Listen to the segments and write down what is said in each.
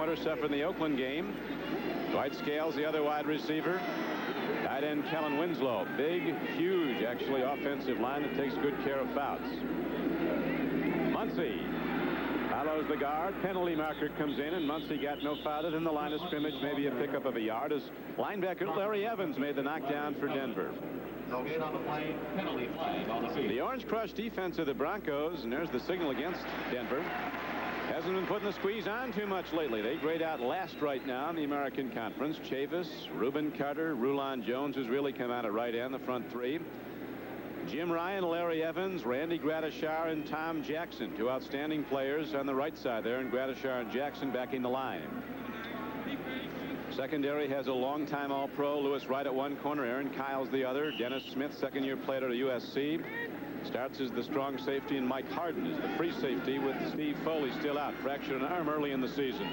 three-pointer suffered in the Oakland game. Dwight Scales, the other wide receiver. Tight end Kellen Winslow. Big, huge, actually, offensive line that takes good care of Fouts. Muncy follows the guard. Penalty marker comes in, and Muncy got no farther than the line of scrimmage, maybe a pickup of a yard, as linebacker Larry Evans made the knockdown for Denver. The Orange Crush defense of the Broncos, and there's the signal against Denver, hasn't been putting the squeeze on too much lately. They grade out last right now in the American Conference. Chavis, Reuben Carter, Rulon Jones, who's really come out at right end, the front three. Jim Ryan, Larry Evans, Randy Gradishar, and Tom Jackson, two outstanding players on the right side there, and Gradishar and Jackson backing the line. Secondary has a long-time All-Pro, Lewis Wright at one corner, Aaron Kyle's the other. Dennis Smith, second-year player at USC. Starts as the strong safety, and Mike Harden is the free safety, with Steve Foley still out, fractured an arm early in the season.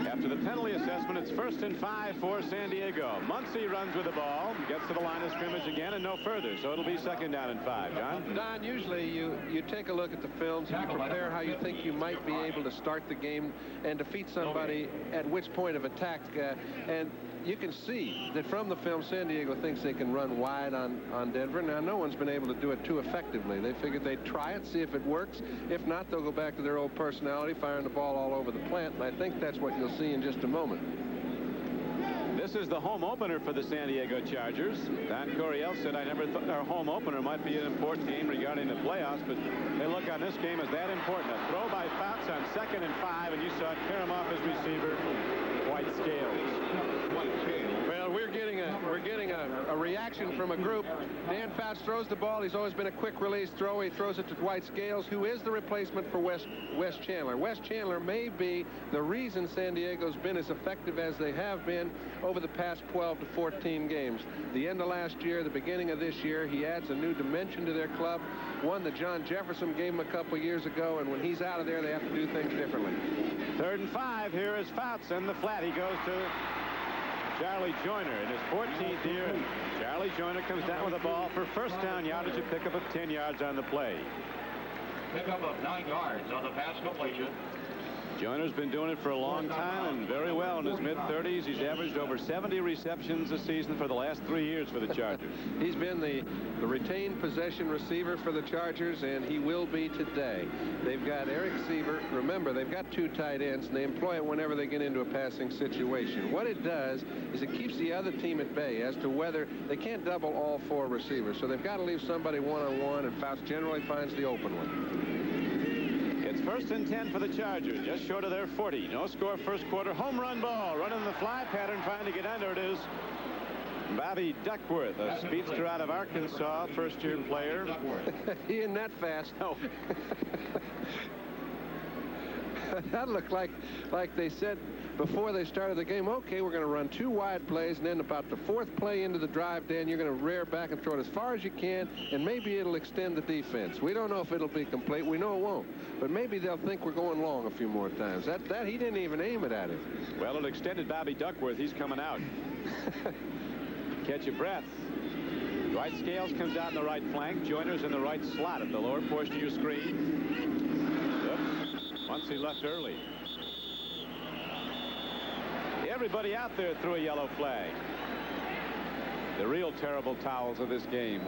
After the penalty assessment, it's 1st and 5 for San Diego. Muncy runs with the ball, gets to the line of scrimmage again, and no further, so it'll be 2nd down and 5. John? Don, usually you take a look at the films and you prepare how you think you might be able to start the game and defeat somebody at which point of attack, and you can see that from the film San Diego thinks they can run wide on Denver. Now, no one's been able to do it too effectively. They figured they'd try it, see if it works. If not, they'll go back to their old personality, firing the ball all over the plant, and I think that's what you'll see in just a moment. This is the home opener for the San Diego Chargers. Don Coryell said, I never thought our home opener might be an important game regarding the playoffs, but they look on this game as that important. A throw by Fouts on 2nd and 5, and you saw it tear him off his receiver, Dwight Scales. Well, we're getting a reaction from a group. Dan Fouts throws the ball. He's always been a quick release throw. He throws it to Dwight Scales, who is the replacement for Wes Chandler. Wes Chandler may be the reason San Diego's been as effective as they have been over the past 12 to 14 games. The end of last year, the beginning of this year, he adds a new dimension to their club, one that John Jefferson gave him a couple years ago, and when he's out of there, they have to do things differently. 3rd and 5. Here is Fouts in the flat. He goes to Charlie Joyner in his 14th year. Charlie Joyner comes down with the ball for 1st down yardage, a pickup of 10 yards on the play. Pickup of 9 yards on the pass completion. Joyner's been doing it for a long time and very well in his mid-30s. He's averaged over 70 receptions a season for the last 3 years for the Chargers. He's been the retained possession receiver for the Chargers, and he will be today. They've got Eric Seaver. Remember, they've got 2 tight ends, and they employ it whenever they get into a passing situation. What it does is it keeps the other team at bay as to whether they can't double all 4 receivers. So they've got to leave somebody one-on-one, and Fouts generally finds the open one. It's 1st and 10 for the Chargers, just short of their 40. No score, first quarter. Home run ball, running the fly pattern, trying to get under. It is Bobby Duckworth, a speedster out of Arkansas, first-year player. He isn't that fast. No. That looked like they said before they started the game, okay, we're going to run 2 wide plays, and then about the 4th play into the drive, Dan, you're going to rear back and throw it as far as you can, and maybe it'll extend the defense. We don't know if it'll be complete. We know it won't. But maybe they'll think we're going long a few more times. That he didn't even aim it at him. Well, it extended Bobby Duckworth. He's coming out. Catch your breath. Dwight Scales comes out in the right flank. Joyner's in the right slot at the lower portion of your screen. Oops. Once he left early. Everybody out there threw a yellow flag. The real terrible towels of this game.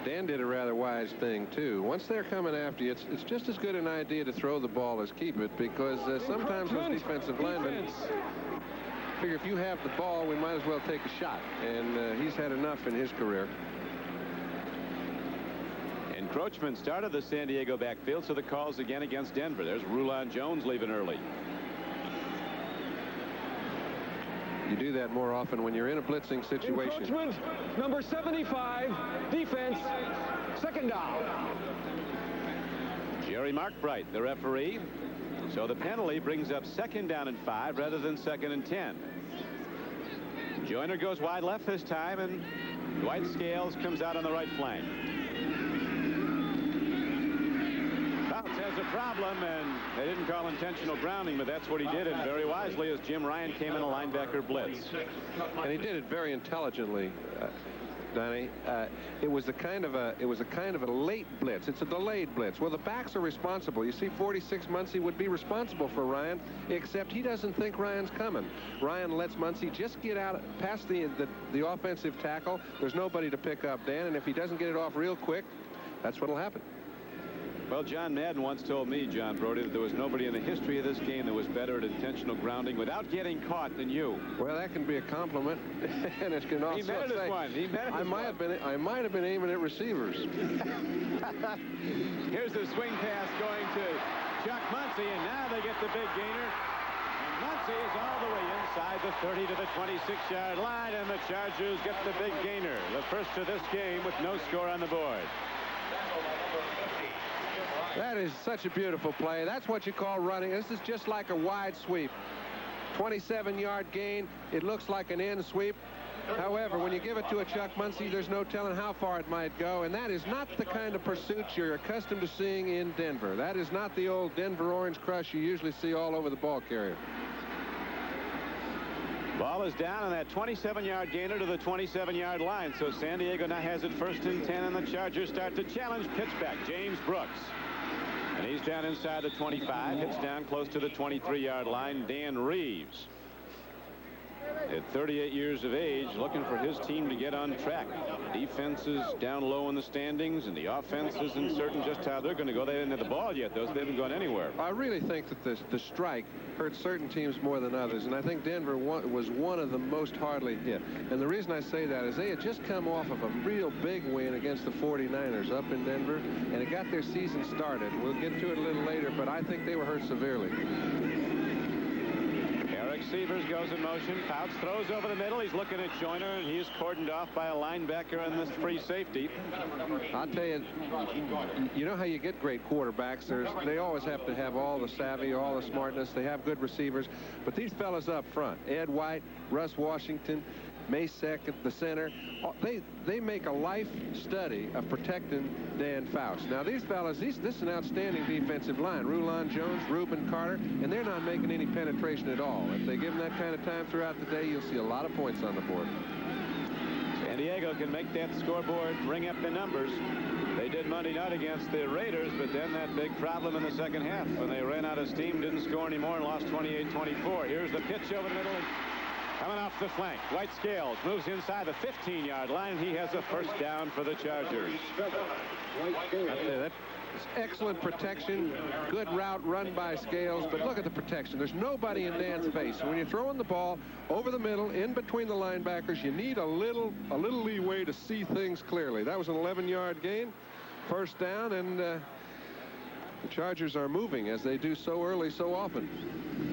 Dan did a rather wise thing, too. Once they're coming after you, it's just as good an idea to throw the ball as keep it, because sometimes those defensive linemen figure if you have the ball, we might as well take a shot. And he's had enough in his career. Encroachment started the San Diego backfield, so the calls again against Denver. There's Rulon Jones leaving early. You do that more often when you're in a blitzing situation. Encroachment, number 75, defense, 2nd down. Jerry Markbright, the referee. So the penalty brings up 2nd down and 5 rather than 2nd and 10. Joyner goes wide left this time, and Dwight Scales comes out on the right flank. Fouts has a problem, and they didn't call intentional grounding, but that's what he did, and very wisely, as Jim Ryan came in a linebacker blitz. And he did it very intelligently. Donnie. It was a kind of a late blitz. It's a delayed blitz. Well, the backs are responsible. You see, 46 Muncy would be responsible for Ryan, except he doesn't think Ryan's coming. Ryan lets Muncy just get out past the offensive tackle. There's nobody to pick up, Dan, and if he doesn't get it off real quick, that's what'll happen. Well, John Madden once told me, John Brodie, that there was nobody in the history of this game that was better at intentional grounding without getting caught than you. Well, that can be a compliment, and it can also He meant it as one. He meant it I might have been aiming at receivers. Here's the swing pass going to Chuck Muncy, and now they get the big gainer. And Muncy is all the way inside the 30 to the 26-yard line, and the Chargers get the big gainer. The first of this game with no score on the board. That is such a beautiful play. That's what you call running. This is just like a wide sweep. 27-yard gain. It looks like an end sweep. However, when you give it to a Chuck Muncy, there's no telling how far it might go, and that is not the kind of pursuit you're accustomed to seeing in Denver. That is not the old Denver orange crush you usually see all over the ball carrier. Ball is down on that 27-yard gainer to the 27-yard line, so San Diego now has it 1st and 10, and the Chargers start to challenge pitchback James Brooks. And he's down inside the 25, hits down close to the 23-yard line. Dan Reeves, at 38 years of age, looking for his team to get on track. Defense is down low in the standings, and the offense isn't certain just how they're going to go. They didn't have the ball yet, though, so they haven't gone anywhere. I really think that the strike hurt certain teams more than others, and I think Denver was one of the most hardly hit. And the reason I say that is they had just come off of a real big win against the 49ers up in Denver, and it got their season started. We'll get to it a little later, but I think they were hurt severely. Severs goes in motion. Fouts throws over the middle. He's looking at Joyner, and he's cordoned off by a linebacker and this free safety. I'll tell you, you know how you get great quarterbacks? They always have to have all the savvy, all the smartness. They have good receivers. But these fellas up front, Ed White, Russ Washington, Masek at the center, they make a life study of protecting Dan Fouts. Now these fellas, this is an outstanding defensive line. Rulon Jones, Reuben Carter, and they're not making any penetration at all. If they give them that kind of time throughout the day, you'll see a lot of points on the board. San Diego can make that scoreboard bring up the numbers. They did Monday night against the Raiders, but then that big problem in the second half when they ran out of steam, didn't score anymore, and lost 28-24. Here's the pitch over the middle. Coming off the flank, White Scales moves inside the 15-yard line. He has a first down for the Chargers. That's excellent protection. Good route run by Scales, but look at the protection. There's nobody in Dan's face. So when you're throwing the ball over the middle, in between the linebackers, you need a little leeway to see things clearly. That was an 11-yard gain, first down, and the Chargers are moving as they do so early so often.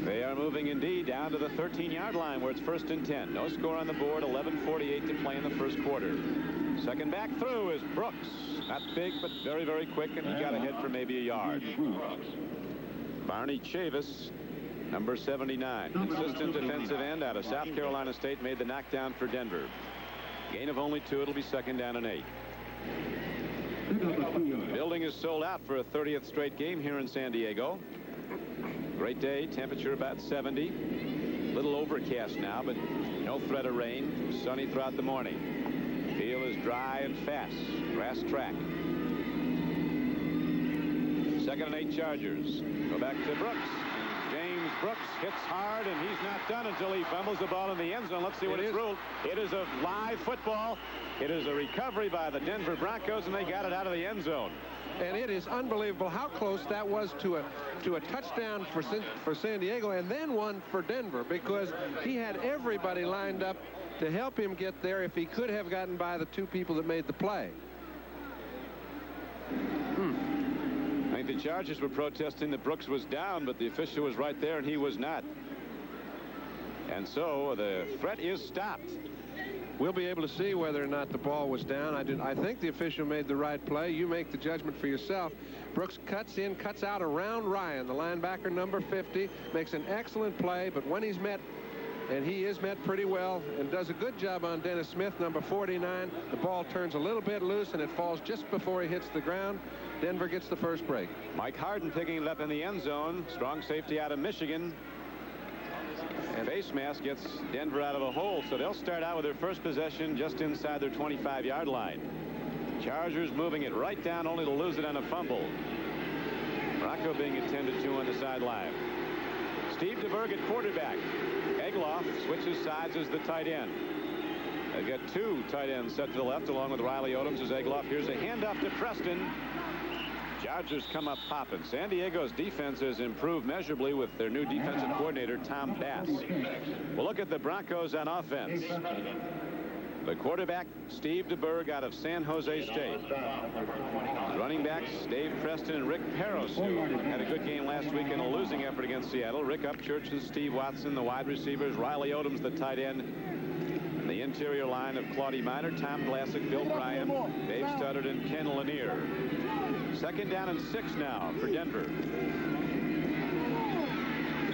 They are moving indeed down to the 13-yard line where it's 1st and 10. No score on the board, 11:48 to play in the first quarter. Second back through is Brooks. Not big, but very, very quick, and he got ahead for maybe a yard. Barney Chavis, number 79. Consistent defensive end out of South Carolina State, made the knockdown for Denver. Gain of only 2. It'll be 2nd down and 8. The building is sold out for a 30th straight game here in San Diego. Great day, temperature about 70. Little overcast now, but no threat of rain. Sunny throughout the morning. Field is dry and fast. Grass track. 2nd and 8 Chargers. Go back to Brooks. James Brooks hits hard, and he's not done until he fumbles the ball in the end zone. Let's see what it's ruled. It is a live football. It is a recovery by the Denver Broncos, and they got it out of the end zone. And it is unbelievable how close that was to a touchdown for San Diego, and then one for Denver, because he had everybody lined up to help him get there if he could have gotten by the 2 people that made the play. I think the Chargers were protesting that Brooks was down, but the official was right there, and he was not. And so the threat is stopped. We'll be able to see whether or not the ball was down. I think the official made the right play. You make the judgment for yourself. Brooks cuts out around Ryan, the linebacker, number 50, makes an excellent play, but when he's met, and he is met pretty well, and does a good job on Dennis Smith, number 49, the ball turns a little bit loose, and it falls just before he hits the ground. Denver gets the first break. Mike Harden picking it up in the end zone. Strong safety out of Michigan. And face mask gets Denver out of a hole, so they'll start out with their first possession just inside their 25-yard line. Chargers moving it right down, only to lose it on a fumble. Bronco being attended to on the sideline. Steve DeBerg at quarterback. Egloff switches sides as the tight end. They've got two tight ends set to the left along with Riley Odoms as Egloff. Here's a handoff to Preston. Chargers come up popping. San Diego's defense has improved measurably with their new defensive coordinator, Tom Bass. We'll look at the Broncos on offense. The quarterback, Steve DeBerg out of San Jose State. Running backs, Dave Preston and Rick Peros, who had a good game last week in a losing effort against Seattle. Rick Upchurch and Steve Watson, the wide receivers. Riley Odoms, the tight end. And the interior line of Claudie Miner, Tom Glassick, Bill Bryan, Dave Studdard, and Ken Lanier. 2nd down and 6 now for Denver.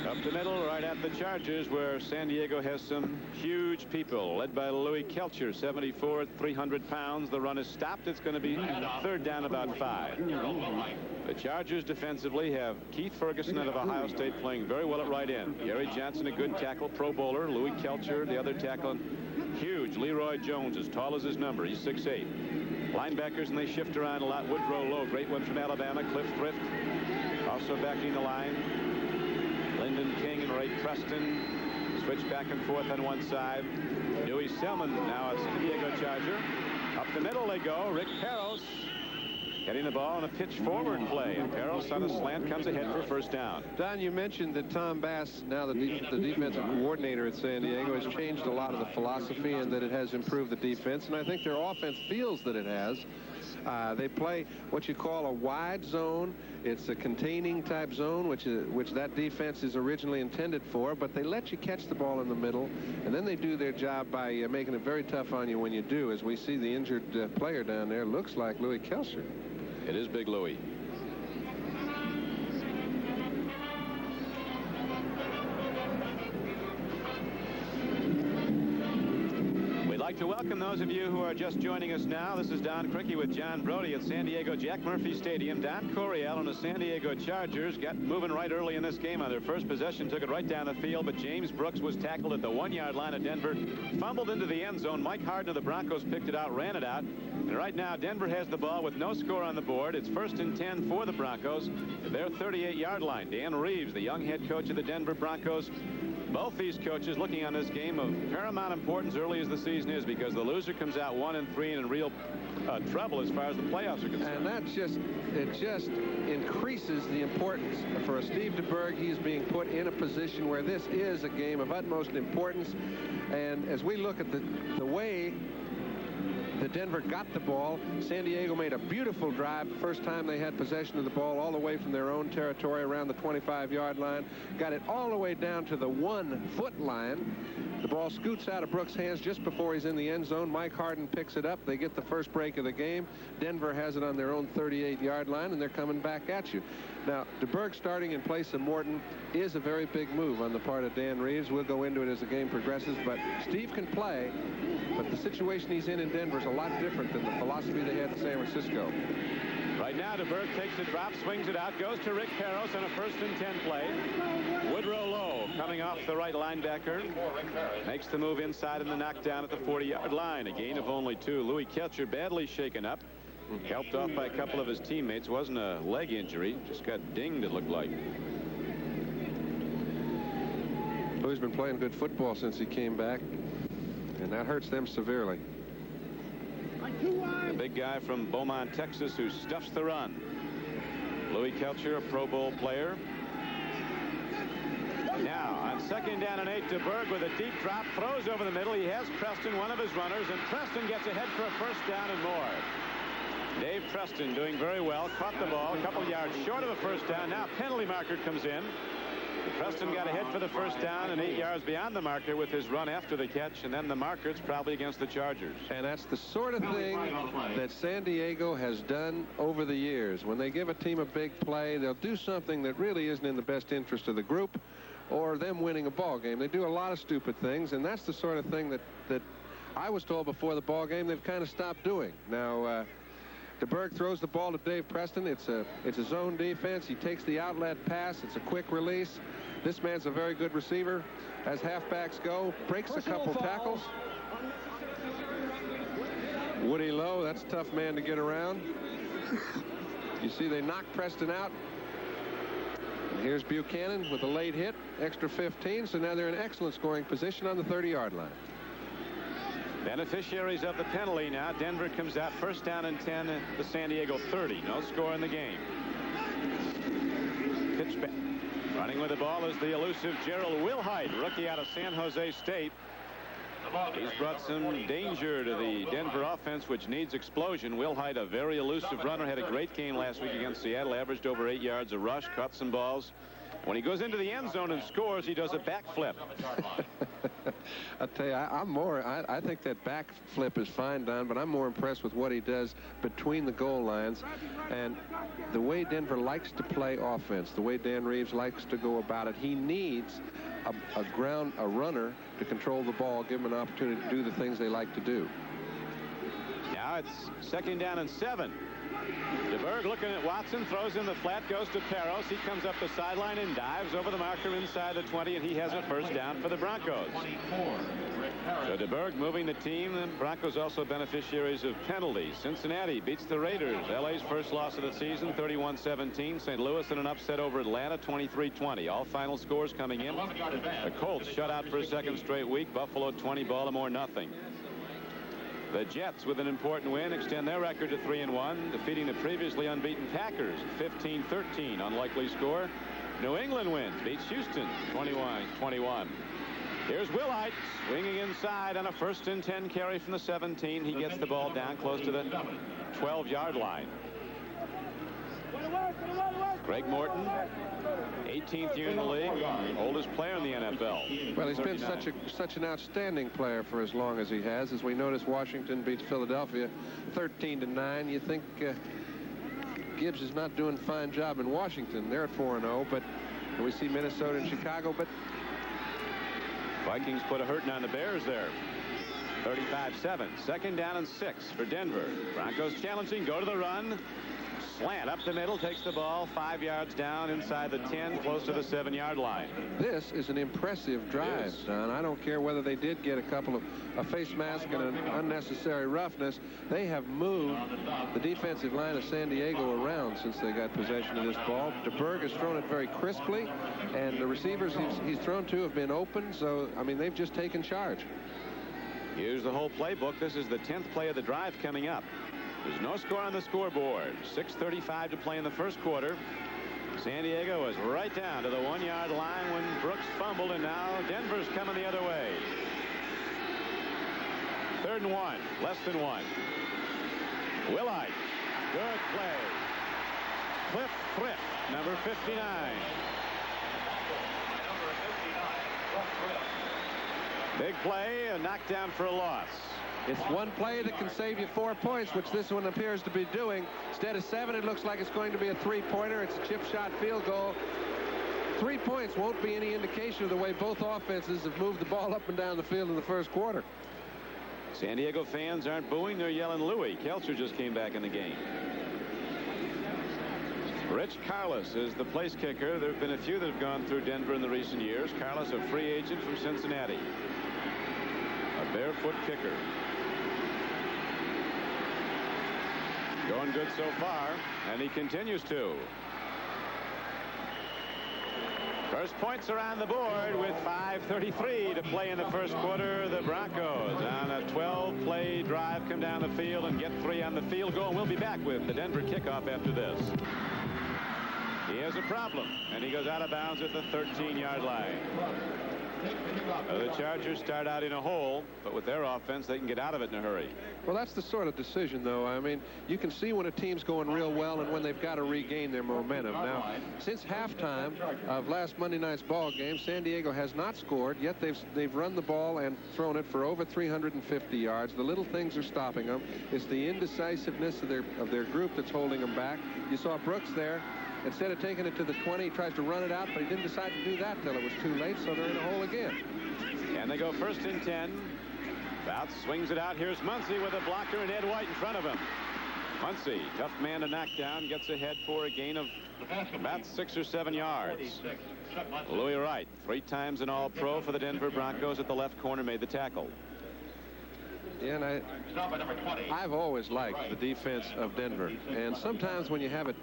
Up the middle, right at the Chargers, where San Diego has some huge people, led by Louis Kelcher, 74, 300 pounds. The run is stopped. It's going to be 3rd down about 5. The Chargers defensively have Keith Ferguson out of Ohio State playing very well at right end. Gary Johnson, a good tackle, Pro Bowler. Louis Kelcher, the other tackle. Huge Leroy Jones, as tall as his number. He's 6'8". Linebackers, and they shift around a lot. Woodrow Lowe, great one from Alabama. Cliff Thrift also backing the line. Lyndon King and Ray Preston switch back and forth on one side. Dewey Selman now a San Diego Charger. Up the middle they go. Rick Peros getting the ball on a pitch forward play, and Peros on a slant comes ahead for 1st down. Don, you mentioned that Tom Bass, now the defensive coordinator at San Diego, has changed a lot of the philosophy and that it has improved the defense, and I think their offense feels that it has. They play what you call a wide zone. It's a containing type zone, which that defense is originally intended for, but they let you catch the ball in the middle, and then they do their job by making it very tough on you when you do. As we see the injured player down there, looks like Louis Kelcher. It is Big Louie. We'd like to welcome those of you who are just joining us now. This is Don Criqui with John Brodie at San Diego Jack Murphy Stadium. Don Coryell and the San Diego Chargers got moving right early in this game on their first possession, took it right down the field, but James Brooks was tackled at the 1-yard line of Denver, fumbled into the end zone. Mike Harden of the Broncos picked it out, ran it out, and right now Denver has the ball with no score on the board. It's 1st and 10 for the Broncos at their 38-yard line. Dan Reeves, the young head coach of the Denver Broncos. Both these coaches looking on this game of paramount importance early as the season is, because the loser comes out 1-3 and in real trouble as far as the playoffs are concerned. And it just increases the importance for Steve DeBerg. He's being put in a position where this is a game of utmost importance. And as we look at the way that Denver got the ball, San Diego made a beautiful drive the first time they had possession of the ball, all the way from their own territory around the 25-yard line, got it all the way down to the 1-foot line. The ball scoots out of Brooks' hands just before he's in the end zone. Mike Harden picks it up. They get the first break of the game. Denver has it on their own 38-yard line, and they're coming back at you. Now, DeBerg starting in place of Morton is a very big move on the part of Dan Reeves. We'll go into it as the game progresses, but Steve can play, but the situation he's in Denver is a lot different than the philosophy they had in San Francisco. Right now, DeBerg takes a drop, swings it out, goes to Rick Peros on a 1st and 10 play. Woodrow Lowe coming off the right linebacker. Makes the move inside and the knockdown at the 40-yard line. A gain of only 2. Louis Kelcher badly shaken up. Helped off by a couple of his teammates. Wasn't a leg injury. Just got dinged, it looked like. Louis been playing good football since he came back, and that hurts them severely. The big guy from Beaumont, Texas, who stuffs the run. Louis Kelcher, a Pro Bowl player. Now, on 2nd down and 8, DeBerg with a deep drop, throws over the middle. He has Preston, one of his runners, and Preston gets ahead for a 1st down and more. Dave Preston doing very well, caught the ball a couple yards short of a 1st down. Now penalty marker comes in. Preston got ahead for the 1st down and 8 yards beyond the marker with his run after the catch, and then the marker, it's probably against the Chargers. And that's the sort of thing that San Diego has done over the years. When they give a team a big play, they'll do something that really isn't in the best interest of the group or them winning a ball game. They do a lot of stupid things, and that's the sort of thing that I was told before the ball game they've kind of stopped doing. Now, DeBerg throws the ball to Dave Preston. It's a zone defense. He takes the outlet pass. It's a quick release. This man's a very good receiver. As halfbacks go, breaks a couple tackles. Woody Lowe, that's a tough man to get around. You see they knock Preston out. And here's Buchanan with a late hit, extra 15, so now they're in excellent scoring position on the 30-yard line. Beneficiaries of the penalty now. Denver comes out first down and 10 at the San Diego 30. No score in the game. Pitch back. Running with the ball is the elusive Gerald Wilhite, rookie out of San Jose State. He's brought some danger to the Denver offense, which needs explosion. Wilhite, a very elusive runner, had a great game last week against Seattle, averaged over 8 yards a rush, caught some balls. When he goes into the end zone and scores, he does a backflip. I'll tell you, I think that backflip is fine, Don, but I'm more impressed with what he does between the goal lines and the way Denver likes to play offense, the way Dan Reeves likes to go about it. He needs a runner to control the ball, give him an opportunity to do the things they like to do. Now it's second down and 7. DeBerg looking at Watson, throws in the flat, goes to Peros. He comes up the sideline and dives over the marker inside the 20, and he has a first down for the Broncos. So DeBerg moving the team. The Broncos also beneficiaries of penalties. Cincinnati beats the Raiders. LA's first loss of the season, 31-17. St. Louis in an upset over Atlanta, 23-20. All final scores coming in. The Colts shut out for a second straight week. Buffalo 20, Baltimore nothing. The Jets, with an important win, extend their record to 3-1, defeating the previously unbeaten Packers 15-13. Unlikely score. New England wins, beats Houston 21-21. Here's Wilhite swinging inside on a 1st and 10 carry from the 17. He gets the ball down close to the 12-yard line. Greg Morton, 18th year in the league, oldest player in the NFL. Well, he's been such an outstanding player for as long as he has. As we notice, Washington beats Philadelphia 13-9. You think Gibbs is not doing a fine job in Washington. They're at 4-0, but we see Minnesota and Chicago. But Vikings put a hurting on the Bears there. 35-7. Second down and 6 for Denver. Broncos challenging, go to the run. Slant up the middle, takes the ball 5 yards down inside the 10, close to the 7-yard line. This is an impressive drive, Don. I don't care whether they did get a face mask and an unnecessary roughness. They have moved the defensive line of San Diego around since they got possession of this ball. DeBerg has thrown it very crisply, and the receivers he's thrown to have been open. So, I mean, they've just taken charge. Here's the whole playbook. This is the 10th play of the drive coming up. There's no score on the scoreboard. 6:35 to play in the first quarter. San Diego is right down to the 1-yard line when Brooks fumbled, and now Denver's coming the other way. 3rd and 1, less than 1. Wilhite, good play. Cliff Thrift, number 59. Big play, a knockdown for a loss. It's one play that can save you 4 points, which this one appears to be doing. Instead of 7, it looks like it's going to be a 3-pointer. It's a chip shot field goal. 3 points won't be any indication of the way both offenses have moved the ball up and down the field in the first quarter. San Diego fans aren't booing, they're yelling Louis. Kelcher just came back in the game. Rich Carlos is the place kicker. There have been a few that have gone through Denver in the recent years. Carlos, a free agent from Cincinnati. A barefoot kicker. Going good so far, and he continues to. First points are on the board with 5:33 to play in the first quarter. The Broncos on a 12-play drive come down the field and get 3 on the field goal. And we'll be back with the Denver kickoff after this. He has a problem, and he goes out of bounds at the 13-yard line. The Chargers start out in a hole, but with their offense, they can get out of it in a hurry. Well, that's the sort of decision, though. I mean, you can see when a team's going real well and when they've got to regain their momentum. Now, since halftime of last Monday night's ball game, San Diego has not scored, yet they've run the ball and thrown it for over 350 yards. The little things are stopping them. It's the indecisiveness of their group that's holding them back. You saw Brooks there. Instead of taking it to the 20, he tries to run it out, but he didn't decide to do that till it was too late, so they're in a hole again. And they go 1st and 10. Fouts swings it out. Here's Muncy with a blocker and Ed White in front of him. Muncy, tough man to knock down, gets ahead for a gain of about 6 or 7 yards. Louis Wright, 3 times an All-Pro for the Denver Broncos at the left corner, made the tackle. Yeah, and I've always liked the defense of Denver. And sometimes when you have a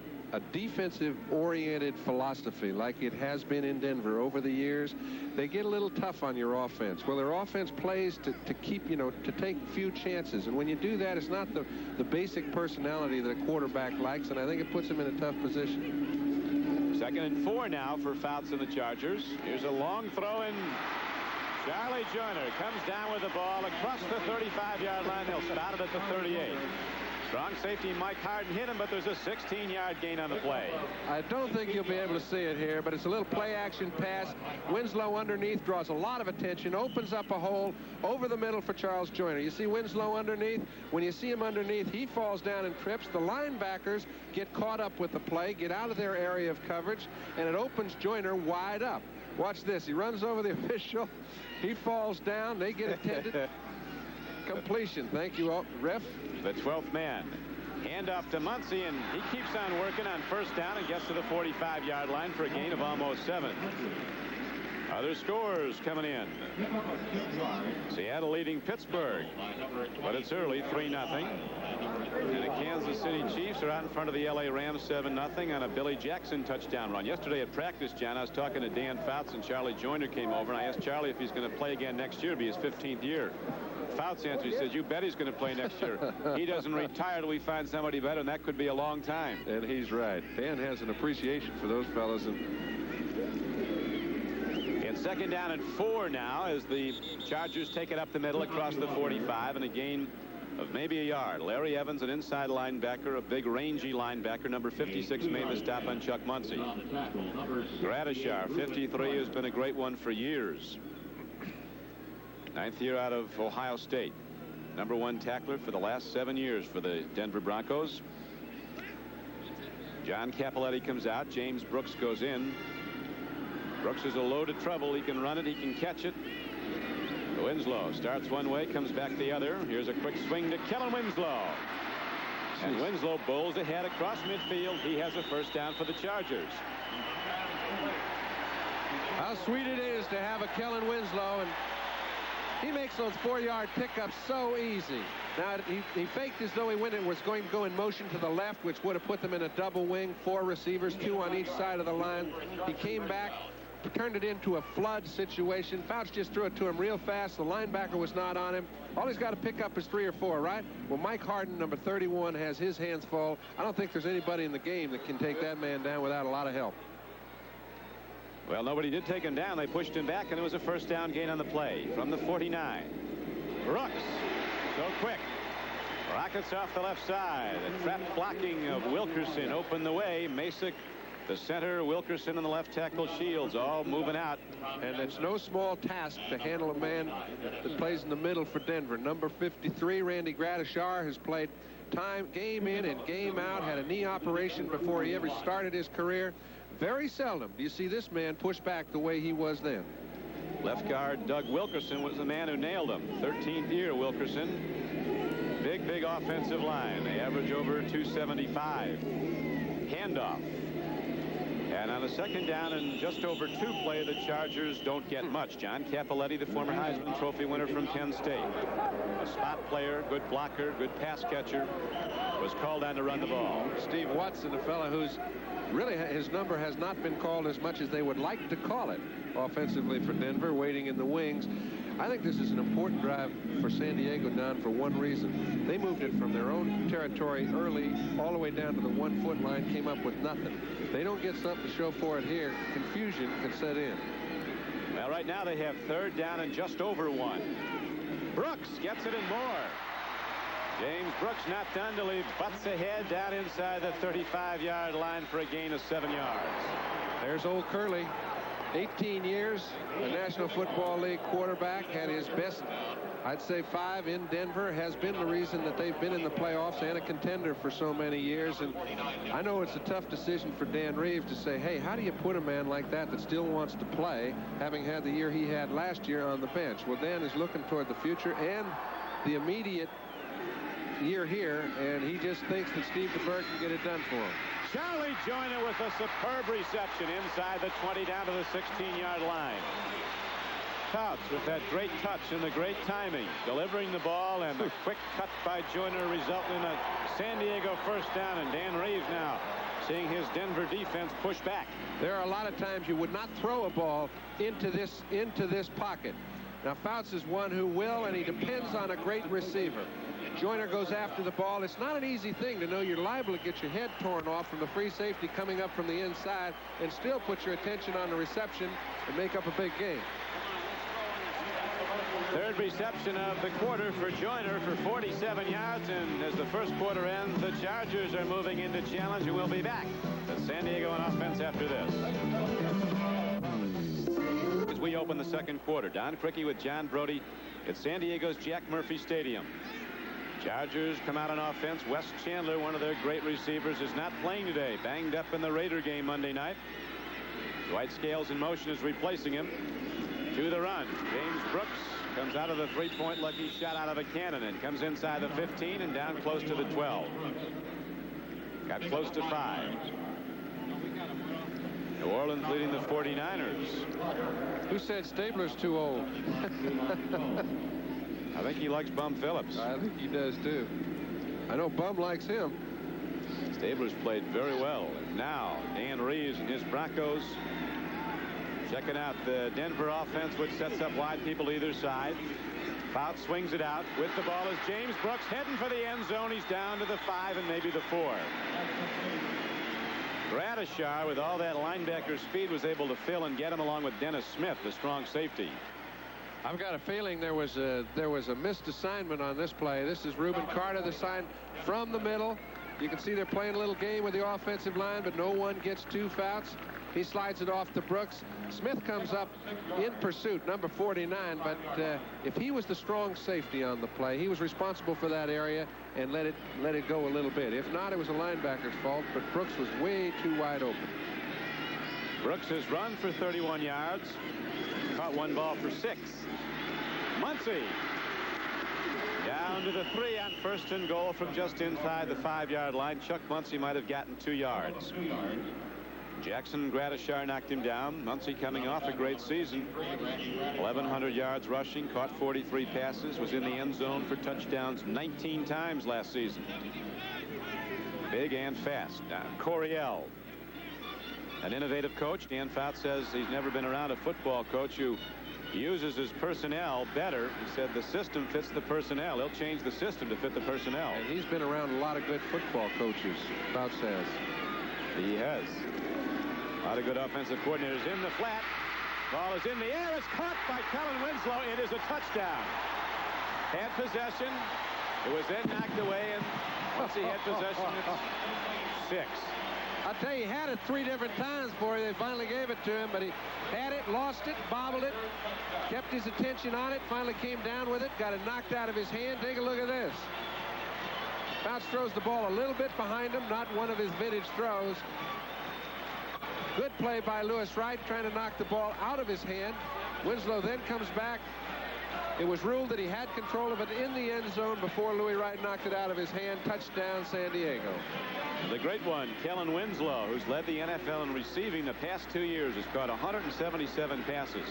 defensive-oriented philosophy like it has been in Denver over the years, they get a little tough on your offense. Well, their offense plays to keep, to take a few chances. And when you do that, it's not the basic personality that a quarterback likes, and I think it puts him in a tough position. 2nd and 4 now for Fouts and the Chargers. Here's a long throw, and Charlie Joyner comes down with the ball across the 35-yard line. They'll spot it at the 38. Strong safety Mike Harden hit him, but there's a 16-yard gain on the play. I don't think you'll be able to see it here, but it's a little play-action pass. Winslow underneath draws a lot of attention, opens up a hole over the middle for Charles Joyner. You see Winslow underneath. When you see him underneath, he falls down and trips. The linebackers get caught up with the play, get out of their area of coverage, and it opens Joyner wide up. Watch this. He runs over the official. He falls down. They get attended. Completion. Thank you, ref. The 12th man. Handoff to Muncy, and he keeps on working on 1st down and gets to the 45-yard line for a gain of almost 7. Other scores coming in. Seattle leading Pittsburgh, but it's early, 3-0. And the Kansas City Chiefs are out in front of the LA Rams 7-0 on a Billy Jackson touchdown run. Yesterday at practice, John, I was talking to Dan Fouts, and Charlie Joyner came over, and I asked Charlie if he's going to play again next year. It'll be his 15th year. Fouts answered, he says, you bet he's going to play next year. He doesn't retire till we find somebody better, and that could be a long time. And he's right. Dan has an appreciation for those fellas. And 2nd down and 4 now as the Chargers take it up the middle across the 45, and a gain of maybe a yard. Larry Evans, an inside linebacker, a big rangy linebacker. Number 56 made the stop on Chuck Muncy. Gradishar, 53, has been a great one for years. 9th year out of Ohio State. Number 1 tackler for the last 7 years for the Denver Broncos. John Cappelletti comes out. James Brooks goes in. Brooks is a load of trouble. He can run it. He can catch it. Winslow starts one way, comes back the other. Here's a quick swing to Kellen Winslow. And Winslow bowls ahead across midfield. He has a 1st down for the Chargers. How sweet it is to have a Kellen Winslow, and he makes those 4-yard pickups so easy. Now, he faked as though he was going to go in motion to the left, which would have put them in a double wing, 4 receivers, 2 on each side of the line. He came back, turned it into a flood situation. Fouts just threw it to him real fast. The linebacker was not on him. All he's got to pick up is 3 or 4, right? Well, Mike Harden, number 31, has his hands full. I don't think there's anybody in the game that can take that man down without a lot of help. Well, nobody did take him down. They pushed him back, and it was a 1st down gain on the play from the 49. Brooks, so quick. Rockets off the left side. The trap blocking of Wilkerson opened the way. Masick, the center, Wilkerson, and the left tackle Shields all moving out. And it's no small task to handle a man that plays in the middle for Denver. Number 53, Randy Gradishar, has played game in and game out, had a knee operation before he ever started his career. Very seldom do you see this man push back the way he was then. Left guard Doug Wilkerson was the man who nailed him. 13th year Wilkerson. Big offensive line. They average over 275. Handoff. And on a 2nd down and just over 2 play, the Chargers don't get much. John Cappelletti, the former Heisman Trophy winner from Penn State. A spot player, good blocker, good pass catcher, was called on to run the ball. Steve Watson, a fellow who's really, his number has not been called as much as they would like to call it offensively for Denver, waiting in the wings. I think this is an important drive for San Diego, Don, for one reason. They moved it from their own territory early all the way down to the 1-foot line, came up with nothing. If they don't get something to show for it here, confusion could set in. Well, right now they have 3rd down and just over 1. Brooks gets it and more. James Brooks not done till he butts ahead down inside the 35-yard line for a gain of 7 yards. There's old Curly. 18 years, the National Football League quarterback, had his best, I'd say 5 in Denver, has been the reason that they've been in the playoffs and a contender for so many years. And I know it's a tough decision for Dan Reeves to say, hey, how do you put a man like that still wants to play, having had the year he had last year on the bench? Well, Dan is looking toward the future and the immediate year here, and he just thinks that Steve DeBerg can get it done for him. Charlie Joyner with a superb reception inside the 20 down to the 16-yard line. Fouts with that great touch and the great timing, delivering the ball, and the quick cut by Joyner resulting in a San Diego first down, and Dan Reeves now seeing his Denver defense push back. There are a lot of times you would not throw a ball into this pocket. Now Fouts is one who will, and he depends on a great receiver. Joyner goes after the ball. It's not an easy thing to know you're liable to get your head torn off from the free safety coming up from the inside and still put your attention on the reception and make up a big game. Third reception of the quarter for Joyner for 47 yards, and as the first quarter ends, the Chargers are moving into challenge, and we'll be back to San Diego on offense after this. As we open the second quarter, Don Criqui with John Brodie at San Diego's Jack Murphy Stadium. Chargers come out on offense. Wes Chandler, one of their great receivers, is not playing today. Banged up in the Raider game Monday night. Dwight Scales in motion is replacing him. To the run, James Brooks comes out of the three-point lucky shot out of a cannon and comes inside the 15 and down close to the 12. Got close to 5. New Orleans leading the 49ers. Who said Stabler's too old? I think he likes Bum Phillips. I think he does too. I know Bum likes him. Stabler's played very well. And now Dan Reeves and his Broncos checking out the Denver offense, which sets up wide people either side. Fouts swings it out. With the ball is James Brooks heading for the end zone. He's down to the 5 and maybe the 4. Gradishar, with all that linebacker speed, was able to fill and get him along with Dennis Smith, the strong safety. I've got a feeling there was a missed assignment on this play. This is Reuben Carter, the sign from the middle. You can see they're playing a little game with the offensive line, but no one gets to Fouts. He slides it off to Brooks. Smith comes up in pursuit, number 49, but if he was the strong safety on the play, he was responsible for that area and let it go a little bit. If not, it was a linebacker's fault, but Brooks was way too wide open. Brooks has run for 31 yards. Caught one ball for 6. Muncy down to the 3 on first and goal from just inside the 5-yard line. Chuck Muncy might have gotten 2 yards. Jackson Gradishar knocked him down. Muncy coming off a great season. 1,100 yards rushing, caught 43 passes, was in the end zone for touchdowns 19 times last season. Big and fast. Coryell, an innovative coach. Dan Fouts says he's never been around a football coach who uses his personnel better. He said the system fits the personnel. He'll change the system to fit the personnel. And he's been around a lot of good football coaches, Fouts says. He has. A lot of good offensive coordinators in the flat. Ball is in the air. It's caught by Kellen Winslow. It is a touchdown. Had possession. It was then knocked away, and once he had possession, it's 6. I'll tell you, he had it 3 different times before they finally gave it to him, but he had it, lost it, bobbled it, kept his attention on it, finally came down with it, got it knocked out of his hand. Take a look at this. Fouts throws the ball a little bit behind him, not one of his vintage throws. Good play by Lewis Wright, trying to knock the ball out of his hand. Winslow then comes back. It was ruled that he had control of it in the end zone before Louis Wright knocked it out of his hand. Touchdown, San Diego. The great one, Kellen Winslow, who's led the NFL in receiving the past 2 years, has caught 177 passes.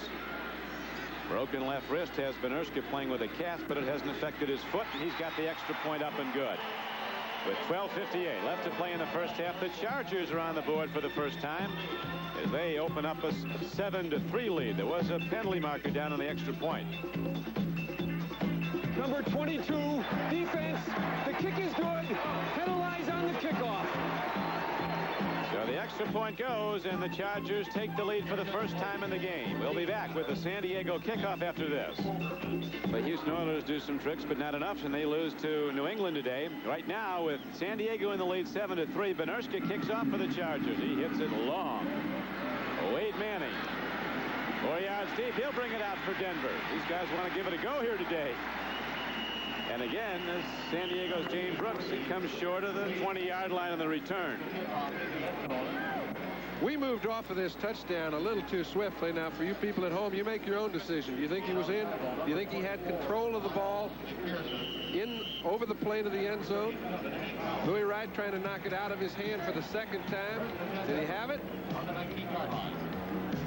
Broken left wrist has Benerska playing with a cast, but it hasn't affected his foot, and he's got the extra point up and good. With 12:58 left to play in the first half, the Chargers are on the board for the first time as they open up a 7-3 lead. There was a penalty marker down on the extra point. Number 22, defense. The kick is good. Penalize on the kickoff. So the extra point goes, and the Chargers take the lead for the first time in the game. We'll be back with the San Diego kickoff after this. The Houston Oilers do some tricks, but not enough, and they lose to New England today. Right now, with San Diego in the lead 7-3, Benerska kicks off for the Chargers. He hits it long. Wade Manning, 4 yards deep. He'll bring it out for Denver. These guys want to give it a go here today. And again, as San Diego's James Brooks, he comes short of the 20-yard line on the return. We moved off of this touchdown a little too swiftly. Now, for you people at home, you make your own decision. Do you think he was in? Do you think he had control of the ball in over the plane of the end zone. Louis Wright trying to knock it out of his hand for the second time. Did he have it?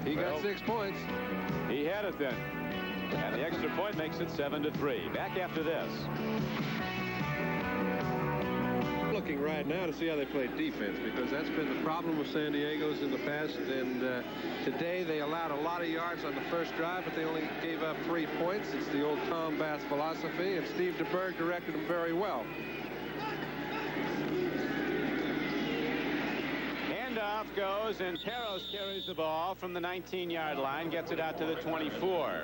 He got 6 points. He had it then. And the extra point makes it 7-3. Back after this. Looking right now to see how they play defense, because that's been the problem with San Diego's in the past. And today they allowed a lot of yards on the first drive, but they only gave up 3 points. It's the old Tom Bass philosophy, and Steve DeBerg directed them very well. Handoff goes, and Peros carries the ball from the 19-yard line, gets it out to the 24.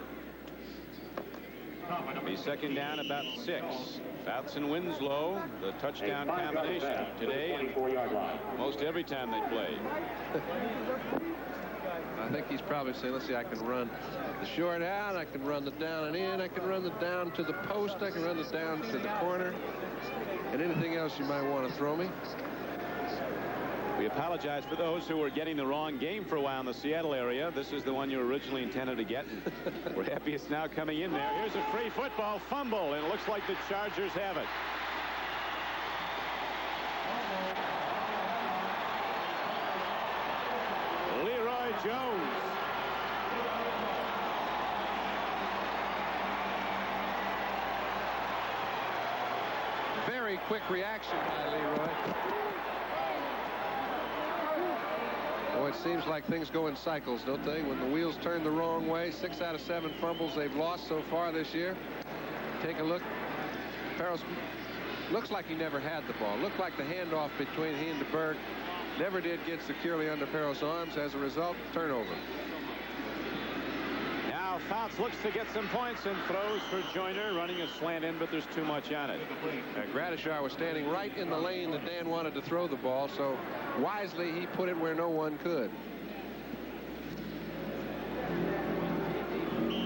Be second down about 6. Fouts and Winslow, the touchdown combination today, and most every time they play. I think he's probably saying, let's see, I can run the short out, I can run the down and in, I can run the down to the post, I can run the down to the corner, and anything else you might want to throw me. We apologize for those who were getting the wrong game for a while in the Seattle area. This is the one you originally intended to get. We're happy it's now coming in there. Here's a free football fumble, and it looks like the Chargers have it. Leroy Jones. Very quick reaction by Leroy. Boy, it seems like things go in cycles, don't they? When the wheels turn the wrong way, 6 out of 7 fumbles they've lost so far this year. Take a look. Peros looks like he never had the ball. Looked like the handoff between he and DeBerg never did get securely under Peros' arms. As a result, turnover. Now Fouts looks to get some points and throws for Joyner, running a slant in, but there's too much on it. Gradishar was standing right in the lane that Dan wanted to throw the ball, so wisely he put it where no one could.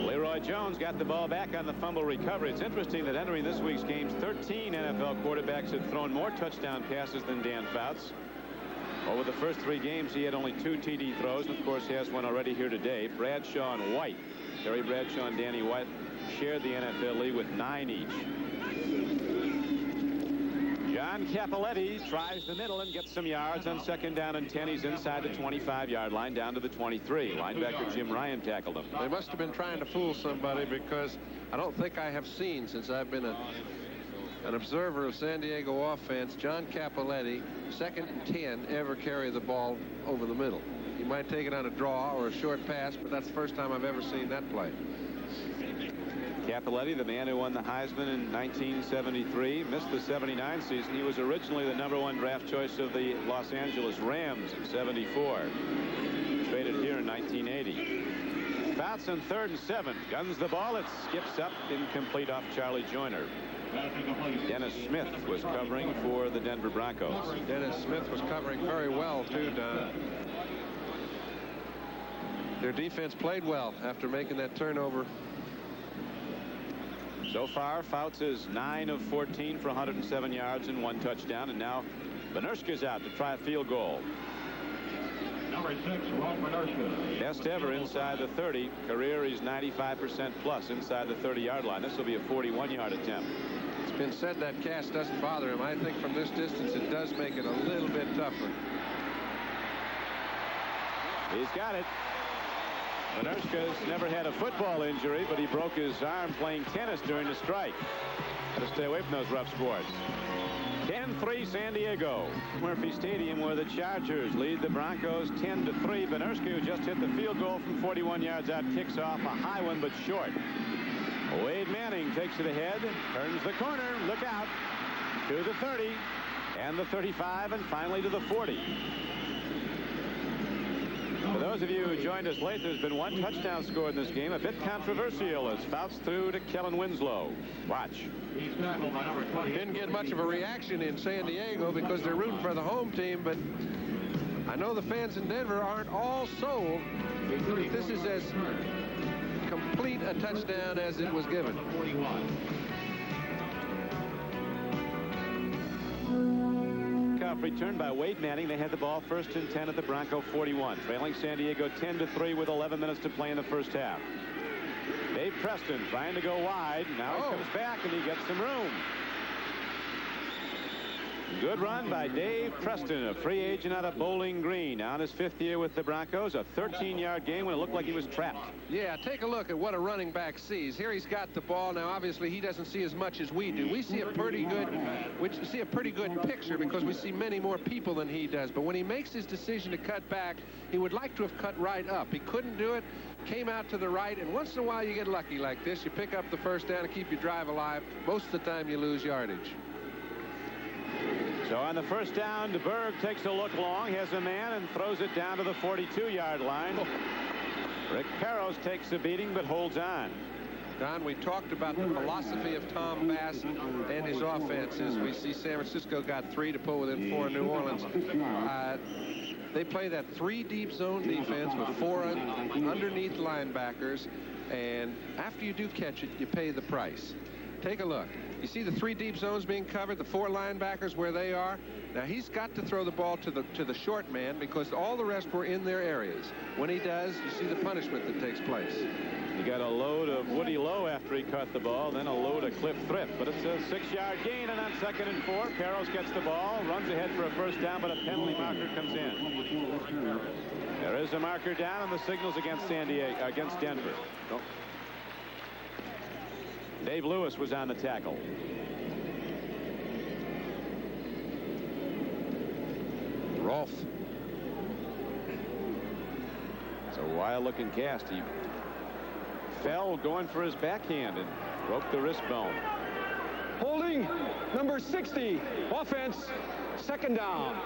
Leroy Jones got the ball back on the fumble recovery. It's interesting that entering this week's games, 13 NFL quarterbacks had thrown more touchdown passes than Dan Fouts. Over the first 3 games, he had only 2 TD throws, and of course he has one already here today. Bradshaw and White, Terry Bradshaw and Danny White, shared the NFL lead with 9 each. John Cappelletti tries the middle and gets some yards on second down and 10. He's inside the 25-yard line down to the 23. Linebacker Jim Ryan tackled him. They must have been trying to fool somebody, because I don't think I have seen, since I've been an observer of San Diego offense, John Cappelletti, 2nd and 10, ever carry the ball over the middle. He might take it on a draw or a short pass, but that's the first time I've ever seen that play. Cappelletti, the man who won the Heisman in 1973, missed the 79 season. He was originally the #1 draft choice of the Los Angeles Rams in 74. Traded here in 1980. Fouts on 3rd and 7. Guns the ball. It skips up, incomplete off Charlie Joyner. Dennis Smith was covering for the Denver Broncos. Dennis Smith was covering very well, too, Don. Their defense played well after making that turnover. So far, Fouts is 9 of 14 for 107 yards and 1 touchdown. And now Benerska's out to try a field goal. Number 6, Ron Benerska. Best ever inside the 30. Career, he's 95% plus inside the 30-yard line. This will be a 41-yard attempt. It's been said that cast doesn't bother him. I think from this distance it does make it a little bit tougher. He's got it. Benerska's never had a football injury, but he broke his arm playing tennis during the strike. Got to stay away from those rough sports. 10-3 San Diego. Murphy Stadium, where the Chargers lead the Broncos 10-3. Benerska, who just hit the field goal from 41 yards out, kicks off a high one but short. Wade Manning takes it ahead, turns the corner, look out, to the 30 and the 35 and finally to the 40. For those of you who joined us late, there's been 1 touchdown scored in this game, a bit controversial as Fouts threw to Kellen Winslow. Watch. Didn't get much of a reaction in San Diego because they're rooting for the home team, but I know the fans in Denver aren't all sold. This is as complete a touchdown as it was given. Return by Wade Manning. They had the ball 1st and 10 at the Bronco 41. Trailing San Diego 10-3 with 11 minutes to play in the first half. Dave Preston trying to go wide. Now he comes back and he gets some room. Good run by Dave Preston, a free agent out of Bowling Green. On his 5th year with the Broncos, a 13-yard gain when it looked like he was trapped. Yeah, take a look at what a running back sees. Here he's got the ball. Now, obviously, he doesn't see as much as we do. We see a pretty good picture because we see many more people than he does. But when he makes his decision to cut back, he would like to have cut right up. He couldn't do it, came out to the right, and once in a while you get lucky like this. You pick up the first down and keep your drive alive. Most of the time you lose yardage. So on the first down, DeBerg takes a look long, has a man, and throws it down to the 42-yard line. Rick Peros takes a beating but holds on. Don, we talked about the philosophy of Tom Bass and his offenses. We see San Francisco got 3 to put within 4 New Orleans. They play that 3 deep zone defense with 4 underneath linebackers, and after you do catch it, you pay the price. Take a look. You see the 3 deep zones being covered, the 4 linebackers where they are. Now he's got to throw the ball to the short man because all the rest were in their areas. When he does, you see the punishment that takes place. He got a load of Woody Lowe after he caught the ball, then a load of Cliff Thrift. But it's a 6-yard gain, and on 2nd and 4, Peros gets the ball, runs ahead for a first down, but a penalty marker comes in. There is a marker down on the signals against Denver. Oh. Dave Lewis was on the tackle. Rolfe. It's a wild-looking cast. He fell going for his backhand and broke the wrist bone. Holding number 60. Offense. 2nd down.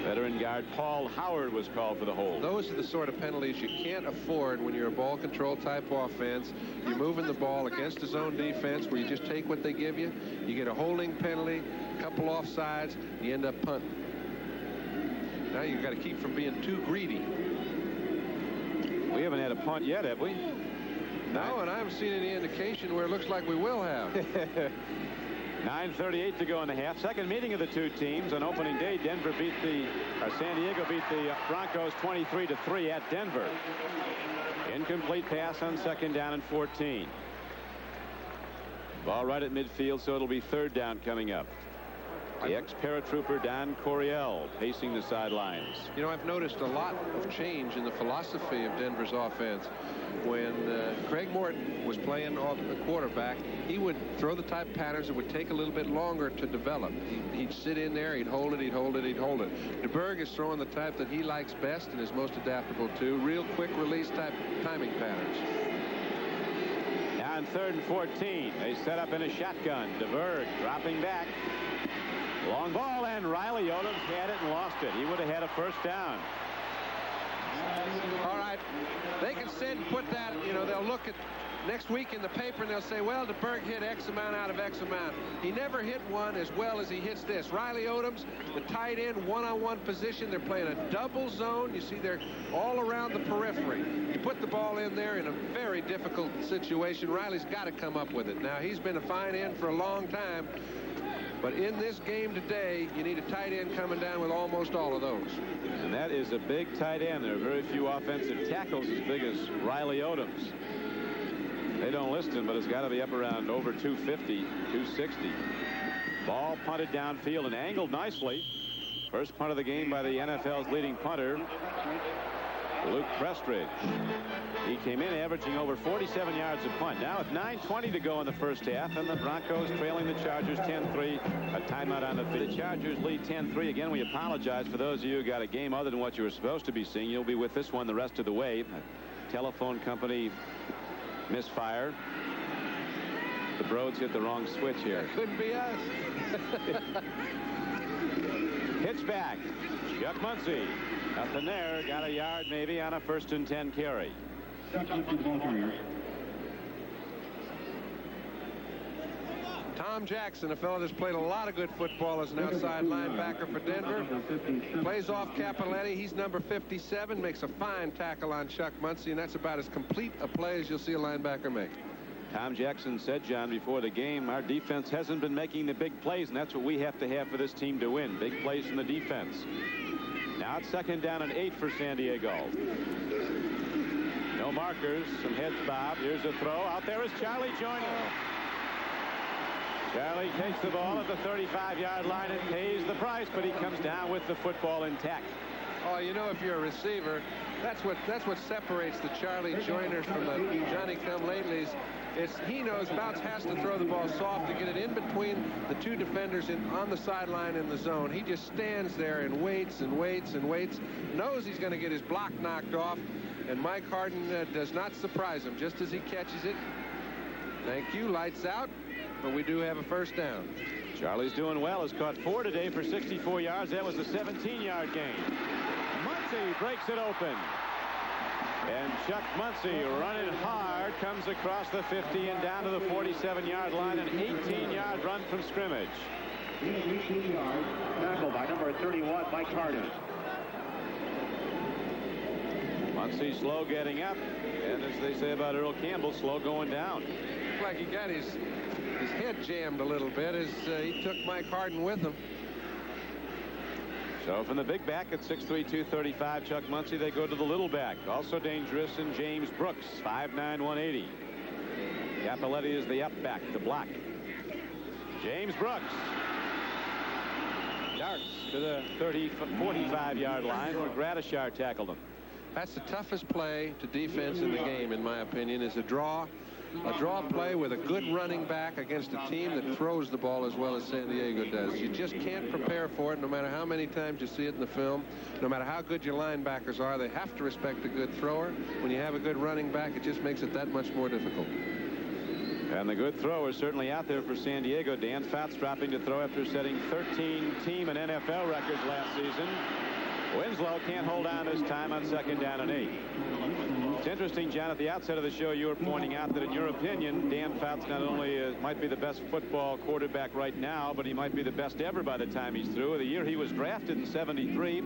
Veteran guard Paul Howard was called for the hold. Those are the sort of penalties you can't afford when you're a ball control type offense. You're moving the ball against the zone defense where you just take what they give you. You get a holding penalty, a couple offsides, you end up punting. Now you've got to keep from being too greedy. We haven't had a punt yet, have we? No, and I haven't seen any indication where it looks like we will have. 9:38 to go in the half. Second meeting of the two teams on opening day. San Diego beat the Broncos 23-3 at Denver. Incomplete pass on 2nd down and 14. Ball right at midfield, so it'll be 3rd down coming up. The ex-paratrooper Don Coryell pacing the sidelines. You know, I've noticed a lot of change in the philosophy of Denver's offense. When Craig Morton was playing the quarterback, he would throw the type patterns that would take a little bit longer to develop. He'd sit in there, he'd hold it, he'd hold it, he'd hold it. DeBerg is throwing the type that he likes best and is most adaptable to. Real quick release type timing patterns. Now on 3rd and 14, they set up in a shotgun. DeBerg dropping back. Long ball, and Riley Odoms had it and lost it. He would have had a first down. All right. They can sit and put that, you know, they'll look at next week in the paper and they'll say, well, DeBerg hit X amount out of X amount. He never hit one as well as he hits this. Riley Odoms, the tight end, one-on-one position. They're playing a double zone. You see they're all around the periphery. You put the ball in there in a very difficult situation. Riley's got to come up with it. Now, he's been a fine end for a long time. But in this game today, you need a tight end coming down with almost all of those. And that is a big tight end. There are very few offensive tackles as big as Riley Odoms. They don't list him, but it's got to be up around over 250, 260. Ball punted downfield and angled nicely. First punt of the game by the NFL's leading punter, Luke Prestridge. He came in averaging over 47 yards a punt. Now with 9:20 to go in the first half, and the Broncos trailing the Chargers 10-3. A timeout on the field. The Chargers lead 10-3. Again, we apologize for those of you who got a game other than what you were supposed to be seeing. You'll be with this one the rest of the way. A telephone company misfire. The Broads hit the wrong switch here. Couldn't be us. Pitch back. Chuck Muncie. Nothing there. Got a yard maybe on a 1st and 10 carry. Tom Jackson, a fellow that's played a lot of good football as an outside linebacker for Denver. Plays off Capoletti. He's number 57. Makes a fine tackle on Chuck Muncie, and that's about as complete a play as you'll see a linebacker make. Tom Jackson said, John, before the game, our defense hasn't been making the big plays, and that's what we have to have for this team to win. Big plays in the defense. Now it's 2nd down and 8 for San Diego. No markers. Some heads bob. Here's a throw. Out there is Charlie Joyner. Charlie takes the ball at the 35-yard line and pays the price, but he comes down with the football intact. Oh, you know, if you're a receiver, that's what separates the Charlie Joiners from the Johnny-come-latelys. He knows Fouts has to throw the ball soft to get it in between the two defenders on the sideline in the zone. He just stands there and waits and waits and waits, knows he's going to get his block knocked off, and Mike Harden does not surprise him just as he catches it. Thank you, lights out, but we do have a first down. Charlie's doing well. Has caught 4 today for 64 yards. That was a 17-yard gain. Muncy breaks it open. And Chuck Muncy, running hard, comes across the 50 and down to the 47-yard line. An 18-yard run from scrimmage. 18 yards. Tackle by number 31, Mike Harden. Muncy slow getting up. And as they say about Earl Campbell, slow going down. Looked like he got his head jammed a little bit as he took Mike Harden with him. So from the big back at 6'3", 235, Chuck Muncy, they go to the little back. Also dangerous in James Brooks, 5'9", 180. Cappelletti is the up back, the block. James Brooks darts to the 45-yard line where Gradishar tackled him. That's the toughest play to defense in the game, in my opinion, is a draw play with a good running back against a team that throws the ball as well as San Diego does. You just can't prepare for it no matter how many times you see it in the film. No matter how good your linebackers are, they have to respect a good thrower. When you have a good running back, it just makes it that much more difficult. And the good throw is certainly out there for San Diego. Dan Fouts dropping to throw after setting 13 team and NFL records last season. Winslow can't hold on this time on 2nd down and 8. It's interesting, John, at the outset of the show you were pointing out that in your opinion Dan Fouts not only might be the best football quarterback right now, but he might be the best ever by the time he's through. The year he was drafted in '73,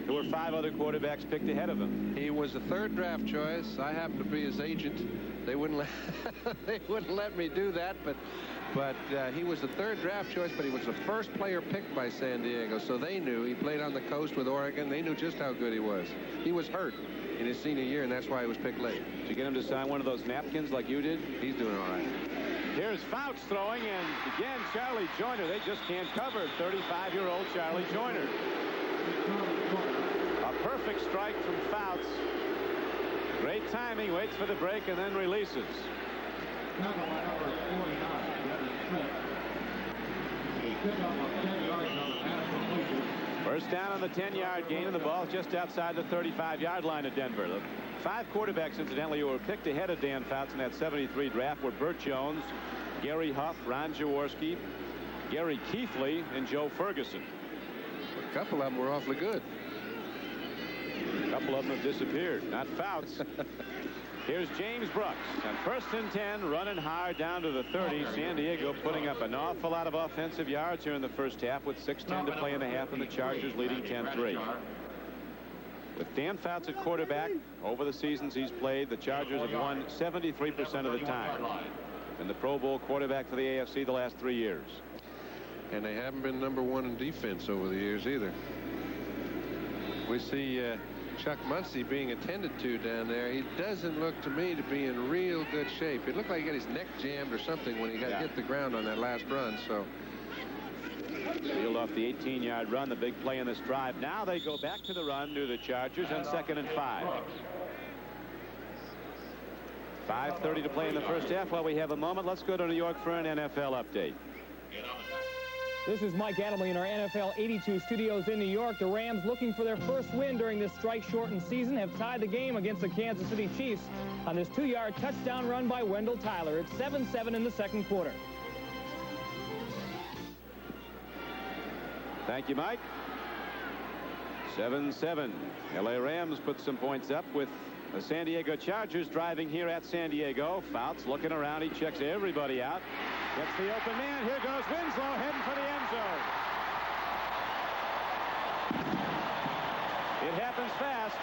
there were 5 other quarterbacks picked ahead of him. He was the 3rd draft choice. I happened to be his agent. They wouldn't let me do that, but he was the 3rd draft choice, but he was the first player picked by San Diego, so they knew. He played on the coast with Oregon. They knew just how good he was. He was hurt in his senior year, and that's why he was picked late. Did you get him to sign one of those napkins like you did? He's doing all right. Here's Fouts throwing, and again, Charlie Joiner. They just can't cover 35-year-old Charlie Joiner. A perfect strike from Fouts. Great timing, waits for the break, and then releases. First down on the 10-yard gain, and the ball just outside the 35-yard line of Denver. The 5 quarterbacks, incidentally, who were picked ahead of Dan Fouts in that '73 draft were Burt Jones, Gary Huff, Ron Jaworski, Gary Keithley, and Joe Ferguson. A couple of them were awfully good. A couple of them have disappeared. Not Fouts. Here's James Brooks on 1st and 10, running hard down to the 30. San Diego putting up an awful lot of offensive yards here in the first half with 6:10 to play in the half, and the Chargers leading 10-3. With Dan Fouts at quarterback, over the seasons he's played, the Chargers have won 73% of the time. And the Pro Bowl quarterback for the AFC the last 3 years. And they haven't been #1 in defense over the years either. We see Chuck Muncy being attended to down there. He doesn't look to me to be in real good shape. It looked like he got his neck jammed or something when he got hit the ground on that last run. So sealed off the 18-yard run, the big play in this drive. Now they go back to the run to the Chargers on 2nd and 5. 5:30 to play in the first half. While we have a moment, let's go to New York for an NFL update. This is Mike Adamle in our NFL 82 studios in New York. The Rams, looking for their first win during this strike-shortened season, have tied the game against the Kansas City Chiefs on this 2-yard touchdown run by Wendell Tyler. It's 7-7 in the second quarter. Thank you, Mike. 7-7. LA Rams put some points up with the San Diego Chargers driving here at San Diego. Fouts looking around. He checks everybody out. Gets the open man. Here goes Winslow heading for the end zone. It happens fast.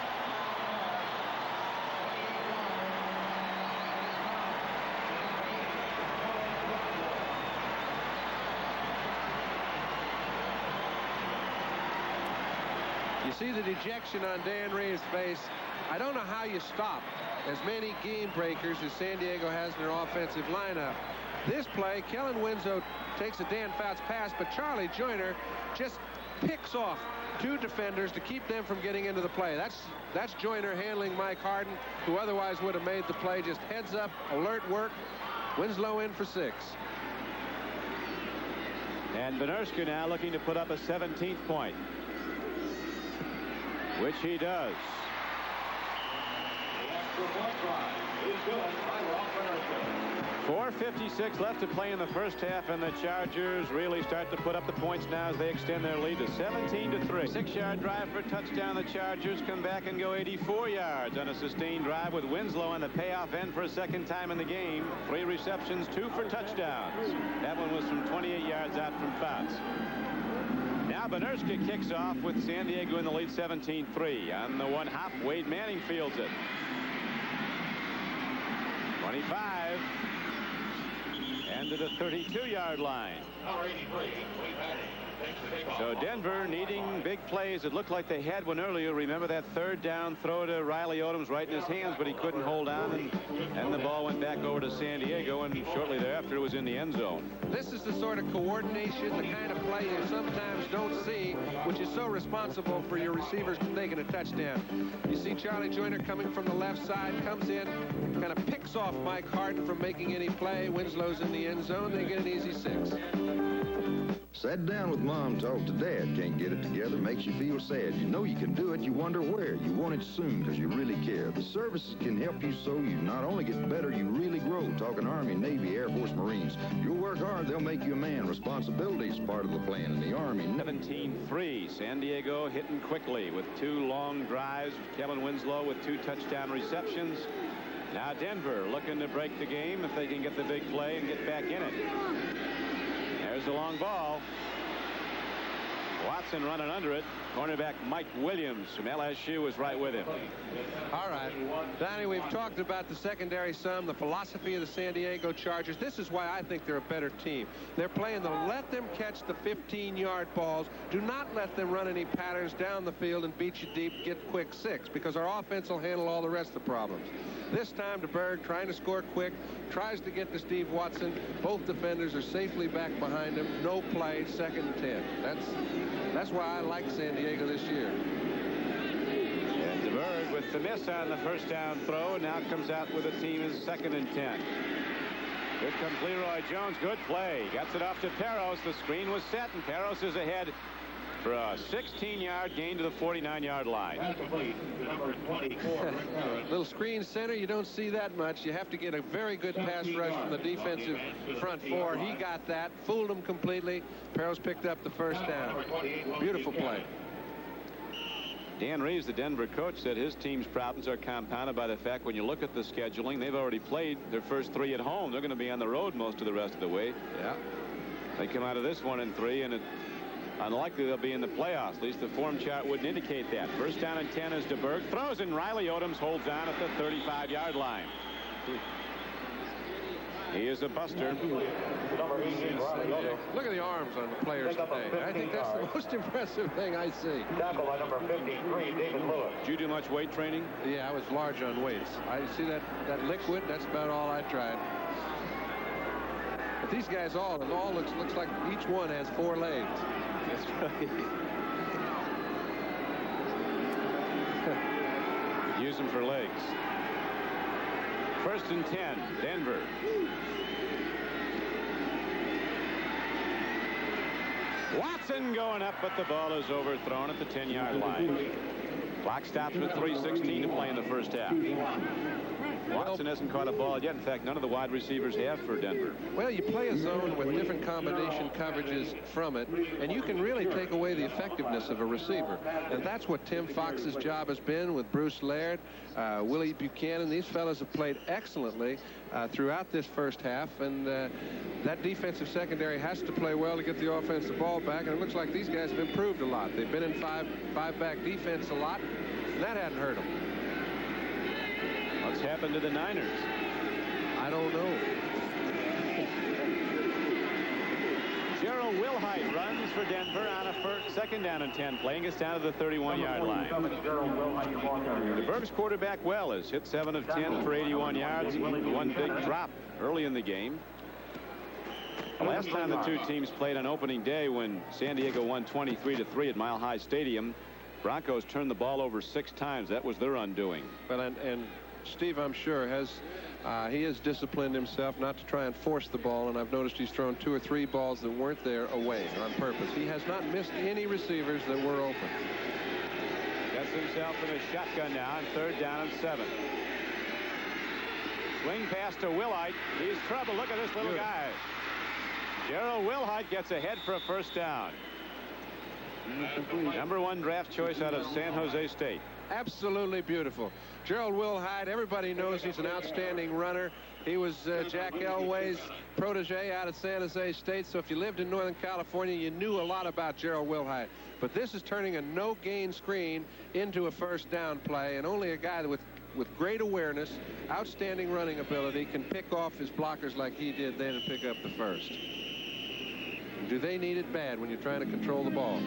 You see the dejection on Dan Reeves' face. I don't know how you stop as many game breakers as San Diego has in their offensive lineup. This play, Kellen Winslow takes a Dan Fouts pass, but Charlie Joyner just picks off 2 defenders to keep them from getting into the play. That's Joyner handling Mike Harden, who otherwise would have made the play. Just heads up, alert work. Winslow in for 6. And Benerska now looking to put up a 17th point, which he does. 4:56 left to play in the first half, and the Chargers really start to put up the points now as they extend their lead to 17-3. 6-yard drive for a touchdown. The Chargers come back and go 84 yards on a sustained drive with Winslow on the payoff end for a second time in the game. 3 receptions, 2 for touchdowns. That one was from 28 yards out from Fouts. Now Benerska kicks off with San Diego in the lead 17-3. On the 1 hop, Wade Manning fields it. 25. And to the 32-yard line. So Denver needing big plays. It looked like they had one earlier. Remember that 3rd down throw to Riley Odom's right in his hands, but he couldn't hold on, and the ball went back over to San Diego, and shortly thereafter it was in the end zone. This is the sort of coordination, the kind of play you sometimes don't see, which is so responsible for your receivers taking a touchdown. You see Charlie Joyner coming from the left side, comes in, kind of picks off Mike Harden from making any play. Winslow's in the end zone. They get an easy 6. Sat down with Mom, talked to Dad. Can't get it together, makes you feel sad. You know you can do it, you wonder where. You want it soon because you really care. The services can help you so you not only get better, you really grow. Talking Army, Navy, Air Force, Marines. You'll work hard, they'll make you a man. Responsibility is part of the plan in the Army. 17-3. San Diego hitting quickly with 2 long drives. Kellen Winslow with 2 touchdown receptions. Now Denver looking to break the game if they can get the big play and get back in it. There's the long ball. Watson running under it. Cornerback Mike Williams from LSU was right with him. All right, Donnie, we've talked about the secondary some, the philosophy of the San Diego Chargers. This is why I think they're a better team. They're playing the let them catch the 15-yard balls. Do not let them run any patterns down the field and beat you deep, get quick 6, because our offense will handle all the rest of the problems. This time, DeBerg trying to score quick, tries to get to Steve Watson. Both defenders are safely back behind him. No play, 2nd and 10. That's why I like San Diego this year. And DeBerg with the miss on the first down throw, and now comes out with a team as 2nd and 10. Here comes Leroy Jones. Good play. Gets it off to Peros. The screen was set, and Peros is ahead for a 16-yard gain to the 49-yard line. Little screen center, you don't see that much. You have to get a very good pass rush from the defensive front 4. He got that, fooled him completely. Peros picked up the first down. Beautiful play. Dan Reeves, the Denver coach, said his team's problems are compounded by the fact when you look at the scheduling, they've already played their first 3 at home. They're going to be on the road most of the rest of the way. Yeah. They come out of this 1-3, and it's unlikely they'll be in the playoffs. At least the form chart wouldn't indicate that. First down and 10 as DeBerg throws, and Riley Odoms holds on at the 35-yard line. He is a buster. Look at the arms on the players today. I think that's the most impressive thing I see. Tackle by number 53, David Lewis. Did you do much weight training? Yeah, I was large on weights. I see that liquid. That's about all I tried. But these guys all looks like each one has 4 legs. That's right. Use them for legs. First and 10, Denver. Watson going up, but the ball is overthrown at the 10-yard line. Clock stops with 3:16 to play in the first half. Watson hasn't caught a ball yet. In fact, none of the wide receivers have for Denver. Well, you play a zone with different combination coverages from it, and you can really take away the effectiveness of a receiver. And that's what Tim Fox's job has been with Bruce Laird, Willie Buchanan. These fellas have played excellently throughout this first half, and that defensive secondary has to play well to get the offensive ball back, and it looks like these guys have improved a lot. They've been in five-back defense a lot, and that hadn't hurt them. What's happened to the Niners? I don't know. Gerald Wilhite runs for Denver on a second down and 10, playing us down to the 31-yard line. DeBerg's quarterback well has hit 7 of 10 for 81 yards. One big drop early in the game. The last time the two teams played on opening day, when San Diego won 23-3 at Mile High Stadium, Broncos turned the ball over 6 times. That was their undoing. Well, and Steve, I'm sure, he has disciplined himself not to try and force the ball, and I've noticed he's thrown 2 or 3 balls that weren't there away on purpose. He has not missed any receivers that were open. Gets himself in a shotgun now, and 3rd down and 7. Swing pass to Wilhite. He's trouble. Look at this little guy. Gerald Wilhite gets ahead for a 1st down. Number 1 draft choice out of San Jose State. Absolutely beautiful. Gerald Wilhite, everybody knows he's an outstanding runner. He was Jack Elway's protege out at San Jose State, so if you lived in Northern California, you knew a lot about Gerald Wilhite. But this is turning a no-gain screen into a 1st down play, and only a guy with great awareness, outstanding running ability, can pick off his blockers like he did then and pick up the 1st. Do they need it bad when you're trying to control the ball?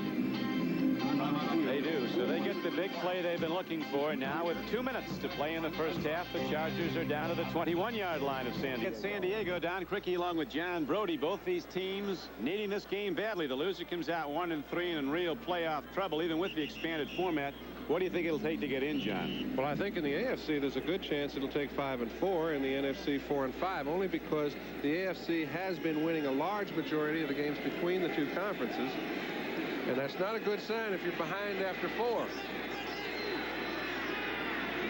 They do. So they get the big play they've been looking for. Now with 2 minutes to play in the 1st half, the Chargers are down to the 21-yard line of San Diego. Get San Diego. Don Criqui along with John Brodie. Both these teams needing this game badly. The loser comes out 1-3 and in real playoff trouble, even with the expanded format. What do you think it'll take to get in, John? Well, I think in the AFC there's a good chance it'll take 5-4, in the NFC 4-5, only because the AFC has been winning a large majority of the games between the two conferences, and that's not a good sign if you're behind after 4.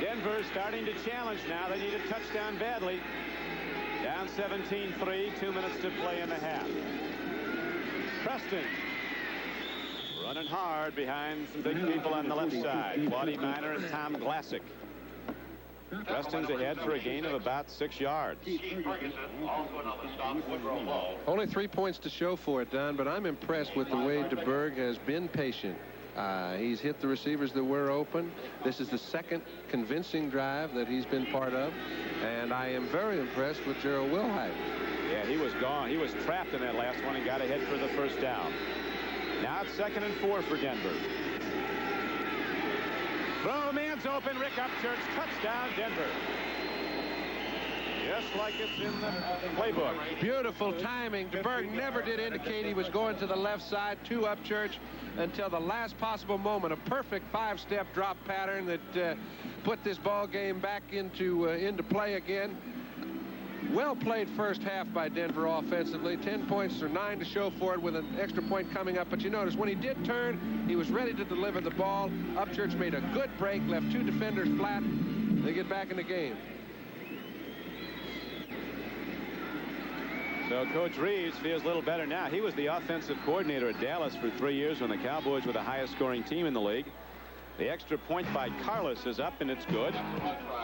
Denver starting to challenge now. They need a touchdown badly. Down 17-3, 2 minutes to play in the half. Preston running hard behind some big people on the left side. Claudie Miner and Tom Glassick. Preston's ahead for a gain of about 6 yards. Only 3 points to show for it, Don, but I'm impressed with the way DeBerg has been patient. He's hit the receivers that were open. This is the 2nd convincing drive that he's been part of, and I am very impressed with Gerald Wilhite. Yeah, he was gone. He was trapped in that last one and got ahead for the 1st down. Now it's 2nd and 4 for Denver. Throw, man's open. Rick Upchurch, touchdown, Denver. Just like it's in the playbook. Beautiful timing. DeBerg never did indicate he was going to the left side to Upchurch until the last possible moment. A perfect 5-step drop pattern that put this ball game back into play again. Well played 1st half by Denver offensively. 10 points or 9 to show for it with an extra point coming up. But you notice when he did turn, he was ready to deliver the ball. Upchurch made a good break, left 2 defenders flat. They get back in the game. So Coach Reeves feels a little better now. He was the offensive coordinator at Dallas for 3 years when the Cowboys were the highest scoring team in the league. The extra point by Carlos is up, and it's good.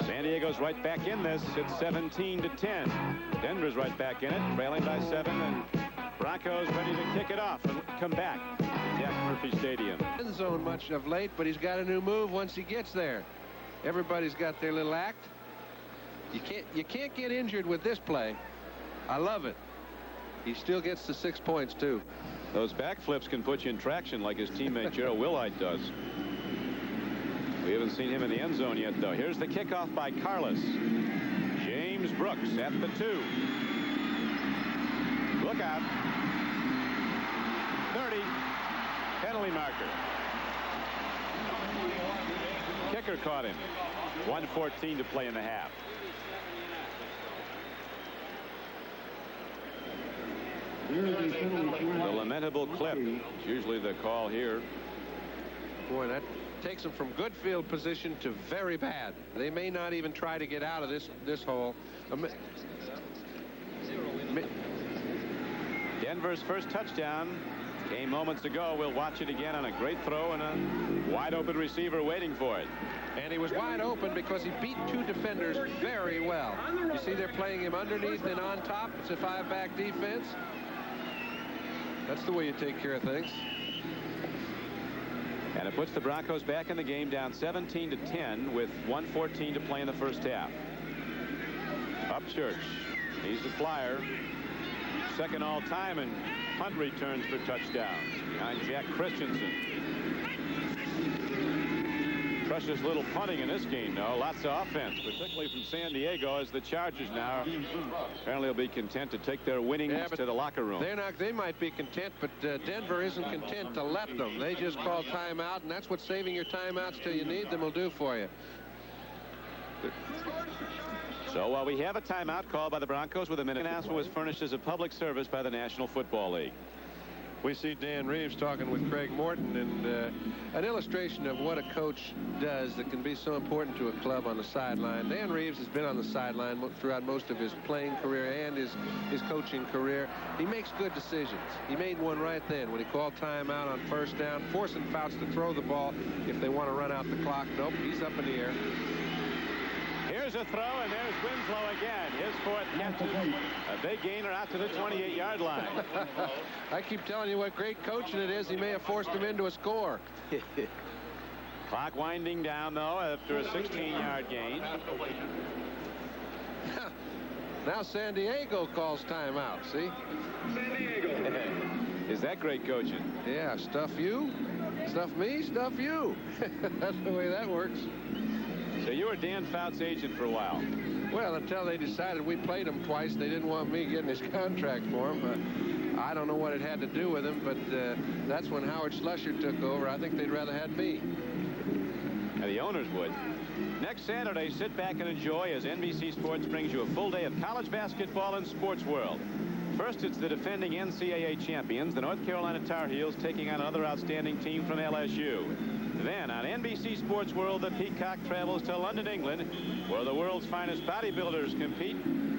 San Diego's right back in this. It's 17-10. Denver's right back in it, trailing by 7, and Broncos ready to kick it off and come back to Jack Murphy Stadium. End zone much of late, but he's got a new move once he gets there. Everybody's got their little act. You can't get injured with this play. I love it. He still gets the 6 points too. Those backflips can put you in traction like his teammate Gerald Wilhite does. We haven't seen him in the end zone yet, though. Here's the kickoff by Carlos. James Brooks at the 2. Look out. 30. Penalty marker. Kicker caught him. 1:14 to play in the half. The lamentable clip is usually the call here. Boy, that takes them from good field position to very bad. They may not even try to get out of this hole. Denver's first touchdown came moments ago. We'll watch it again on a great throw and a wide open receiver waiting for it. And he was wide open because he beat 2 defenders very well. You see they're playing him underneath and on top. It's a 5-back defense. That's the way you take care of things. And it puts the Broncos back in the game, down 17-10 with 1:14 to play in the first half. Upchurch, he's the flyer. 2nd all time, and punt returns for touchdowns behind Jack Christensen. precious little punting in this game, though. Lots of offense, particularly from San Diego, as the Chargers now apparently will be content to take their winnings to the locker room. They might be content, but Denver isn't content to let them. They just call timeout, and that's what saving your timeouts till you need them will do for you. So while we have a timeout called by the Broncos with a minute, announcement was furnished as a public service by the National Football League. We see Dan Reeves talking with Craig Morton, and an illustration of what a coach does that can be so important to a club on the sideline. Dan Reeves has been on the sideline throughout most of his playing career and his coaching career. He makes good decisions. He made one right then when he called timeout on first down, forcing Fouts to throw the ball if they want to run out the clock. Nope, he's up in the air. Here's a throw, and there's Winslow again. His fourth catches. A big gainer out to the 28-yard line. I keep telling you what great coaching it is. He may have forced him into a score. Clock winding down, though, after a 16-yard gain. Now San Diego calls timeout, see? San Diego. Is that great coaching? Yeah, stuff you, stuff me, stuff you. That's the way that works. So you were Dan Fouts' agent for a while. Well, until they decided we played him twice, they didn't want me getting his contract for him. I don't know what it had to do with him, but that's when Howard Slusher took over. I think they'd rather had me. And the owners would. Next Saturday, sit back and enjoy as NBC Sports brings you a full day of college basketball and sports world. First, it's the defending NCAA champions, the North Carolina Tar Heels, taking on another outstanding team from LSU. Then on NBC Sports World, the Peacock travels to London, England, where the world's finest bodybuilders compete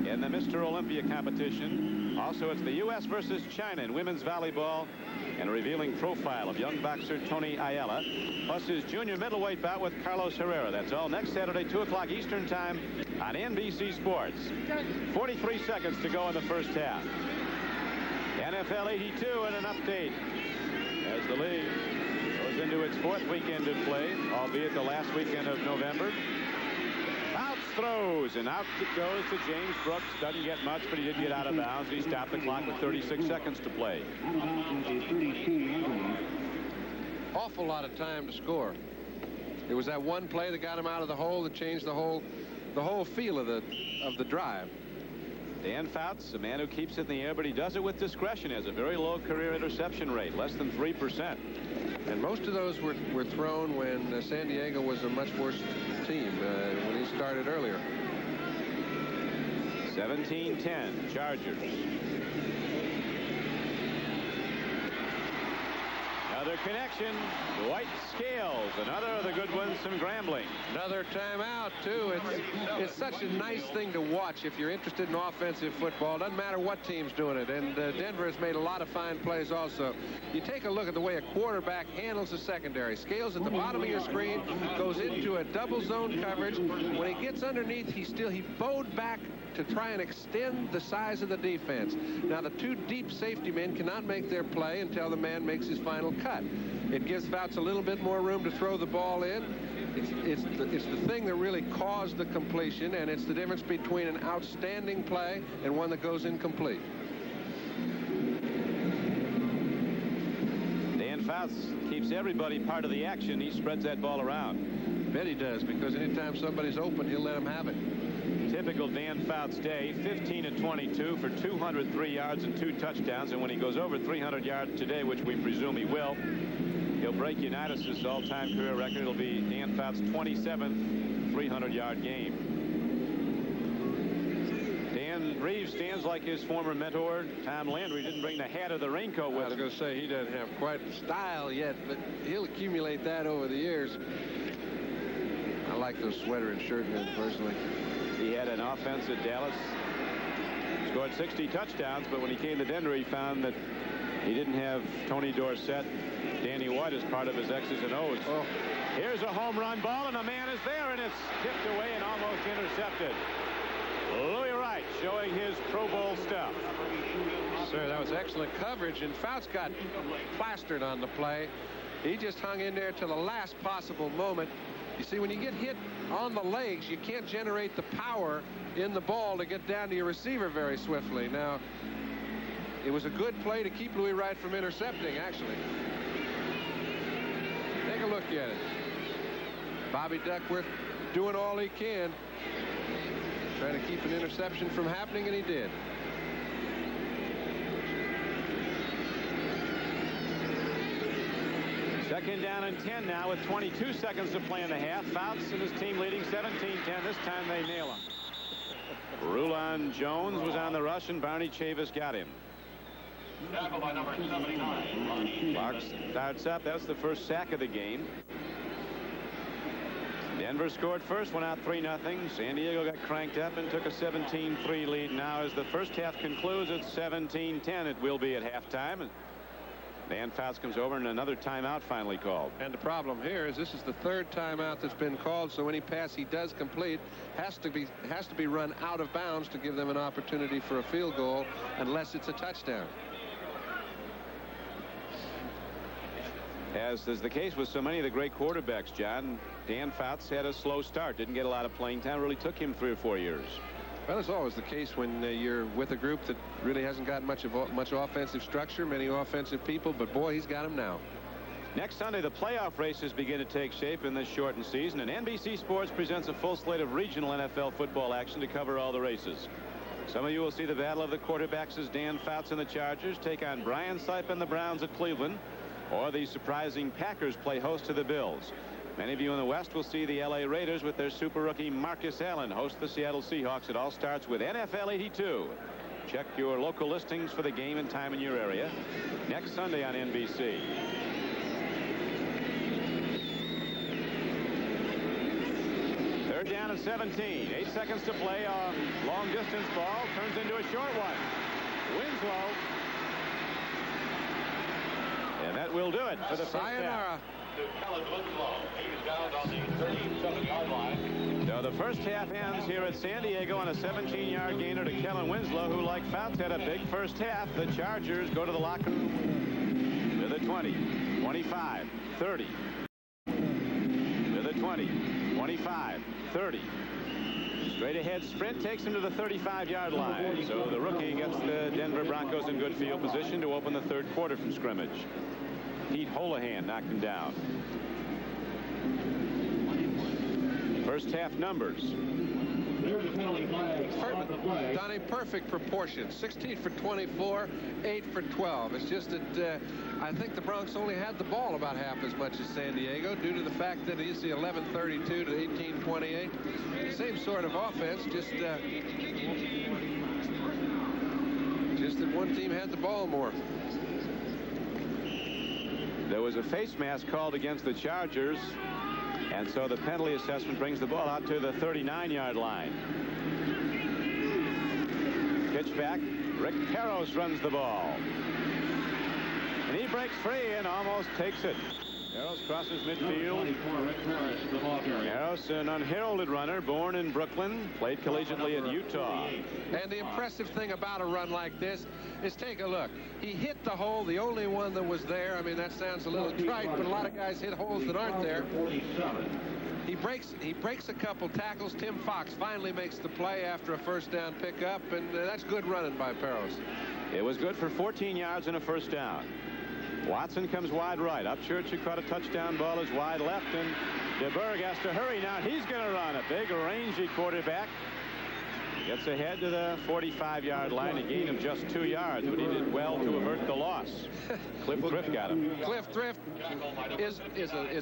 in the Mr. Olympia competition. Also, it's the U.S. versus China in women's volleyball, and a revealing profile of young boxer Tony Ayala, plus his junior middleweight bout with Carlos Herrera. That's all next Saturday, 2 o'clock Eastern Time on NBC Sports. 43 seconds to go in the first half. NFL 82 and an update as the league goes into its fourth weekend of play, albeit the last weekend of November. Fouts throws, and out it goes to James Brooks. Doesn't get much, but he did get out of bounds. He stopped the clock with 36 seconds to play. Awful lot of time to score. It was that one play that got him out of the hole that changed the whole feel of the drive. Dan Fouts, a man who keeps it in the air, but he does it with discretion. Has a very low career interception rate, less than 3%. And most of those were thrown when San Diego was a much worse team when he started earlier. 17-10, Chargers. Another connection. Dwight Scales, another of the good ones from Grambling. Another timeout, too. It's such a nice thing to watch if you're interested in offensive football. Doesn't matter what team's doing it. And Denver has made a lot of fine plays also. You take a look at the way a quarterback handles the secondary. Scales at the bottom of your screen, goes into a double zone coverage. When he gets underneath, he bowed back to try and extend the size of the defense. Now, the two deep safety men cannot make their play until the man makes his final cut. It gives Fouts a little bit more room to throw the ball in. It's the thing that really caused the completion, and it's the difference between an outstanding play and one that goes incomplete. Dan Fouts keeps everybody part of the action. He spreads that ball around. Bet he does, because anytime somebody's open, he'll let them have it. Typical Dan Fouts day, 15-22 for 203 yards and 2 touchdowns. And when he goes over 300 yards today, which we presume he will, he'll break Unitas' all-time career record. It'll be Dan Fouts' 27th 300-yard game. Dan Reeves stands like his former mentor, Tom Landry. Didn't bring the hat or the raincoat with him. I was going to say he doesn't have quite the style yet, but he'll accumulate that over the years. I like those sweater and shirt men personally. He had an offense at Dallas, scored 60 touchdowns, but when he came to Denver, he found that he didn't have Tony Dorsett, Danny White as part of his X's and O's. Oh. Here's a home run ball, and a man is there, and it's tipped away and almost intercepted. Louis Wright showing his Pro Bowl stuff. Sir, that was excellent coverage, and Fouts got plastered on the play. He just hung in there till the last possible moment. You see, when you get hit on the legs, you can't generate the power in the ball to get down to your receiver very swiftly. Now, it was a good play to keep Louis Wright from intercepting, actually. Take a look at it. Bobby Duckworth doing all he can, trying to keep an interception from happening, and he did. Second down and 10 now with 22 seconds to play in the half. Fouts and his team leading 17-10. This time they nail him. Rulon Jones was on the rush, and Barney Chavis got him. Tackle by number 79. Clark starts up. That's the first sack of the game. Denver scored first, went out 3-0. San Diego got cranked up and took a 17-3 lead. Now as the first half concludes, it's 17-10. It will be at halftime. And Dan Fouts comes over, and another timeout finally called. And the problem here is this is the third timeout that's been called, so any pass he does complete has to be run out of bounds to give them an opportunity for a field goal, unless it's a touchdown. As is the case with so many of the great quarterbacks, John, Dan Fouts had a slow start, didn't get a lot of playing time. Really took him 3 or 4 years. Well, it's always the case when you're with a group that really hasn't got much offensive structure, many offensive people, but boy, he's got them now. Next Sunday, the playoff races begin to take shape in this shortened season, and NBC Sports presents a full slate of regional NFL football action to cover all the races. Some of you will see the battle of the quarterbacks as Dan Fouts and the Chargers take on Brian Sipe and the Browns at Cleveland, or the surprising Packers play host to the Bills. Many of you in the West will see the LA Raiders with their super rookie Marcus Allen host the Seattle Seahawks. It all starts with NFL 82. Check your local listings for the game and time in your area next Sunday on NBC. Third down and 17. 8 seconds to play. A long distance ball turns into a short one. Winslow. And that will do it for the first half. So the first half ends here at San Diego on a 17-yard gainer to Kellen Winslow, who, like Fouts, had a big first half. The Chargers go to the locker room to the 20, 25, 30. To the 20, 25, 30. Straight ahead sprint takes him to the 35-yard line. So the rookie gets the Denver Broncos in good field position to open the third quarter from scrimmage. Pete Holohan knocked him down. First half numbers. Done a perfect proportion. 16 for 24, 8 for 12. It's just that I think the Broncos only had the ball about half as much as San Diego due to the fact that it's the 11-32 to 18-28. Same sort of offense, just that one team had the ball more. There was a face mask called against the Chargers, and so the penalty assessment brings the ball out to the 39-yard line. Pitch back. Rick Peros runs the ball. And he breaks free and almost takes it. Peros crosses midfield. Peros, an unheralded runner, born in Brooklyn, played collegiately at Utah. And the impressive thing about a run like this is, take a look. He hit the hole, the only one that was there. I mean, that sounds a little trite, but a lot of guys hit holes that aren't there. He breaks a couple tackles. Tim Fox finally makes the play after a first down pickup, and that's good running by Peros. It was good for 14 yards and a first down. Watson comes wide right. Upchurch, who caught a touchdown ball, is wide left, and DeBerg has to hurry now. He's going to run. A big, rangy quarterback. Gets ahead to the 45-yard line, a gain of just 2 yards, but he did well to avert the loss. Cliff Thrift got him. Cliff Thrift is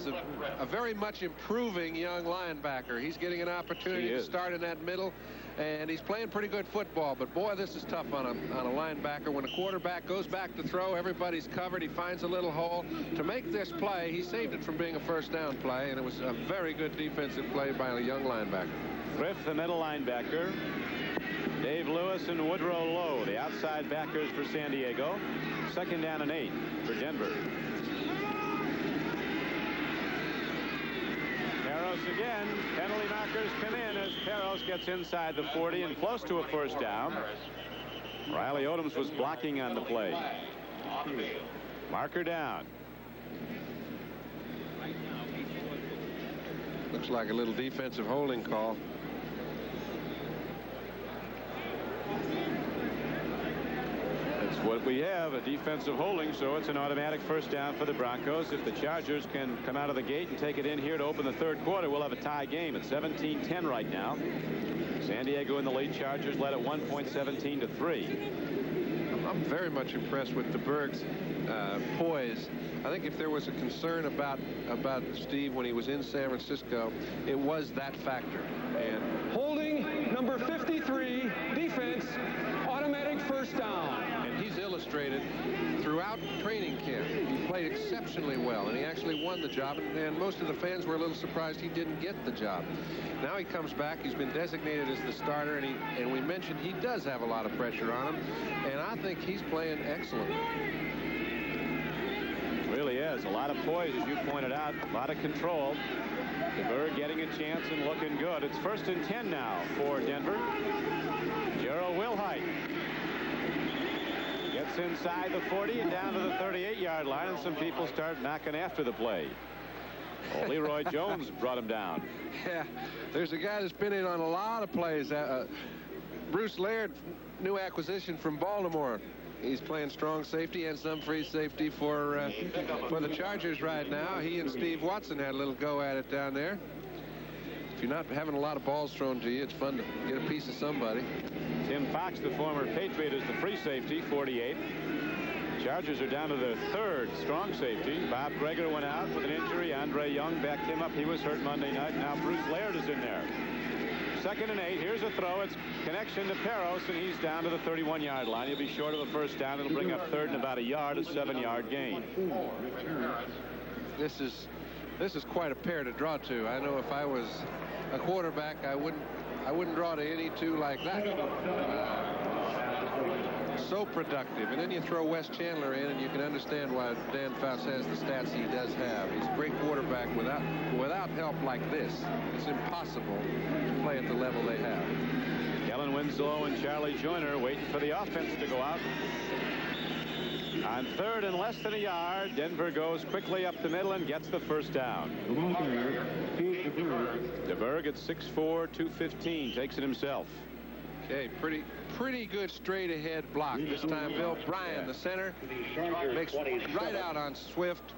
a very much improving young linebacker. He's getting an opportunity to start in that middle, and he's playing pretty good football. But boy, this is tough on a linebacker. When a quarterback goes back to throw, everybody's covered. He finds a little hole. To make this play, he saved it from being a first down play, and it was a very good defensive play by a young linebacker. Thrift, the middle linebacker. Dave Lewis and Woodrow Lowe, the outside backers for San Diego. Second down and 8 for Denver. Peros again. Penalty markers come in as Peros gets inside the 40 and close to a first down. Riley Odoms was blocking on the play. Marker down. Looks like a little defensive holding call. That's what we have, a defensive holding, so it's an automatic first down for the Broncos. If the Chargers can come out of the gate and take it in here to open the third quarter, we'll have a tie game at 17-10 right now. San Diego in the lead. Chargers led at 1 point, 17-3. I'm very much impressed with DeBerg's poise. I think if there was a concern about Steve when he was in San Francisco, it was that factor. And Holding number 53, defense, automatic first down. And he's illustrated throughout training camp. He played exceptionally well, and he actually won the job. And most of the fans were a little surprised he didn't get the job. Now he comes back. He's been designated as the starter, and we mentioned he does have a lot of pressure on him. And I think he's playing excellent. Really is. A lot of poise, as you pointed out. A lot of control. DeBerg getting a chance and looking good. It's 1st and 10 now for Denver. Gerald Wilhite gets inside the 40 and down to the 38-yard line, and some people start knocking after the play. Well, Leroy Jones brought him down. Yeah, there's a guy that's been in on a lot of plays. Bruce Laird, new acquisition from Baltimore. He's playing strong safety and some free safety for the Chargers right now. He and Steve Watson had a little go at it down there. If you're not having a lot of balls thrown to you, it's fun to get a piece of somebody. Tim Fox, the former Patriot, is the free safety, 48. Chargers are down to their 3rd strong safety. Bob Greger went out with an injury. Andre Young backed him up. He was hurt Monday night. Now Bruce Laird is in there. 2nd and 8. Here's a throw. It's connection to Peros, and he's down to the 31-yard line. He'll be short of a first down. It'll bring up 3rd and about a yard, a 7-yard gain. This is quite a pair to draw to. I know if I was a quarterback, I wouldn't draw to any two like that. So productive. And then you throw Wes Chandler in, and you can understand why Dan Fouts has the stats he does have. He's a great quarterback. Without help like this, it's impossible to play at the level they have. Kellen Winslow and Charlie Joyner waiting for the offense to go out. On 3rd and less than a yard, Denver goes quickly up the middle and gets the first down. DeBerg at 6'4", 215, takes it himself. Okay, pretty good straight ahead block this time. Bill Bryan, the center, makes right out on Swift,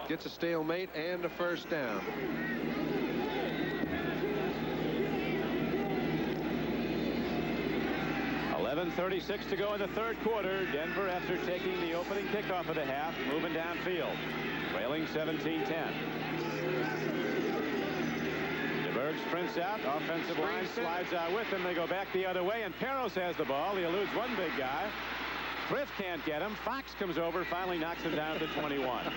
gets a stalemate and a first down. .36 to go in the third quarter. Denver, after taking the opening kickoff of the half, moving downfield, trailing 17-10. DeBerg sprints out. Offensive line slides out with him. They go back the other way, and Peros has the ball. He eludes one big guy. Thrift can't get him. Fox comes over, finally knocks him down to 21.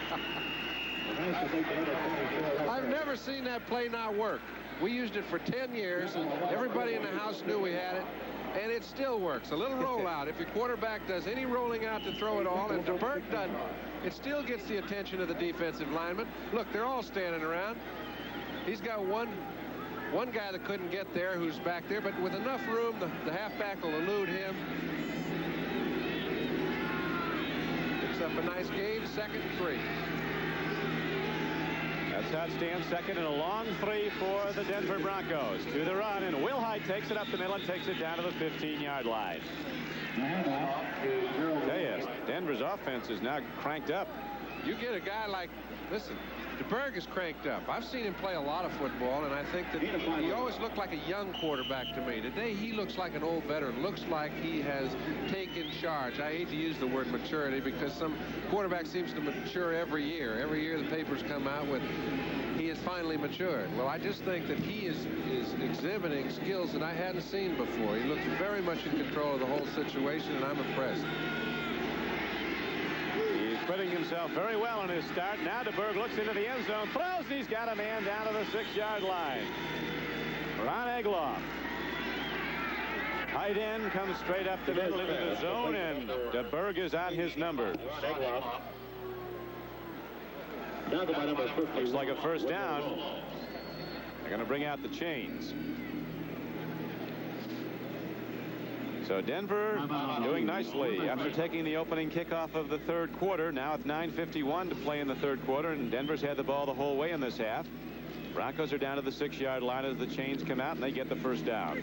I've never seen that play not work. We used it for 10 years, and everybody in the house knew we had it. And it still works. A little rollout. If your quarterback does any rolling out to throw it all, and DeBerg doesn't, it still gets the attention of the defensive lineman. Look, they're all standing around. He's got one guy that couldn't get there who's back there, but with enough room, the halfback will elude him. Picks up a nice gain, 2nd and 3. That's how it stands. 2nd and a long 3 for the Denver Broncos. To the run, and Wilhite takes it up the middle and takes it down to the 15-yard line. Tell you, Denver's offense is now cranked up. You get a guy like, listen, DeBerg is cranked up. I've seen him play a lot of football, and I think that he always looked like a young quarterback to me. Today, he looks like an old veteran. Looks like he has taken charge. I hate to use the word maturity because some quarterback seems to mature every year. Every year the papers come out with he has finally matured. Well, I just think that he is exhibiting skills that I hadn't seen before. He looks very much in control of the whole situation, and I'm impressed. Putting himself very well on his start. Now DeBerg looks into the end zone, throws. He's got a man down to the 6-yard line. Ron Egloff. Tight end comes straight up the middle into the zone, and DeBerg is on his number. Looks like a first down. They're going to bring out the chains. So Denver doing nicely after taking the opening kickoff of the third quarter. Now it's 9:51 to play in the third quarter, and Denver's had the ball the whole way in this half. Broncos are down to the 6-yard line as the chains come out, and they get the first down.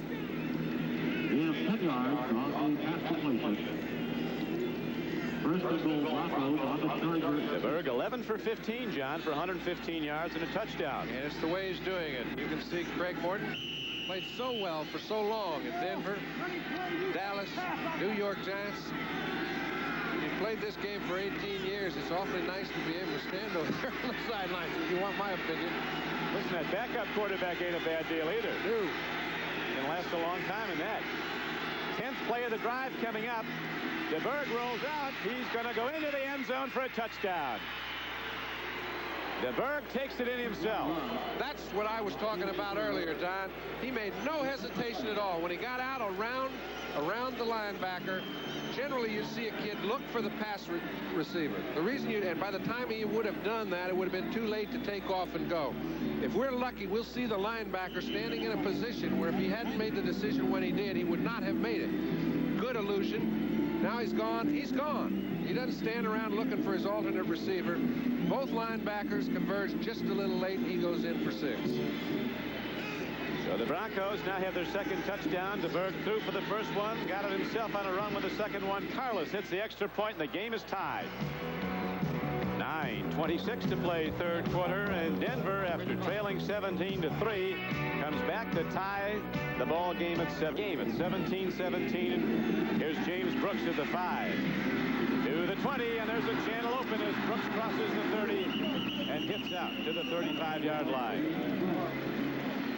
first of the Broncos on the Chargers. DeBerg 11 for 15, John, for 115 yards and a touchdown. And it's the way he's doing it. You can see Craig Morton played so well for so long in Denver, Dallas, New York Giants. He played this game for 18 years. It's awfully nice to be able to stand over there on the sidelines, if you want my opinion. Listen, that backup quarterback ain't a bad deal either. Dude. Can last a long time in that. 10th play of the drive coming up. DeBerg rolls out. He's going to go into the end zone for a touchdown. DeBerg takes it in himself. That's what I was talking about earlier, Don. He made no hesitation at all. When he got out around the linebacker, generally you see a kid look for the pass receiver. The reason and by the time he would have done that, it would have been too late to take off and go. If we're lucky, we'll see the linebacker standing in a position where if he hadn't made the decision when he did, he would not have made it. Good illusion. Now he's gone. He's gone. He doesn't stand around looking for his alternate receiver. Both linebackers converge just a little late. He goes in for 6. So the Broncos now have their second touchdown. DeBerg threw for the first one, got it himself on a run with the second one. Carlos hits the extra point, and the game is tied. 9:26 to play third quarter, and Denver, after trailing 17-3, comes back to tie the ball game at 17-17. Here's James Brooks at the 5. To the 20, and there's a channel open as Brooks crosses the 30 and hits out to the 35-yard line.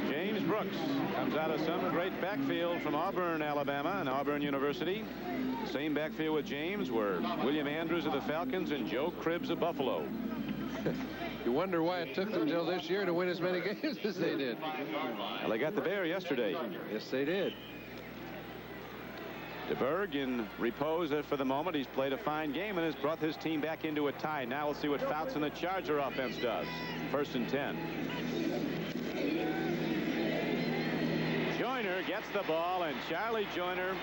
James Brooks comes out of some great backfield from Auburn, Alabama, and Auburn University. Same backfield with James were William Andrews of the Falcons and Joe Cribbs of Buffalo. You wonder why it took them till this year to win as many games as they did. Well, they got the bear yesterday. Yes, they did. DeBerg in repose for the moment. He's played a fine game and has brought his team back into a tie. Now we'll see what Fouts and the Charger offense does. 1st and 10. Joyner gets the ball, and Charlie Joyner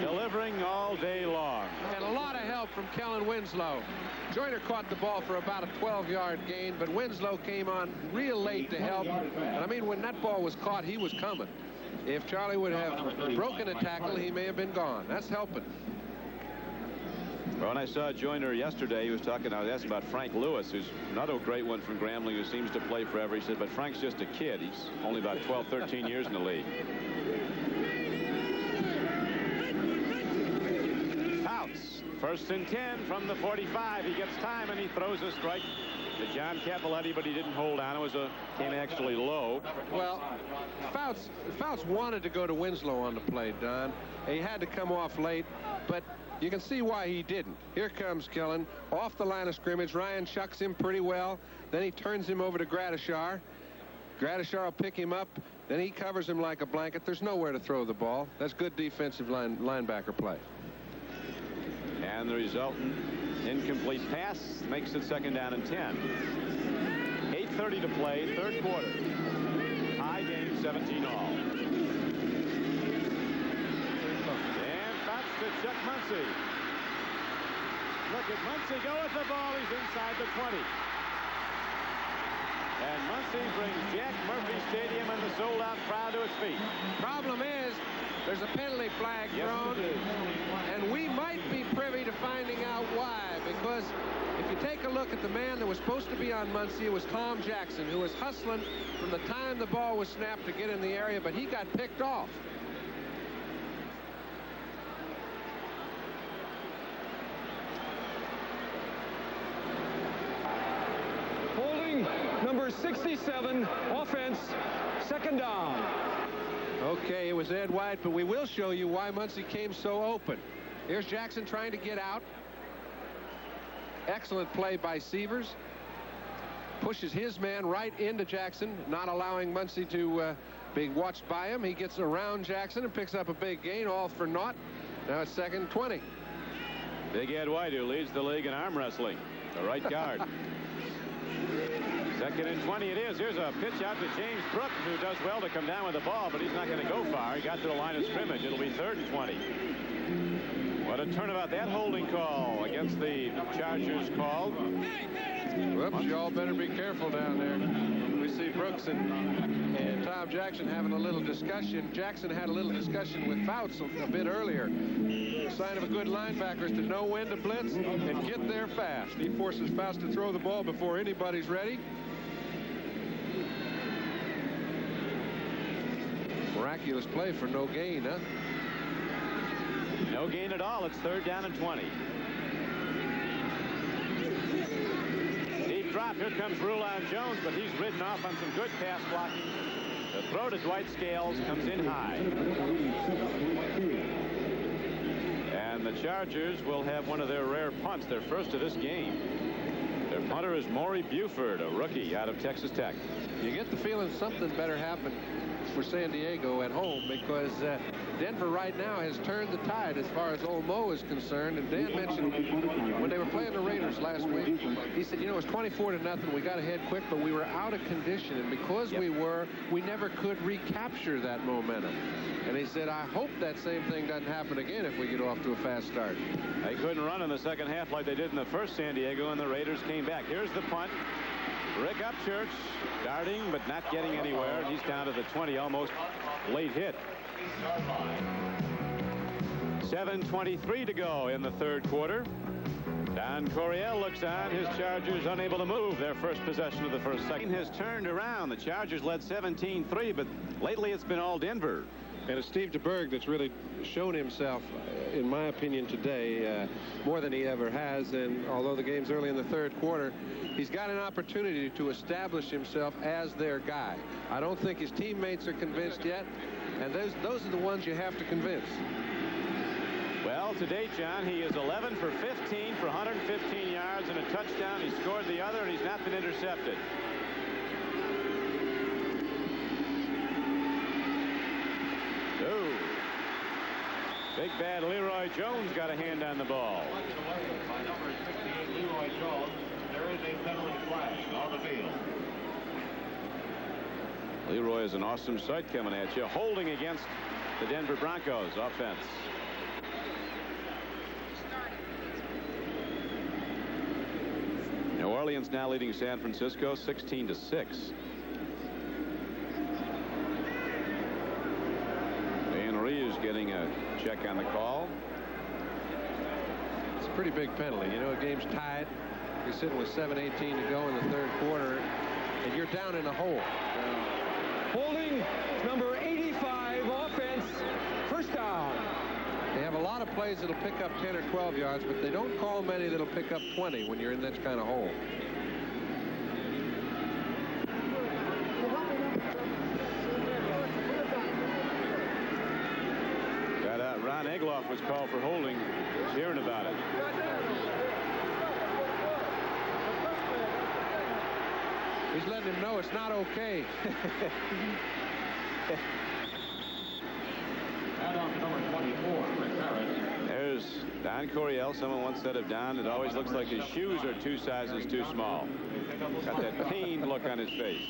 delivering all day long. And a lot of help from Kellen Winslow. Joyner caught the ball for about a 12-yard gain, but Winslow came on real late to help. And I mean, when that ball was caught, he was coming. If Charlie would have broken a tackle, he may have been gone. That's helping. Well, when I saw Joyner yesterday, he was talking, I was asking about Frank Lewis, who's another great one from Grambling who seems to play forever. He said, but Frank's just a kid. He's only about 12, 13 years in the league. Fouts, 1st and 10 from the 45. He gets time, and he throws a strike to John Cappelletti, but he didn't hold on. It came actually low. Well, Fouts wanted to go to Winslow on the play, Don. He had to come off late, but you can see why he didn't. Here comes Kellen off the line of scrimmage. Ryan chucks him pretty well. Then he turns him over to Gradishar. Gradishar will pick him up. Then he covers him like a blanket. There's nowhere to throw the ball. That's good defensive linebacker play. And the resultant incomplete pass makes it 2nd down and 10. 8:30 to play, third quarter. High game, 17 all. And Fouts to Chuck Muncy. Look at Muncy go with the ball. He's inside the 20. And Muncy brings Jack Murphy Stadium and the sold-out crowd to its feet. Problem is, there's a penalty flag thrown, and we might be privy to finding out why, because if you take a look at the man that was supposed to be on Muncy, it was Tom Jackson, who was hustling from the time the ball was snapped to get in the area, but he got picked off. Holding number 67, offense, 2nd down. Okay, it was Ed White, but we will show you why Muncy came so open. Here's Jackson trying to get out. Excellent play by Sievers. Pushes his man right into Jackson, not allowing Muncy to be watched by him. He gets around Jackson and picks up a big gain, all for naught. Now it's 2nd and 20. Big Ed White, who leads the league in arm wrestling, the right guard. 2nd and 20 it is. Here's a pitch out to James Brooks, who does well to come down with the ball, but he's not going to go far. He got to the line of scrimmage. It'll be 3rd and 20. What a turnabout that holding call against the Chargers called. Whoops, you all better be careful down there. We see Brooks and Tom Jackson having a little discussion. Jackson had a little discussion with Fouts a bit earlier. Sign of a good linebacker is to know when to blitz and get there fast. He forces Fouts to throw the ball before anybody's ready. Miraculous play for no gain, huh? No gain at all. It's 3rd down and 20. Deep drop. Here comes Rulon Jones, but he's ridden off on some good pass blocking. The throw to Dwight Scales comes in high. And the Chargers will have one of their rare punts, their first of this game. Their punter is Maury Buford, a rookie out of Texas Tech. You get the feeling something better happened for San Diego at home, because Denver right now has turned the tide as far as Old Mo is concerned. And Dan mentioned when they were playing the Raiders last week, he said, you know, it was 24-0. We got ahead quick, but we were out of condition. And because we never could recapture that momentum. And he said, I hope that same thing doesn't happen again if we get off to a fast start. They couldn't run in the second half like they did in the first San Diego, and the Raiders came back. Here's the punt. Rick Upchurch darting but not getting anywhere. He's down to the 20, almost late hit. 7:23 to go in the 3rd quarter. Don Coryell looks on. His Chargers unable to move their first possession of the first second. Has turned around. The Chargers led 17-3, but lately it's been all Denver. And it's Steve DeBerg that's really shown himself, in my opinion, today more than he ever has. And although the game's early in the 3rd quarter, he's got an opportunity to establish himself as their guy. I don't think his teammates are convinced yet, and those are the ones you have to convince. Well, to date, John, he is 11 for 15 for 115 yards and a touchdown. He scored the other, and he's not been intercepted. Big bad Leroy Jones got a hand on the ball. By number 68, Leroy Jones. There is a penalty flag on the field. Leroy is an awesome sight coming at you, holding against the Denver Broncos offense. New Orleans now leading San Francisco 16-6. Is getting a check on the call. It's a pretty big penalty. You know, a game's tied. You're sitting with 7:18 to go in the 3rd quarter, and you're down in a hole. Holding number 85, offense, first down. They have a lot of plays that'll pick up 10 or 12 yards, but they don't call many that'll pick up 20 when you're in that kind of hole. Ron Egloff was called for holding. Was hearing about it. He's letting him know it's not okay. And on number 24, Rick Harris. There's Don Coryell. Someone once said of Don, it always looks like his shoes are 2 sizes too small. Got that pained look on his face.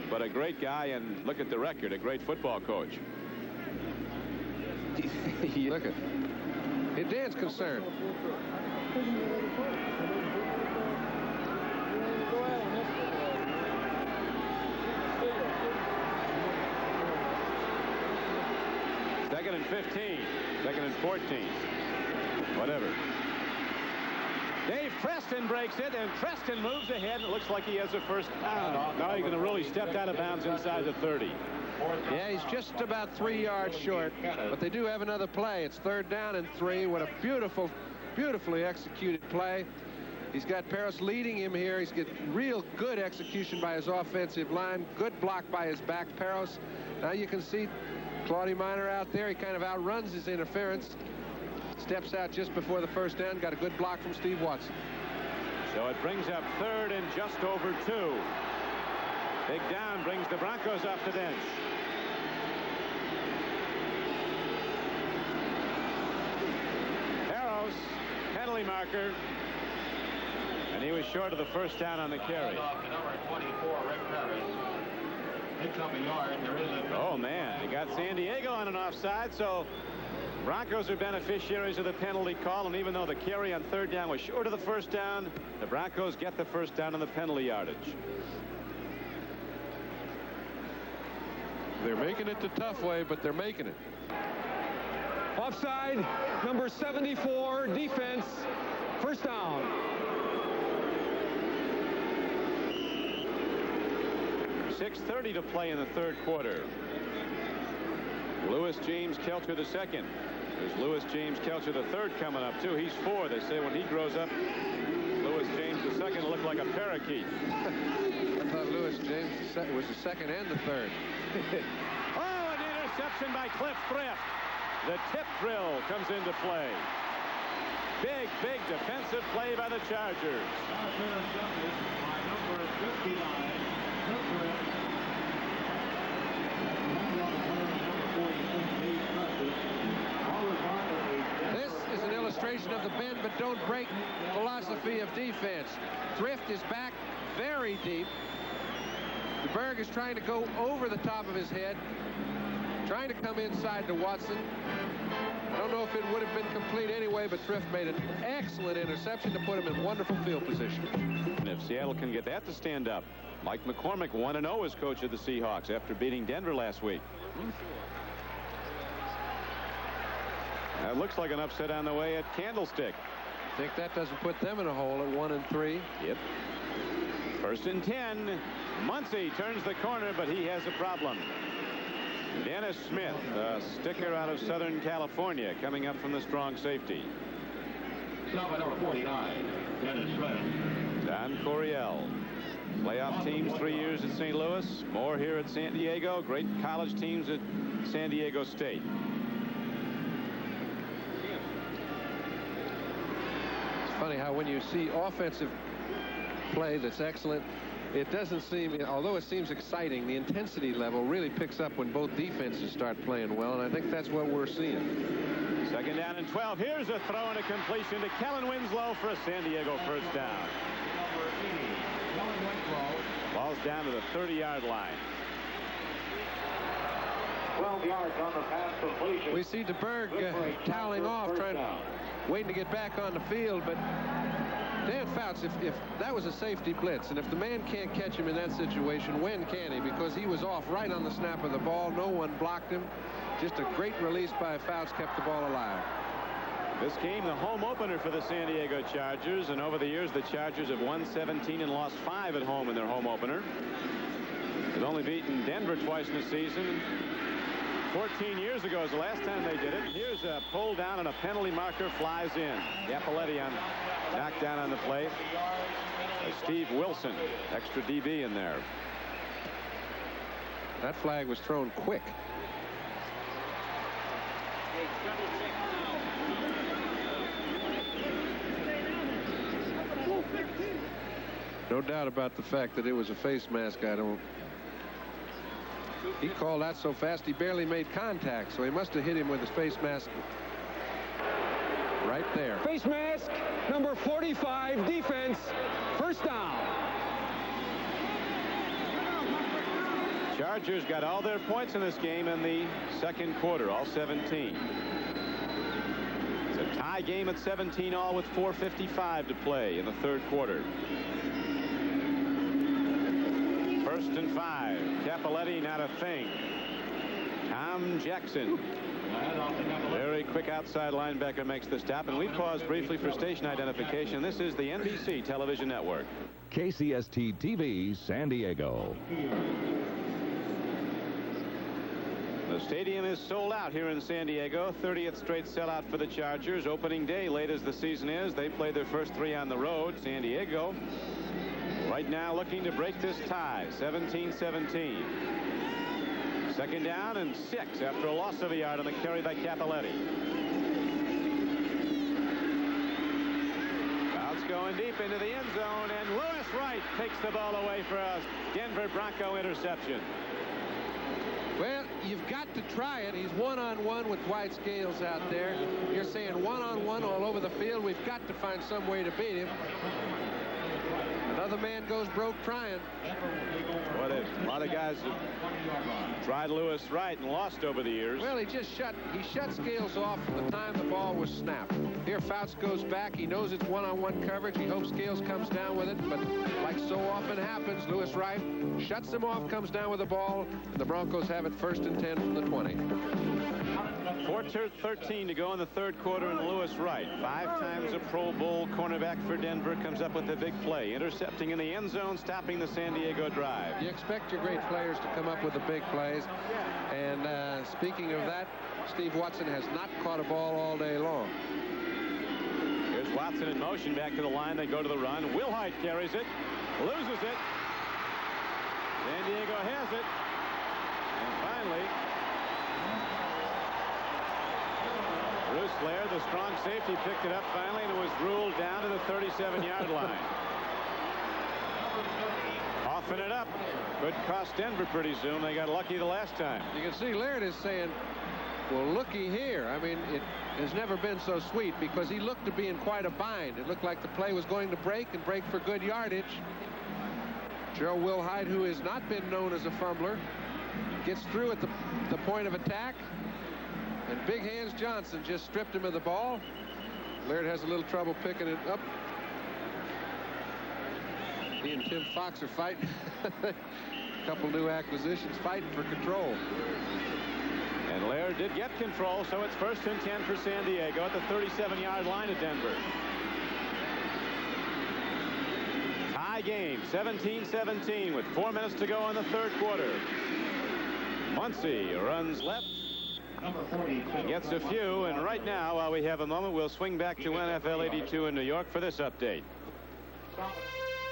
But a great guy, and look at the record, a great football coach. Look at it. Dan's concerned. Second and 15. Second and 14. Whatever. Dave Preston breaks it, and Preston moves ahead. It looks like he has a first down. Now he's going to really step out of bounds inside the 30. Yeah, he's just about 3 yards short, but they do have another play. It's 3rd down and 3. What a beautifully executed play. He's got Paris leading him here. He's got real good execution by his offensive line. Good block by his back, Paris. Now you can see Claudio Minor out there. He kind of outruns his interference. Steps out just before the first down. Got a good block from Steve Watson. So it brings up 3rd and just over 2. Big down brings the Broncos off the bench. Harris, penalty marker. And he was short of the first down on the carry. Number 24, Rick Harris. Picks up a yard. There is a... Oh, man. He got San Diego on an offside, so Broncos are beneficiaries of the penalty call, and even though the carry on 3rd down was short of the first down, the Broncos get the first down on the penalty yardage. They're making it the tough way, but they're making it. Offside, number 74, defense, first down. .6:30 to play in the third quarter. Lewis James Kelcher the second. There's Lewis James Kelcher the third coming up too. He's 4. They say when he grows up, Lewis James the second will look like a parakeet. I thought Lewis James was the second and the third. Oh, an interception by Cliff Thrift. The tip drill comes into play. Big defensive play by the Chargers. This is an illustration of the bend but don't break philosophy of defense. Thrift is back very deep. DeBerg is trying to go over the top of his head, trying to come inside to Watson. I don't know if it would have been complete anyway, but Thrift made an excellent interception to put him in wonderful field position. And if Seattle can get that to stand up, Mike McCormick 1-0 as coach of the Seahawks after beating Denver last week. That looks like an upset on the way at Candlestick. I think that doesn't put them in a hole at 1-3. Yep. 1st and 10. Muncie turns the corner, but he has a problem. Dennis Smith, a sticker out of Southern California, coming up from the strong safety. Stop at number 49, Dennis Smith. Don Coryell. Playoff teams 3 years at St. Louis, more here at San Diego. Great college teams at San Diego State. It's funny how when you see offensive play that's excellent, it doesn't seem, although it seems exciting, the intensity level really picks up when both defenses start playing well, and I think that's what we're seeing. 2nd down and 12. Here's a throw and a completion to Kellen Winslow for a San Diego first down. Ball's down to the 30-yard line. 12 yards on the pass completion. We see DeBerg toweling off, waiting to get back on the field, but Dan Fouts, if that was a safety blitz, and if the man can't catch him in that situation, when can he? Because he was off right on the snap of the ball. No one blocked him. Just a great release by Fouts kept the ball alive. This game, the home opener for the San Diego Chargers, and over the years, the Chargers have won 17 and lost 5 at home in their home opener. They've only beaten Denver twice in the season. 14 years ago is the last time they did it. Here's a pull down and a penalty marker flies in. Cappelletti on knocked down on the play. Steve Wilson, extra DB in there. That flag was thrown quick. No doubt about the fact that it was a face mask. He called out so fast he barely made contact, so he must have hit him with his face mask right there. Face mask, number 45, defense, first down. Chargers got all their points in this game in the second quarter, all 17. It's a tie game at 17 all with 4:55 to play in the third quarter. 1st and 5. Cappelletti, not a thing. Tom Jackson. Very quick outside linebacker makes the stop, and we pause briefly for station identification. This is the NBC Television Network. KCST TV, San Diego. The stadium is sold out here in San Diego. 30th straight sellout for the Chargers. Opening day, late as the season is. They played their first 3 on the road. San Diego right now looking to break this tie. 17-17. 2nd down and 6 after a loss of a yard on the carry by Cappelletti. Fouts going deep into the end zone, and Lewis Wright takes the ball away for a Denver Bronco interception. Well, you've got to try it. He's one-on-one with Dwight Scales out there. You're saying one-on-one all over the field. We've got to find some way to beat him. Another other man goes broke trying. What if a lot of guys have tried Lewis right and lost over the years. Well, he shut Scales off from the time the ball was snapped. Here Fouts goes back. He knows it's one-on-one coverage. He hopes Scales comes down with it, but like so often happens, Lewis Wright shuts him off, comes down with the ball, and the Broncos have it 1st and 10 from the 20. 4:13 to go in the third quarter, and Lewis Wright, 5 times a Pro Bowl cornerback for Denver, comes up with a big play, intercepting in the end zone, stopping the San Diego drive. You expect your great players to come up with the big plays, and speaking of that, Steve Watson has not caught a ball all day long. Here's Watson in motion back to the line. They go to the run. Wilhite carries it, loses it. San Diego has it, and finally Bruce Laird, the strong safety, picked it up finally, and it was ruled down to the 37-yard line. Coughing it up. Could cost Denver pretty soon. They got lucky the last time. You can see Laird is saying, well, looky here. I mean, it has never been so sweet, because he looked to be in quite a bind. It looked like the play was going to break and break for good yardage. Gerald Wilhite, who has not been known as a fumbler, gets through at the point of attack. And Big Hands Johnson just stripped him of the ball. Laird has a little trouble picking it up. He and Tim Fox are fighting. A couple new acquisitions fighting for control. And Laird did get control, so it's 1st and 10 for San Diego at the 37-yard line of Denver. Tie game, 17-17 with 4 minutes to go in the third quarter. Muncie runs left. Gets a few, and right now, while we have a moment, we'll swing back to NFL 82 in New York for this update.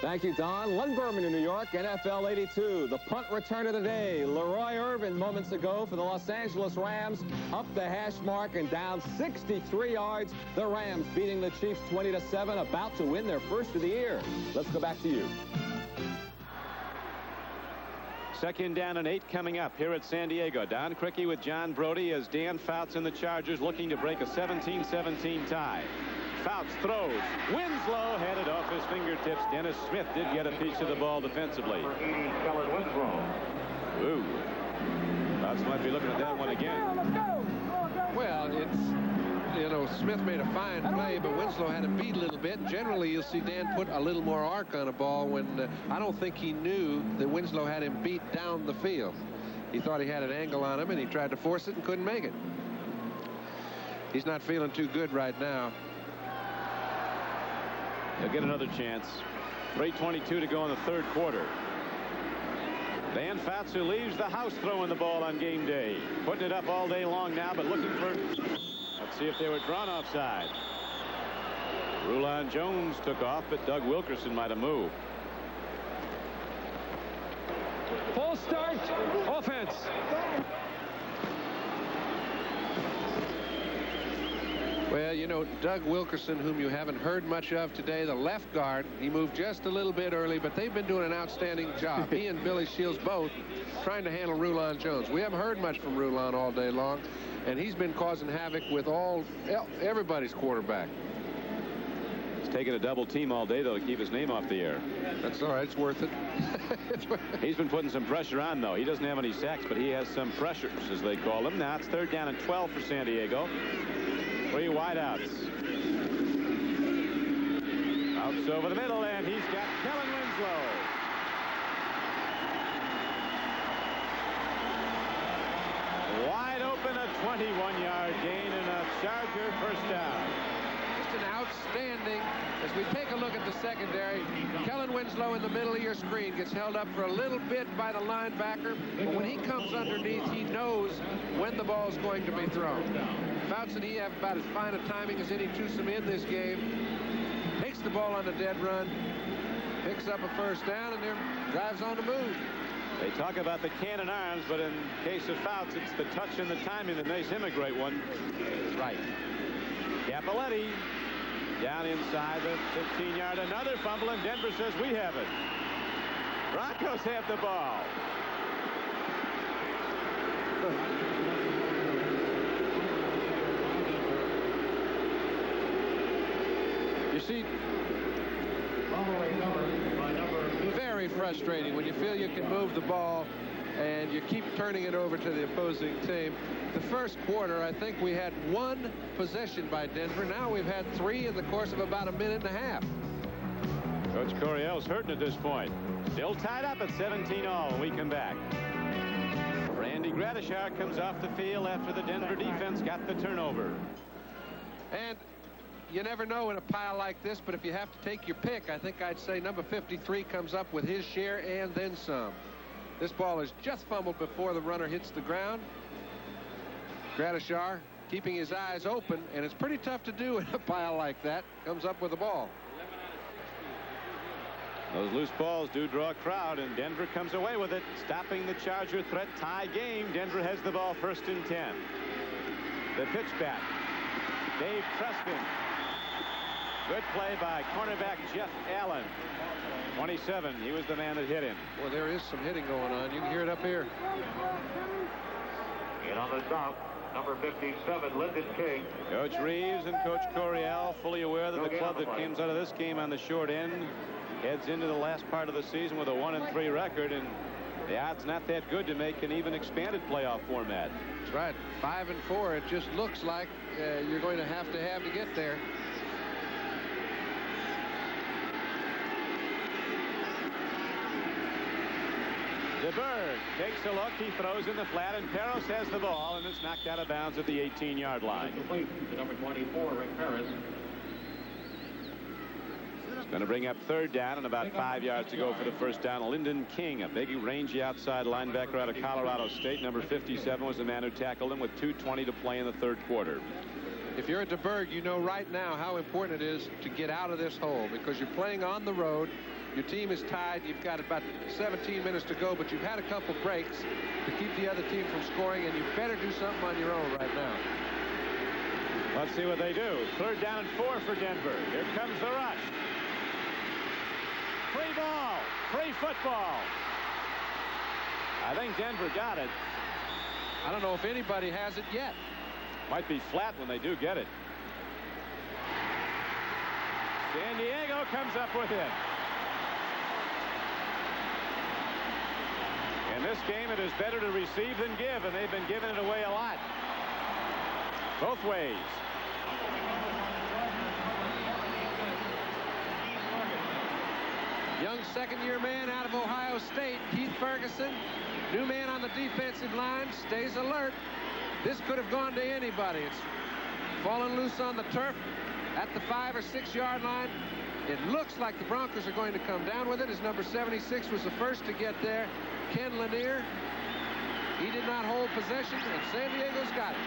Thank you, Don. Len Berman in New York, NFL 82. The punt return of the day. Leroy Irvin moments ago for the Los Angeles Rams, up the hash mark and down 63 yards. The Rams beating the Chiefs 20-7, about to win their first of the year. Let's go back to you. 2nd down and 8 coming up here at San Diego. Don Criqui with John Brodie as Dan Fouts and the Chargers looking to break a 17-17 tie. Fouts throws. Winslow had it off his fingertips. Dennis Smith did get a piece of the ball defensively. Ooh. Fouts might be looking at that one again. Well, Smith made a fine play, but Winslow had him beat a little bit. Generally, you'll see Dan put a little more arc on a ball when I don't think he knew that Winslow had him beat down the field. He thought he had an angle on him, and he tried to force it and couldn't make it. He's not feeling too good right now. He'll get another chance. 3:22 to go in the third quarter. Dan Fouts, who leaves the house throwing the ball on game day. Putting it up all day long now, but looking for... Let's see if they were drawn offside. Rulon Jones took off, but Doug Wilkerson might have moved. Full start, offense. Well, Doug Wilkerson, whom you haven't heard much of today, the left guard, he moved just a little bit early, but they've been doing an outstanding job. He and Billy Shields both trying to handle Rulon Jones. We haven't heard much from Rulon all day long, and he's been causing havoc with everybody's quarterback. He's taking a double team all day, though, to keep his name off the air. That's all right. It's worth it. He's been putting some pressure on, though. He doesn't have any sacks, but he has some pressures, as they call them. Now it's 3rd down and 12 for San Diego. 3 wideouts. Outs over the middle, and he's got Kellen Winslow. Wide open, a 21-yard gain and a Charger first down. Just an outstanding, as we take a look at the secondary, Kellen Winslow in the middle of your screen gets held up for a little bit by the linebacker, but when he comes underneath, he knows when the ball's going to be thrown. Fouts and he have about as fine a timing as any twosome in this game. Takes the ball on the dead run, picks up a first down, and then drives on the move. They talk about the cannon arms, but in case of Fouts, it's the touch and the timing that makes him a great one. Right. Cappelletti down inside the 15-yard. Another fumble, and Denver says we have it. Broncos have the ball. You see, Following cover by number Very frustrating when you feel you can move the ball and you keep turning it over to the opposing team. The first quarter, I think we had 1 possession by Denver. Now we've had 3 in the course of about a minute and a half. Coach Coryell's hurting at this point. Still tied up at 17-all when we come back. Randy Gradishar comes off the field after the Denver defense got the turnover. And you never know in a pile like this, but if you have to take your pick, I think I'd say number 53 comes up with his share and then some. This ball is just fumbled before the runner hits the ground. Gradishar keeping his eyes open, and it's pretty tough to do in a pile like that. Comes up with the ball. Those loose balls do draw a crowd, and Denver comes away with it, stopping the Charger threat. Tie game. Denver has the ball 1st and 10. The pitch back. Dave Preston. Good play by cornerback Jeff Allen. 27. He was the man that hit him. Well, there is some hitting going on. You can hear it up here. And on the stop, number 57, Lyndon King. Coach Reeves and Coach Coryell fully aware that the club that comes out of this game on the short end heads into the last part of the season with a 1-3 record, and the odds not that good to make an even expanded playoff format. That's right. 5-4. It just looks like you're going to have to get there. DeBerg takes a look. He throws in the flat, and Peros has the ball, and it's knocked out of bounds at the 18-yard line. Complete to number 24, Rick Harris. It's going to bring up 3rd down and about 5 yards to go for the first down. Lyndon King, a big, rangy outside linebacker out of Colorado State. Number 57 was the man who tackled him with 2:20 to play in the 3rd quarter. If you're at DeBerg, you know right now how important it is to get out of this hole because you're playing on the road. Your team is tied. You've got about 17 minutes to go, but you've had a couple breaks to keep the other team from scoring, and you better do something on your own right now. Let's see what they do. 3rd down and 4 for Denver. Here comes the rush. Free ball. Free football. I think Denver got it. I don't know if anybody has it yet. Might be flat when they do get it. San Diego comes up with it. In this game, it is better to receive than give, and they've been giving it away a lot. Both ways. Young 2nd-year man out of Ohio State, Keith Ferguson. New man on the defensive line, stays alert. This could have gone to anybody. It's fallen loose on the turf at the 5 or 6 yard line. It looks like the Broncos are going to come down with it as number 76 was the first to get there. Ken Lanier. He did not hold possession, and San Diego's got it.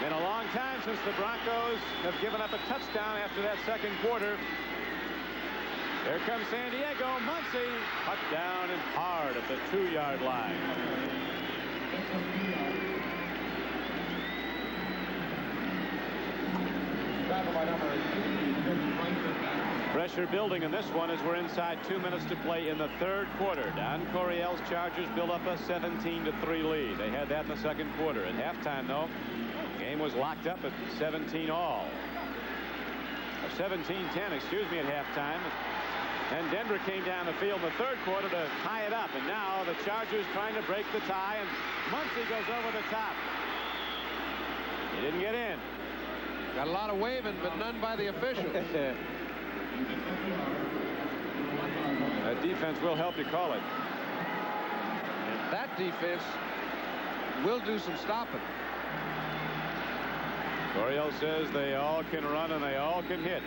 Been a long time since the Broncos have given up a touchdown after that 2nd quarter. Here comes San Diego. Muncy cut down and hard at the 2-yard line. Pressure building in this one as we're inside 2 minutes to play in the 3rd quarter. Don Coryell's Chargers build up a 17-3 lead. They had that in the 2nd quarter. At halftime, though, the game was locked up at 17-all. 17-10, excuse me, at halftime. And Denver came down the field in the 3rd quarter to tie it up. And now the Chargers trying to break the tie, and Muncy goes over the top. He didn't get in. Got a lot of waving, but none by the official. That defense will help you call it. And that defense will do some stopping. Coryell says they all can run and they all can hit.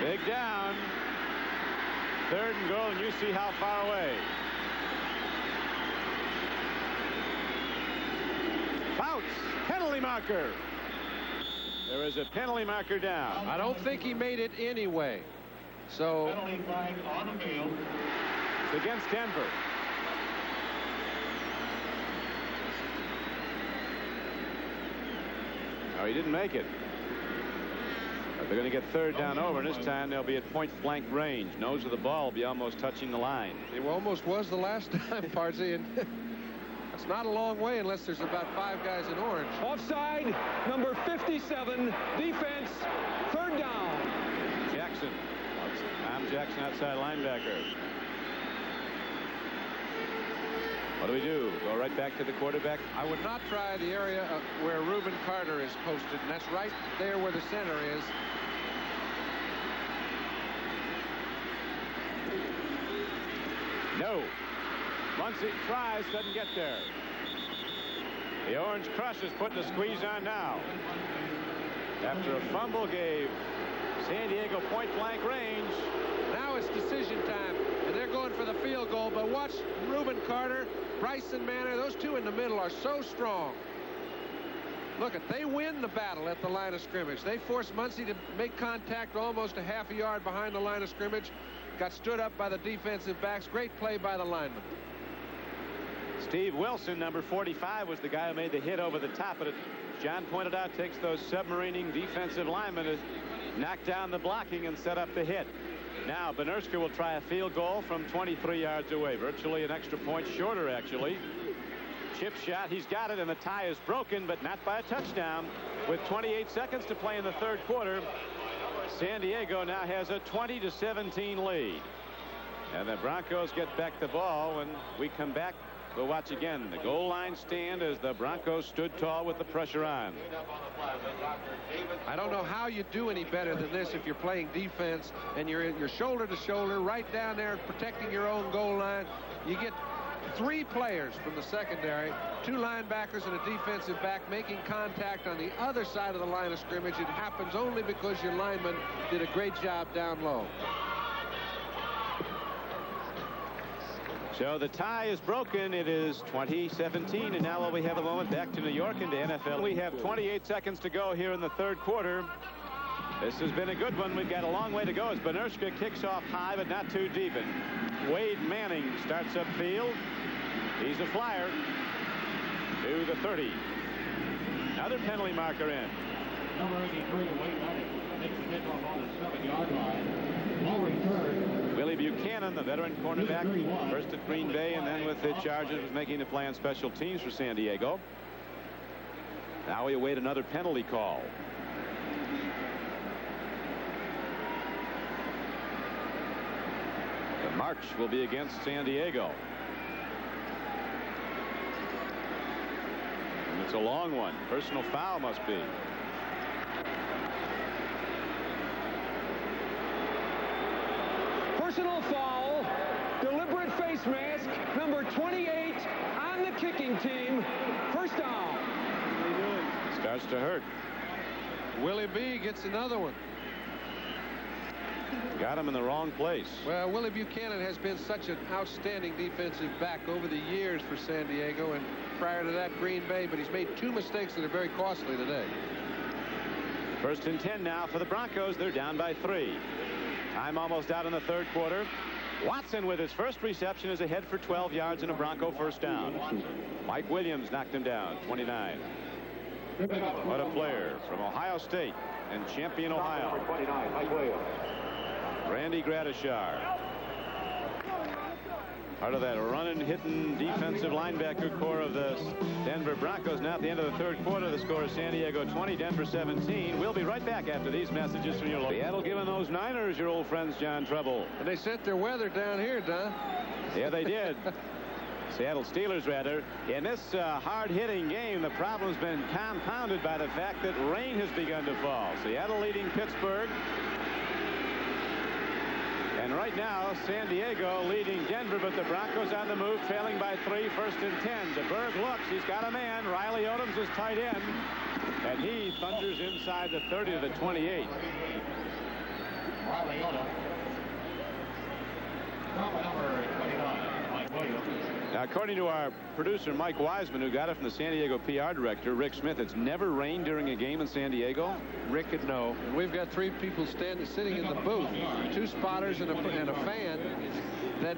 Big down. 3rd and goal, and you see how far away. Fouts, penalty marker. There is a penalty marker down. I don't think he made it anyway. So Penalty flag on the field. It's against Denver. Oh, he didn't make it. But they're going to get 3rd down over, and this time they'll be at point-blank range. Nose of the ball will be almost touching the line. it almost was the last time, Pardsy, and It's not a long way unless there's about 5 guys in orange. Offside, number 57, defense, 3rd down. Jackson. Tom Jackson, outside linebacker. What do we do? Go right back to the quarterback? I would not try the area where Reuben Carter is posted, and that's right there where the center is. No. Muncie tries, doesn't get there. The Orange Crush is putting a squeeze on now. After a fumble gave San Diego point-blank range. Now it's decision time, and they're going for the field goal, but watch Reuben Carter, Bryson Manor, those two in the middle are so strong. Look, they win the battle at the line of scrimmage. They forced Muncie to make contact almost a half a yard behind the line of scrimmage. Got stood up by the defensive backs. Great play by the lineman. Steve Wilson, number 45, was the guy who made the hit over the top, but as John pointed out, takes those submarining defensive linemen to knock down the blocking and set up the hit. Now Benerska will try a field goal from 23 yards away, virtually an extra point shorter, actually. Chip shot, he's got it, and the tie is broken, but not by a touchdown. With 28 seconds to play in the 3rd quarter, San Diego now has a 20-17 lead. And the Broncos get back the ball. When we come back, we'll watch again the goal line stand as the Broncos stood tall with the pressure on. I don't know how you do any better than this if you're playing defense and you're shoulder to shoulder right down there protecting your own goal line. You get 3 players from the secondary, 2 linebackers and a defensive back making contact on the other side of the line of scrimmage. It happens only because your lineman did a great job down low. So the tie is broken. It is 20-17, and now while we have a moment back to New York and to NFL, we have 28 seconds to go here in the 3rd quarter. This has been a good one. We've got a long way to go as Benerska kicks off high, but not too deep. And Wade Manning starts upfield. He's a flyer to the 30. Another penalty marker in. Number 83, Wade Manning, makes the kickoff on the 7-yard line. Ball return. Willie Buchanan, the veteran cornerback, first at Green Bay and then with the Chargers, was making the play on special teams for San Diego. Now we await another penalty call. The march will be against San Diego. And it's a long one. Personal foul must be. Personal foul, deliberate face mask, number 28 on the kicking team. 1st down. Starts to hurt. Willie B gets another one. Got him in the wrong place. Well, Willie Buchanan has been such an outstanding defensive back over the years for San Diego, and prior to that Green Bay, but he's made 2 mistakes that are very costly today. 1st and 10 now for the Broncos. They're down by 3. Time almost out in the 3rd quarter. Watson with his first reception is ahead for 12 yards and a Bronco 1st down. Mike Williams knocked him down, 29. What a player from Ohio State and champion Ohio. 29, Mike Williams. Randy Gradishar. Part of that running, hitting defensive linebacker core of the Denver Broncos. Now at the end of the 3rd quarter, the score is San Diego 20, Denver 17. We'll be right back after these messages from your local. Seattle giving those Niners, your old friends, John Trouble. And they sent their weather down here, Don. Yeah, they did. Seattle Steelers, rather. In this hard-hitting game, the problem's been compounded by the fact that rain has begun to fall. Seattle leading Pittsburgh. And right now, San Diego leading Denver, but the Broncos on the move, trailing by 3, 1st and 10. DeBerg looks, he's got a man. Riley Odoms is tight end, and he thunders inside the 30 to the 28. Riley Odoms. Number 29, Mike Williams. Now, according to our producer, Mike Wiseman, who got it from the San Diego PR director, Rick Smith, it's never rained during a game in San Diego. Rick would know. And we've got 3 people sitting in the booth, 2 spotters and a fan, that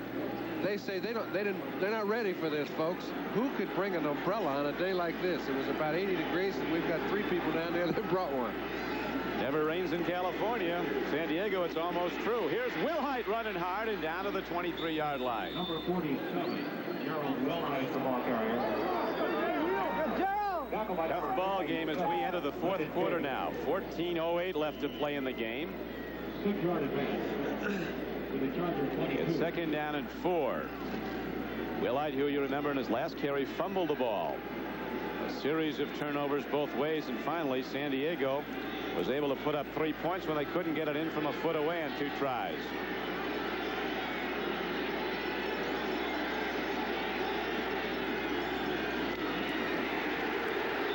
they say they're not ready for this, folks. Who could bring an umbrella on a day like this? It was about 80 degrees, and we've got 3 people down there that brought one. Never rains in California. San Diego, it's almost true. Here's Wilhite running hard and down to the 23-yard line. Number 47, Gerald Wilhite, the ball carrier. Tough ball game as we enter the fourth quarter now. 14:08 left to play in the game. 6-yard advance. It's 2nd down and 4. Wilhite, who you remember in his last carry, fumbled the ball. A series of turnovers both ways, and finally San Diego was able to put up 3 points when they couldn't get it in from a foot away on 2 tries.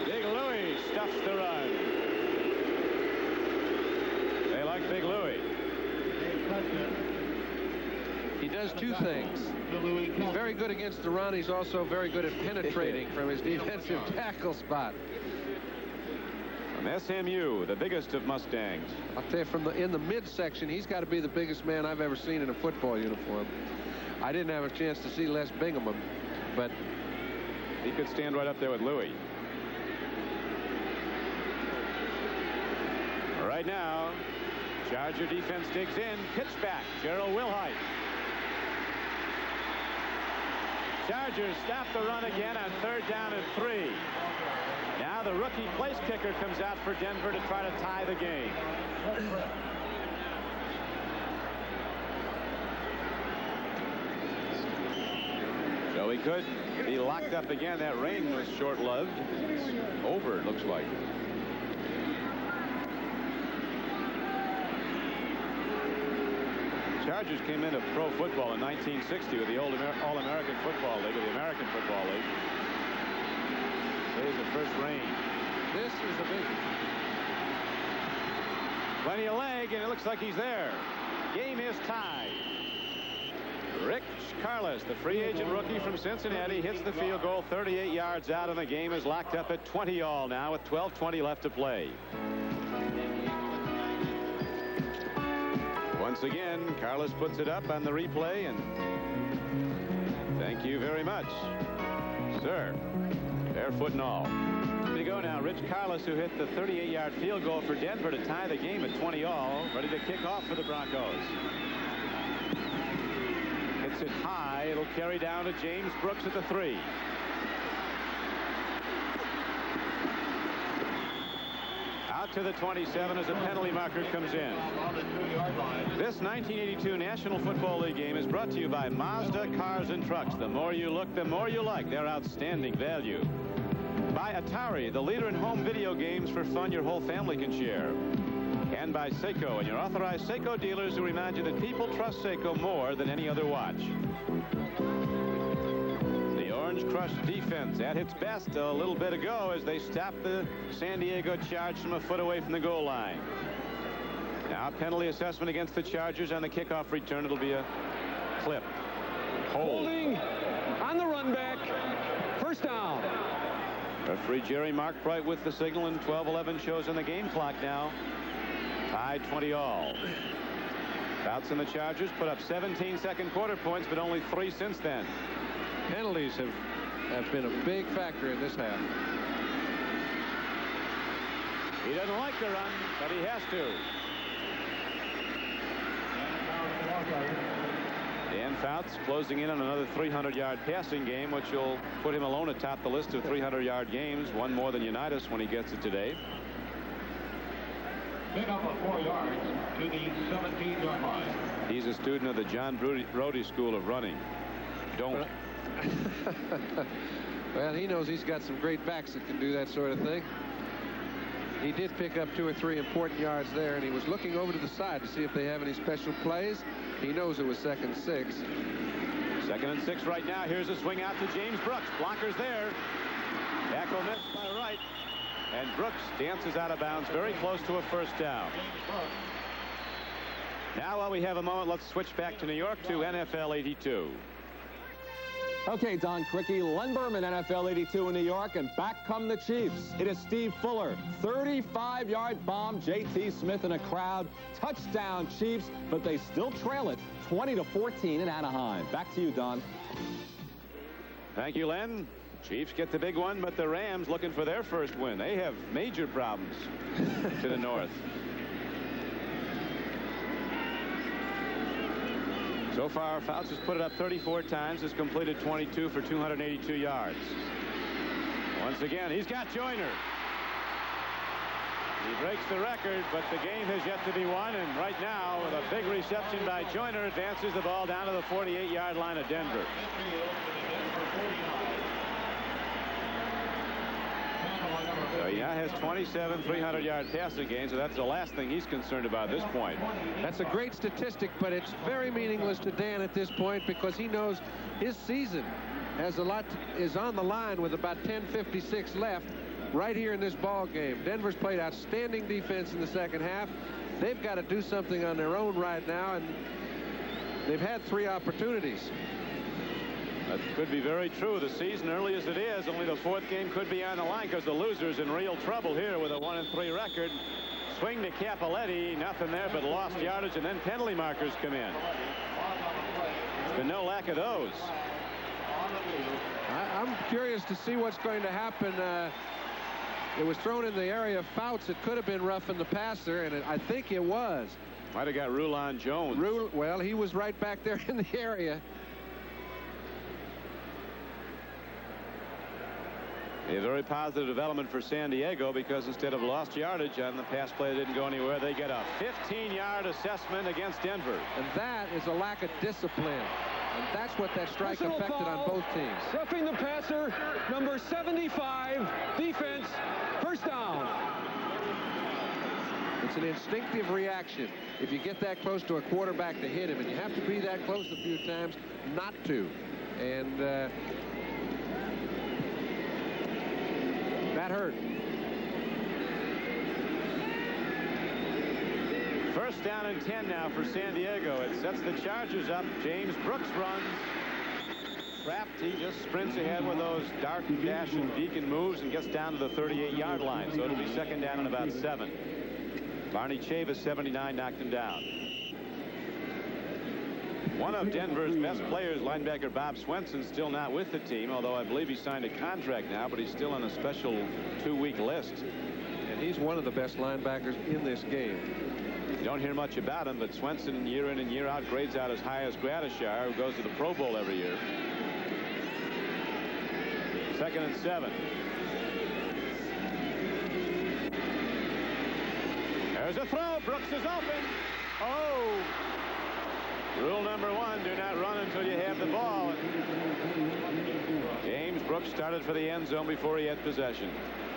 Big Louie stuffs the run. They like Big Louie. He does 2 things. He's very good against the run. He's also very good at penetrating from his defensive tackle spot. From SMU, the biggest of Mustangs. I'll tell you, in the midsection, he's got to be the biggest man I've ever seen in a football uniform. I didn't have a chance to see Les Bingham, but he could stand right up there with Louie. Right now, Charger defense digs in. Pitch back. Gerald Wilhite. Chargers stop the run again on 3rd down and 3. Now the rookie place kicker comes out for Denver to try to tie the game. So he could be locked up again. That rain was short-lived. It's over, it looks like. Chargers came into pro football in 1960 with the old All-American Football League, or the American Football League. There's the first rain. This is a big... Plenty of leg, and it looks like he's there. Game is tied. Rich Carlos, the free agent rookie from Cincinnati, hits the field goal 38 yards out, and the game is locked up at 20-all now with 12:20 left to play. Once again, Carlos puts it up on the replay, and thank you very much, sir. Barefoot and all. Here we go now. Rich Carlos, who hit the 38-yard field goal for Denver to tie the game at 20-all, ready to kick off for the Broncos. Hits it high. It'll carry down to James Brooks at the 3. Out to the 27 as a penalty marker comes in. This 1982 National Football League game is brought to you by Mazda Cars and Trucks. The more you look, the more you like. Their outstanding value. By Atari, the leader in home video games for fun your whole family can share. And by Seiko and your authorized Seiko dealers who remind you that people trust Seiko more than any other watch. The Orange Crush defense at its best a little bit ago as they stopped the San Diego Charge from a foot away from the goal line. Now penalty assessment against the Chargers on the kickoff return. It'll be a clip. Holding on the run back. First down. Referee Jerry Markbright with the signal, and 12:11 shows on the game clock now. Tied 20-all. Fouts and the Chargers put up 17 second quarter points, but only 3 since then. Penalties have been a big factor in this half. He doesn't like the run, but he has to. Dan Fouts closing in on another 300-yard passing game, which will put him alone atop the list of 300-yard games, one more than Unitas when he gets it today. Pick up of 4 yards to the 17-yard line. He's a student of the John Brodie School of Running. Don't. Well, he knows he's got some great backs that can do that sort of thing. He did pick up 2 or 3 important yards there, and he was looking over to the side to see if they have any special plays. He knows it was 2nd and 6. 2nd and 6 right now. Here's a swing out to James Brooks. Blockers there. Tackle missed by right. And Brooks dances out of bounds very close to a first down. Now, while we have a moment, let's switch back to New York to NFL 82. Okay, Don Criqui, Len Berman, NFL 82 in New York, and back come the Chiefs. It is Steve Fuller, 35-yard bomb, J.T. Smith in a crowd, touchdown Chiefs, but they still trail it 20-14 in Anaheim. Back to you, Don. Thank you, Len. Chiefs get the big one, but the Rams looking for their first win. They have major problems to the north. So far, Fouts has put it up 34 times, has completed 22 for 282 yards. Once again, he's got Joyner. He breaks the record, but the game has yet to be won, and right now, with a big reception by Joyner, advances the ball down to the 48-yard line of Denver. So he now has 27 300-yard passing games, so that's the last thing he's concerned about at this point. That's a great statistic, but it's very meaningless to Dan at this point because he knows his season has is on the line with about 10:56 left right here in this ball game. Denver's played outstanding defense in the second half. They've got to do something on their own right now, and they've had 3 opportunities. That could be very true. The season, early as it is, only the 4th game could be on the line because the loser's in real trouble here with a 1-3 record. Swing to Cappelletti, nothing there but lost yardage, and then penalty markers come in. There's been no lack of those. I'm curious to see what's going to happen. It was thrown in the area of Fouts. It could have been roughing the passer, and I think it was. Might have got Rulon Jones. Well, he was right back there in the area. A very positive development for San Diego because instead of lost yardage on the pass play that didn't go anywhere, they get a 15-yard assessment against Denver. And that is a lack of discipline. And that's what that strike affected on both teams. Roughing the passer, number 75, defense, first down. It's an instinctive reaction. If you get that close to a quarterback to hit him, and you have to be that close a few times not to. And that hurt. First down and 10 now for San Diego. It sets the Chargers up. James Brooks runs. Trapped. He just sprints ahead with those dark dash and beacon moves and gets down to the 38-yard line. So it'll be second down and about 7. Barney Chavis, 79, knocked him down. One of Denver's best players, linebacker Bob Swenson, still not with the team, although I believe he signed a contract now, but he's still on a special 2-week list. And he's one of the best linebackers in this game. You don't hear much about him, but Swenson, year in and year out, grades out as high as Gradishar, who goes to the Pro Bowl every year. Second and 7. There's a throw. Brooks is open. Oh! Rule number 1, do not run until you have the ball. James Brooks started for the end zone before he had possession.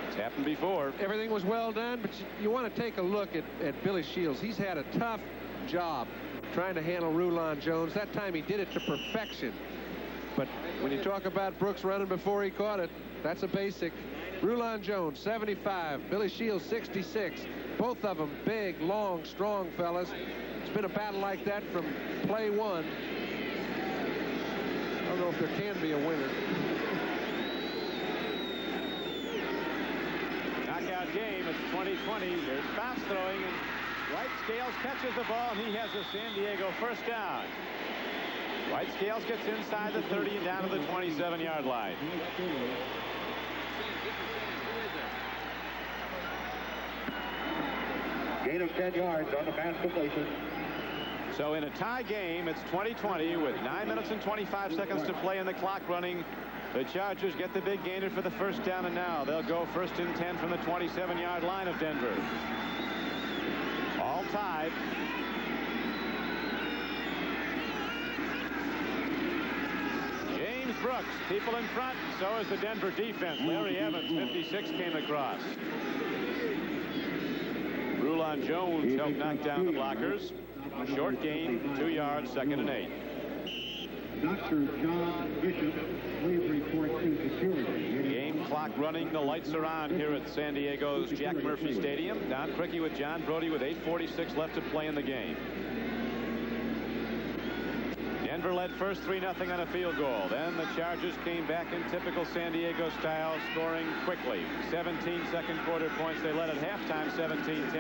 It's happened before. Everything was well done, but you want to take a look at Billy Shields. He's had a tough job trying to handle Rulon Jones. That time he did it to perfection. But when you talk about Brooks running before he caught it, that's a basic. Rulon Jones, 75. Billy Shields, 66. Both of them big, long, strong fellas. It's been a battle like that from play 1. I don't know if there can be a winner. Knockout game. It's 20-20. There's Fouts throwing, and White Scales catches the ball, and he has a San Diego first down. White Scales gets inside the 30 and down to the 27-yard line. Gain of 10 yards on the pass completion. So in a tie game, it's 20-20 with 9 minutes and 25 seconds to play and the clock running. The Chargers get the big gainer for the first down, and now they'll go first and 10 from the 27-yard line of Denver. All tied. James Brooks, people in front, and so is the Denver defense. Larry Evans, 56, came across. Rulon Jones helped knock down the blockers. Short gain, 2 yards, second and 8. Dr. John Bishop, please report to security. Game clock running. The lights are on here at San Diego's Jack Murphy Stadium. Don Criqui with John Brodie with 8:46 left to play in the game. Denver led first 3-0 on a field goal. Then the Chargers came back in typical San Diego style, scoring quickly. 17 second quarter points. They led at halftime 17-10.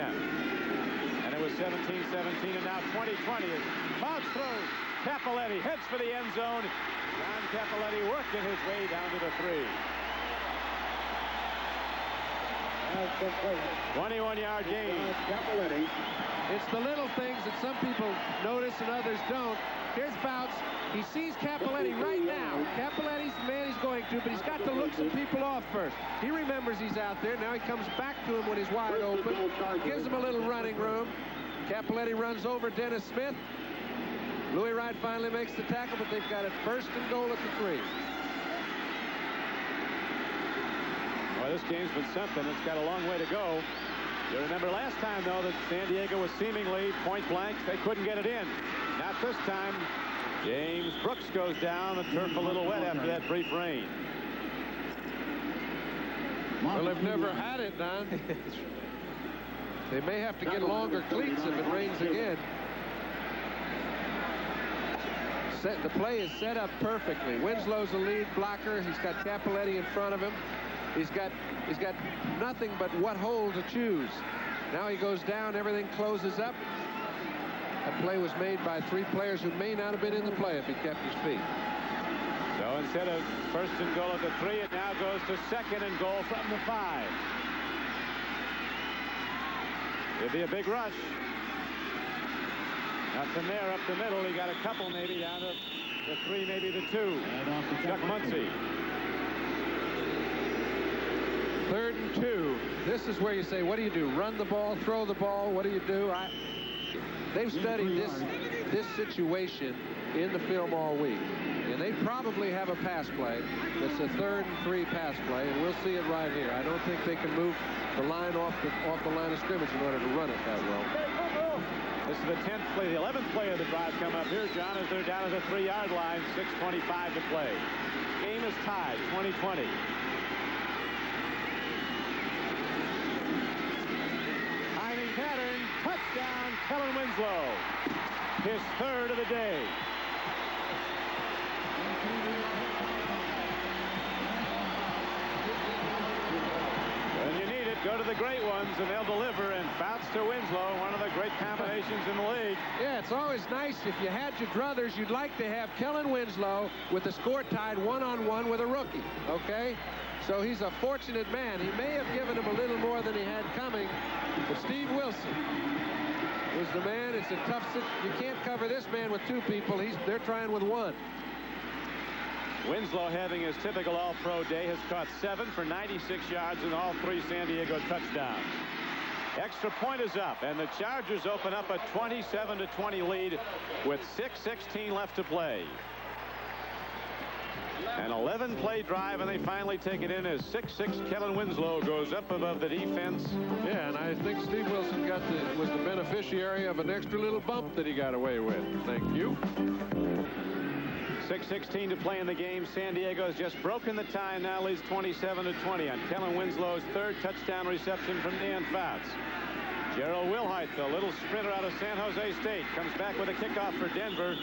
And it was 17-17, and now 20-20 as Fouts throws. Cappelletti heads for the end zone. John Cappelletti working his way down to the 3. 21-yard gain. It's the little things that some people notice and others don't. Here's Fouts. He sees Cappelletti right now. Cappelletti's the man he's going to, but he's got to look some people off first. He remembers he's out there. Now he comes back to him when he's wide open. Gives him a little running room. Cappelletti runs over Dennis Smith. Louis Wright finally makes the tackle, but they've got it first and goal at the 3. Well, this game's been something. It's got a long way to go. You remember last time, though, that San Diego was seemingly point blank. They couldn't get it in. Not this time. James Brooks goes down. The turf a little wet after that brief rain. Well, they've never had it, Don. They may have to get longer cleats if it rains again. The play is set up perfectly. Winslow's the lead blocker. He's got Cappelletti in front of him. He's got nothing but what hole to choose. Now he goes down. Everything closes up. That play was made by 3 players who may not have been in the play if he kept his feet. So instead of first and goal at the 3, it now goes to second and goal from the 5. It'll be a big rush. Nothing there up the middle. He got a couple maybe down to the 3, maybe the 2. Chuck Muncie. 3rd and 2. This is where you say, what do you do? Run the ball, throw the ball. What do you do? They've studied this situation in the film all week. And they probably have a pass play that's a 3rd and 3 pass play, and we'll see it right here. I don't think they can move the line off the line of scrimmage in order to run it that well. This is the 10th play, the 11th play of the drive come up here, John, as they're down at the 3-yard line, 6:25 to play. Game is tied, 20-20. Timing pattern, touchdown, Kellen Winslow. His 3rd of the day. When you need it, go to the great ones, and they'll deliver. And Fouts to Winslow, one of the great combinations in the league. Yeah, it's always nice if you had your druthers. You'd like to have Kellen Winslow with the score tied 1-on-1 with a rookie. Okay, so he's a fortunate man. He may have given him a little more than he had coming, but Steve Wilson was the man. It's a tough situation. You can't cover this man with 2 people. They're trying with 1. Winslow, having his typical all-pro day, has caught 7 for 96 yards and all 3 San Diego touchdowns. Extra point is up, and the Chargers open up a 27-20 lead with 6:16 left to play. An 11-play drive, and they finally take it in as 6'6" Kellen Winslow goes up above the defense. Yeah, and I think Steve Wilson was the beneficiary of an extra little bump that he got away with. Thank you. 6:16 to play in the game. San Diego has just broken the tie and now leads 27-20 on Kellen Winslow's 3rd touchdown reception from Dan Fouts. Gerald Wilhite, the little sprinter out of San Jose State, comes back with a kickoff for Denver.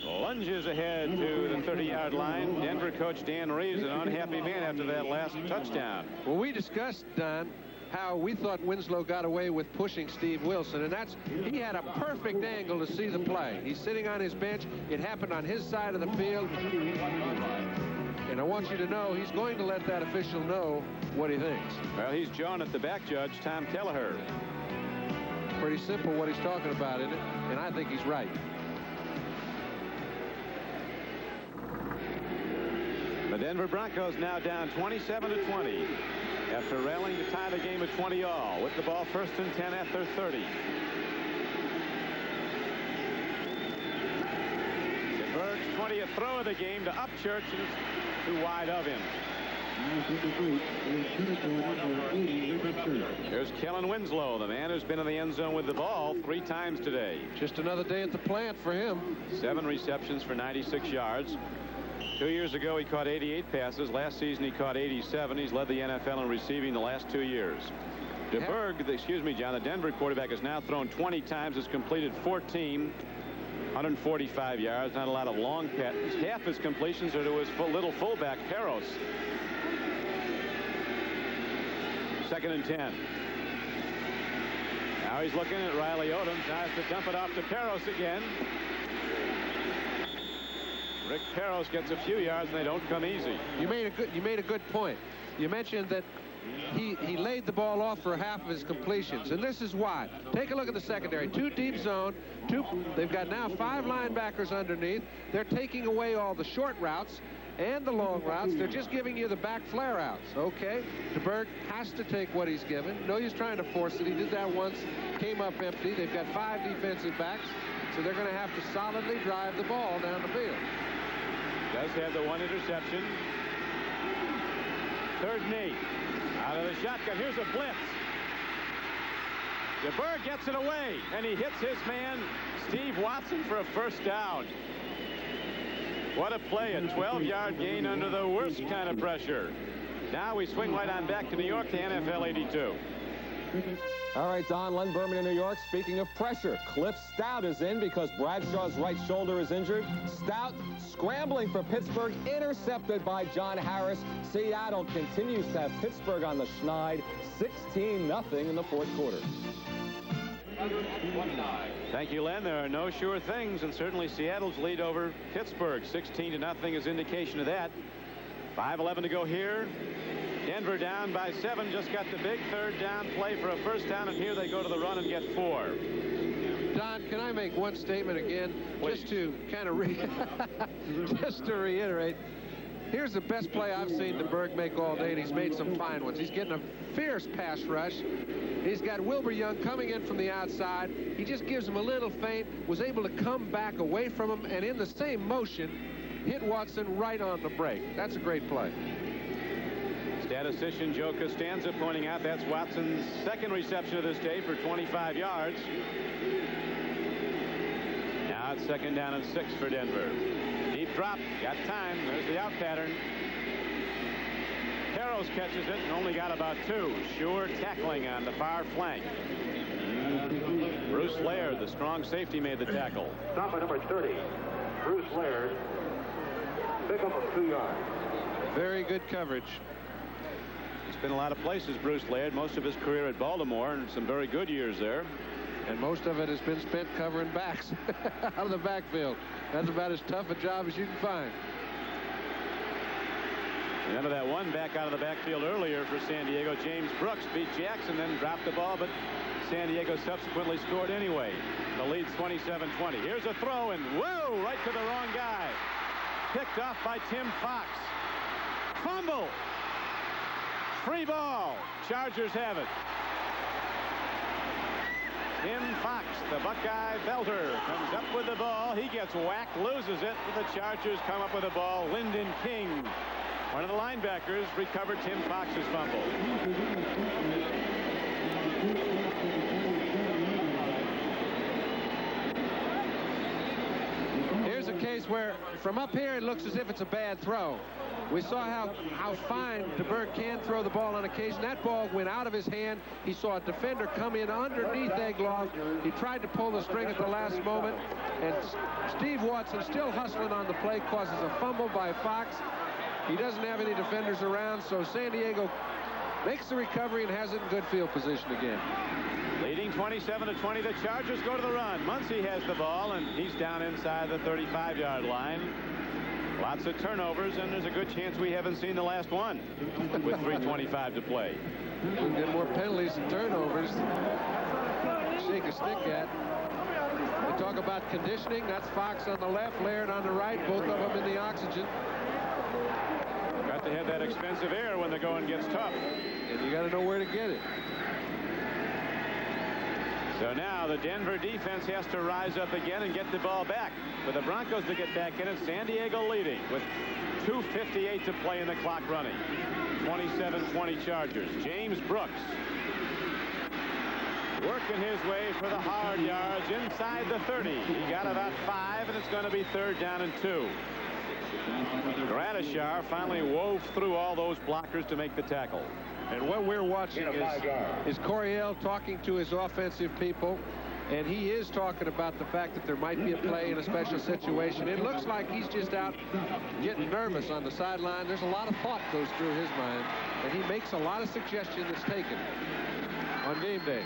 Lunges ahead to the 30-yard line. Denver coach Dan Reeves, an unhappy man after that last touchdown. Well, we discussed, Don, how we thought Winslow got away with pushing Steve Wilson, and he had a perfect angle to see the play. He's sitting on his bench. It happened on his side of the field. And I want you to know he's going to let that official know what he thinks. Well, he's John at the back judge, Tom Kelleher. Pretty simple what he's talking about, isn't it? And I think he's right. The Denver Broncos now down 27-20 after rallying to tie the game at 20-all with the ball 1st and 10 at their 30. DeBerg's 20th throw of the game to Upchurch, and it's too wide of him. Here's Kellen Winslow, the man who's been in the end zone with the ball 3 times today. Just another day at the plant for him. 7 receptions for 96 yards. 2 years ago, he caught 88 passes. Last season, he caught 87. He's led the NFL in receiving the last 2 years. DeBerg, excuse me, John, the Denver quarterback, has now thrown 20 times, has completed 14, 145 yards, not a lot of long passes. Half his completions are to his little fullback, Peros. 2nd and 10. Now he's looking at Riley Odom, tries to dump it off to Peros again. Rick Peros gets a few yards, and they don't come easy. You made a good point. You mentioned that he laid the ball off for half of his completions, and this is why. Take a look at the secondary. 2 deep zone. They've got now 5 linebackers underneath. They're taking away all the short routes and the long routes. They're just giving you the back flare outs. Okay, DeBerg has to take what he's given. No use trying to force it. He did that once, came up empty. They've got 5 defensive backs, so they're going to have to solidly drive the ball down the field. Does have the 1 interception. 3rd and 8. Out of the shotgun. Here's a blitz. DeBerg gets it away, and he hits his man, Steve Watson, for a first down. What a play, a 12-yard gain under the worst kind of pressure. Now we swing right on back to New York, to NFL 82. All right, Don, Len Berman in New York. Speaking of pressure, Cliff Stout is in because Bradshaw's right shoulder is injured. Stout scrambling for Pittsburgh, intercepted by John Harris. Seattle continues to have Pittsburgh on the schneid, 16-0 in the 4th quarter. Thank you, Len. There are no sure things, and certainly Seattle's lead over Pittsburgh, 16-0, is indication of that. 5:11 to go here. Denver down by 7, just got the big 3rd down play for a first down, and here they go to the run and get 4. Don, can I make one statement again? Please. Just to kind of just to reiterate. Here's the best play I've seen DeBerg make all day, and he's made some fine ones. He's getting a fierce pass rush. He's got Wilbur Young coming in from the outside. He just gives him a little feint, was able to come back away from him, and in the same motion, hit Watson right on the break. That's a great play. Statistician Joe Costanza pointing out that's Watson's 2nd reception of this day for 25 yards. Now it's 2nd down and 6 for Denver. Deep drop, got time. There's the out pattern. Harrows catches it and only got about 2. Sure tackling on the far flank. Bruce Laird, the strong safety, made the tackle. Stop at number 30, Bruce Laird. Pick up of 2 yards. Very good coverage. He's been a lot of places, Bruce Laird, most of his career at Baltimore, and some very good years there. And most of it has been spent covering backs out of the backfield. That's about as tough a job as you can find. Remember that one back out of the backfield earlier for San Diego. James Brooks beat Jackson, then dropped the ball, but San Diego subsequently scored anyway. The lead's 27-20. Here's a throw, and whoa, right to the wrong guy. Picked off by Tim Fox. Fumble. Free ball. Chargers have it. Tim Fox, the Buckeye belter, comes up with the ball. He gets whacked, loses it. The Chargers come up with the ball. Lyndon King, one of the linebackers, recovered Tim Fox's fumble. Here's a case where from up here it looks as if it's a bad throw. We saw how fine DeBerg can throw the ball on occasion. That ball went out of his hand. He saw a defender come in underneath Egloff. He tried to pull the string at the last moment, and Steve Watson, still hustling on the play, causes a fumble by Fox. He doesn't have any defenders around, so San Diego makes the recovery and has it in good field position again. Leading 27-20, the Chargers go to the run. Muncie has the ball, and he's down inside the 35-yard line. Lots of turnovers, and there's a good chance we haven't seen the last one with 3:25 to play. We'll get more penalties and turnovers. Shake a stick at. They talk about conditioning. That's Fox on the left, Laird on the right, both of them in the oxygen. Got to have that expensive air when the going gets tough. And you got to know where to get it. So now the Denver defense has to rise up again and get the ball back. For the Broncos to get back in it, San Diego leading with 2:58 to play in the clock running. 27-20 Chargers. James Brooks working his way for the hard yards inside the 30. He got about 5, and it's going to be 3rd down and 2. Gradishar finally wove through all those blockers to make the tackle. And what we're watching is Coryell talking to his offensive people, and he is talking about the fact that there might be a play in a special situation. It looks like he's just out getting nervous on the sideline. There's a lot of thought goes through his mind, and he makes a lot of suggestion that's taken on game day.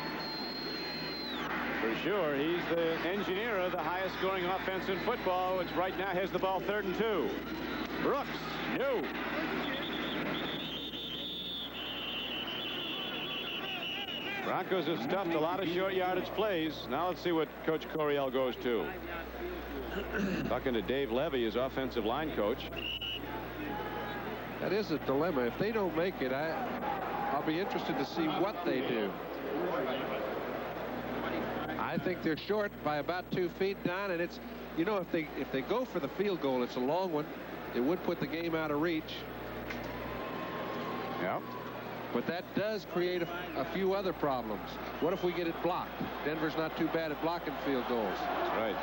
For sure, he's the engineer of the highest scoring offense in football, which right now has the ball 3rd and 2. Brooks, no. Broncos have stuffed a lot of short yardage plays. Now let's see what Coach Coryell goes to. Talking to Dave Levy, his offensive line coach. That is a dilemma. If they don't make it, I'll be interested to see what they do. I think they're short by about 2 feet, Don, and it's, you know, if they go for the field goal, it's a long one. It would put the game out of reach. Yeah. But that does create a few other problems. What if we get it blocked? Denver's not too bad at blocking field goals. That's right.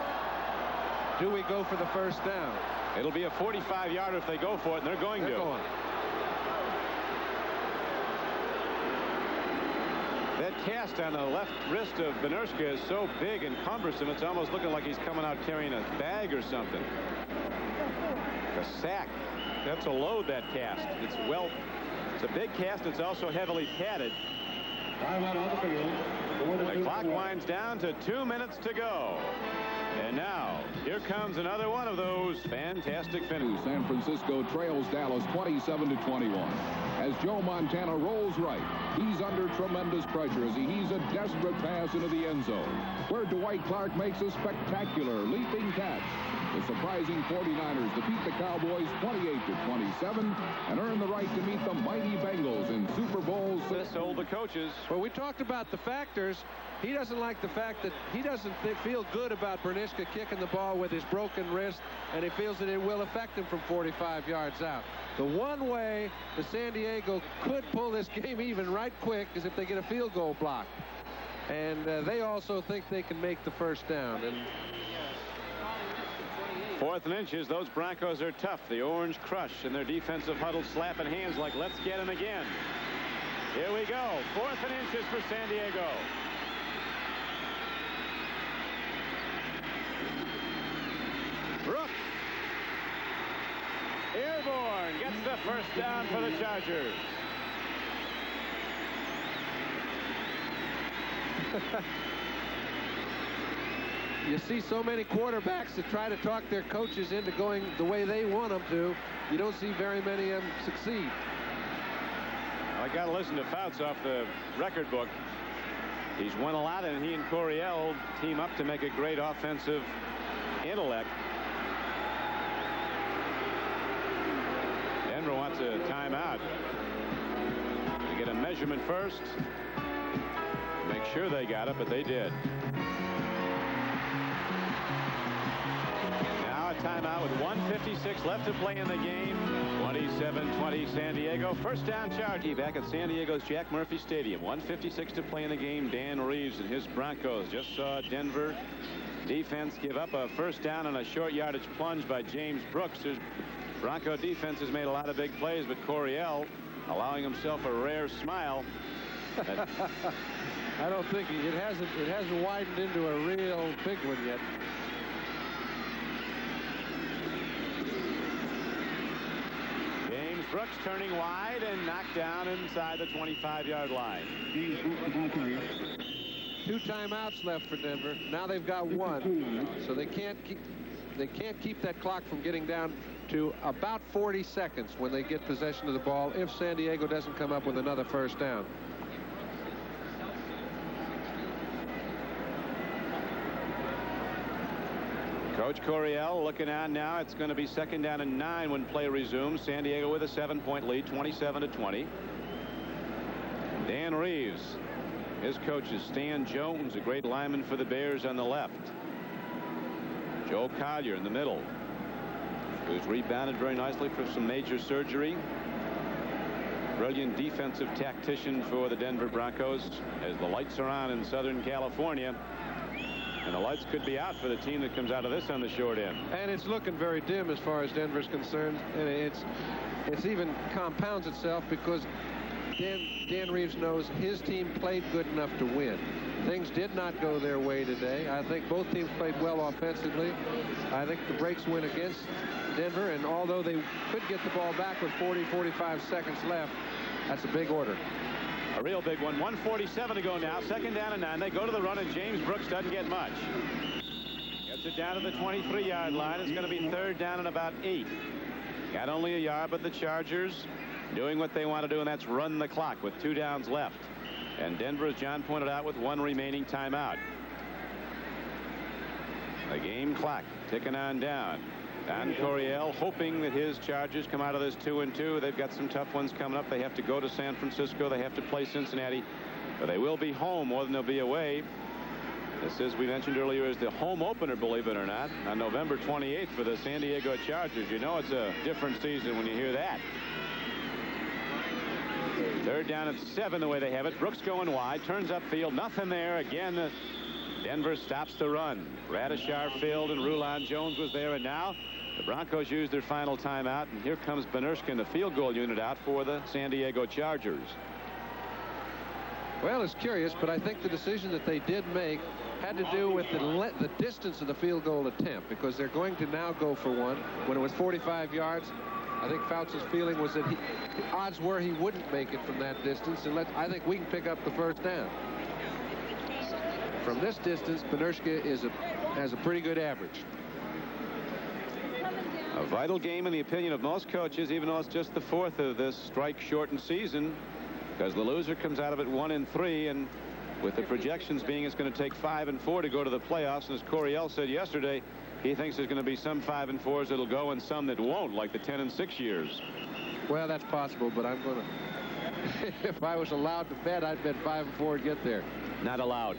Do we go for the first down? It'll be a 45-yarder if they go for it, and they're going to. That cast on the left wrist of Benerska is so big and cumbersome, it's almost looking like he's coming out carrying a bag or something. A sack. That's a load, that cast. It's a big cast. It's also heavily padded. The clock winds down to 2 minutes to go. And now, here comes another one of those fantastic finishes. San Francisco trails Dallas 27-21. As Joe Montana rolls right, he's under tremendous pressure as he heaves a desperate pass into the end zone, where Dwight Clark makes a spectacular leaping catch. The surprising 49ers defeat the Cowboys 28-27 and earn the right to meet the mighty Bengals in Super Bowl VI. This sold the coaches. Well, we talked about the factors. He doesn't like the fact that he doesn't feel good about Benerska kicking the ball with his broken wrist, and he feels that it will affect him from 45 yards out. The one way the San Diego could pull this game even right quick is if they get a field goal block. And they also think they can make the first down. And 4th and inches. Those Broncos are tough. The orange crush and their defensive huddle slapping hands like, let's get him again. Here we go. 4th and inches for San Diego. Brooks. Airborne gets the first down for the Chargers. You see so many quarterbacks that try to talk their coaches into going the way they want them to. You don't see very many of them succeed. I got to listen to Fouts off the record book. He's won a lot, and he and Coryell team up to make a great offensive intellect. Denver wants a timeout. They get a measurement first. Make sure they got it, but they did. Now a timeout with 1:56 left to play in the game. 27-20 San Diego. First down Chargy back at San Diego's Jack Murphy Stadium. 1:56 to play in the game. Dan Reeves and his Broncos just saw Denver defense give up a first down on a short yardage plunge by James Brooks. His Bronco defense has made a lot of big plays, but Coryell allowing himself a rare smile. I don't think it hasn't widened into a real big one yet. James Brooks turning wide and knocked down inside the 25-yard line. 2 timeouts left for Denver. Now they've got 1, so they can't keep that clock from getting down to about 40 seconds when they get possession of the ball if San Diego doesn't come up with another first down. Coach Coryell looking on now. It's going to be 2nd down and 9 when play resumes. San Diego with a 7-point lead, 27-20. Dan Reeves, his coach is Stan Jones, a great lineman for the Bears on the left. Joe Collier in the middle, who's rebounded very nicely from some major surgery. Brilliant defensive tactician for the Denver Broncos as the lights are on in Southern California. And the lights could be out for the team that comes out of this on the short end. And it's looking very dim as far as Denver's concerned. And it's even compounds itself because Dan Reeves knows his team played good enough to win. Things did not go their way today. I think both teams played well offensively. I think the breaks went against Denver, and although they could get the ball back with 40-45 seconds left, that's a big order. A real big one. 1:47 to go now. 2nd down and 9. They go to the run, and James Brooks doesn't get much. Gets it down to the 23-yard line. It's going to be 3rd down and about 8. Got only a yard, but the Chargers doing what they want to do, and that's run the clock with 2 downs left. And Denver, as John pointed out, with one remaining timeout. The game clock ticking on down. Don Coryell hoping that his Chargers come out of this 2-2. They've got some tough ones coming up. They have to go to San Francisco. They have to play Cincinnati. But they will be home more than they'll be away. This, as we mentioned earlier, is the home opener, believe it or not, on November 28th for the San Diego Chargers. You know it's a different season when you hear that. Third down at 7 the way they have it. Brooks going wide, turns upfield, nothing there. Again, Denver stops the run. Radishar filled and Rulon Jones was there, and now the Broncos use their final timeout, and here comes Benershkin, the field goal unit, out for the San Diego Chargers. Well, it's curious, but I think the decision that they did make had to do with the distance of the field goal attempt, because they're going to now go for one. When it was 45 yards, I think Fouts' feeling was that the odds were he wouldn't make it from that distance, and I think we can pick up the first down. From this distance, Benershkin has a pretty good average. A vital game in the opinion of most coaches, even though it's just the 4th of this strike-shortened season, because the loser comes out of it 1-3, and with the projections being it's going to take 5 and 4 to go to the playoffs. And as Coryell said yesterday, he thinks there's going to be some 5 and 4s that'll go and some that won't, like the 10 and 6 years. Well, that's possible, but I'm going to if I was allowed to bet, I'd bet 5 and 4 to get there. Not allowed.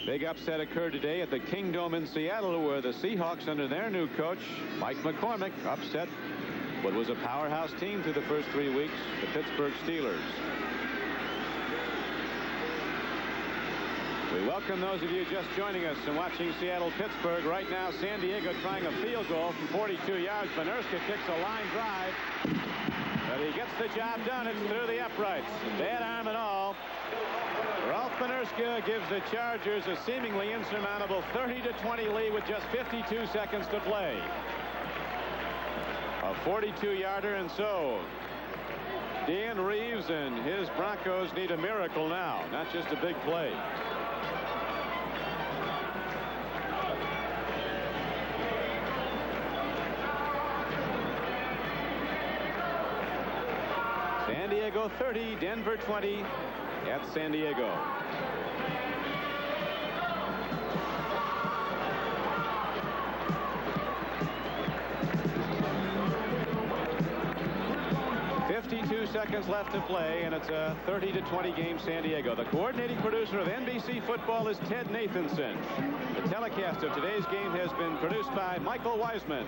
Big upset occurred today at the Kingdome in Seattle, where the Seahawks, under their new coach Mike McCormick, upset what was a powerhouse team through the first 3 weeks, the Pittsburgh Steelers. We welcome those of you just joining us and watching Seattle-Pittsburgh. Right now, San Diego trying a field goal from 42 yards. Benershkin kicks a line drive, but he gets the job done. It's through the uprights. Bad arm and all. Ralph Benershkin gives the Chargers a seemingly insurmountable 30-20 lead with just 52 seconds to play. A 42-yarder, and so Dan Reeves and his Broncos need a miracle now, not just a big play. San Diego 30, Denver 20 at San Diego. Seconds left to play, and it's a 30-20 game, San Diego. The coordinating producer of NBC football is Ted Nathanson. The telecast of today's game has been produced by Michael Wiseman,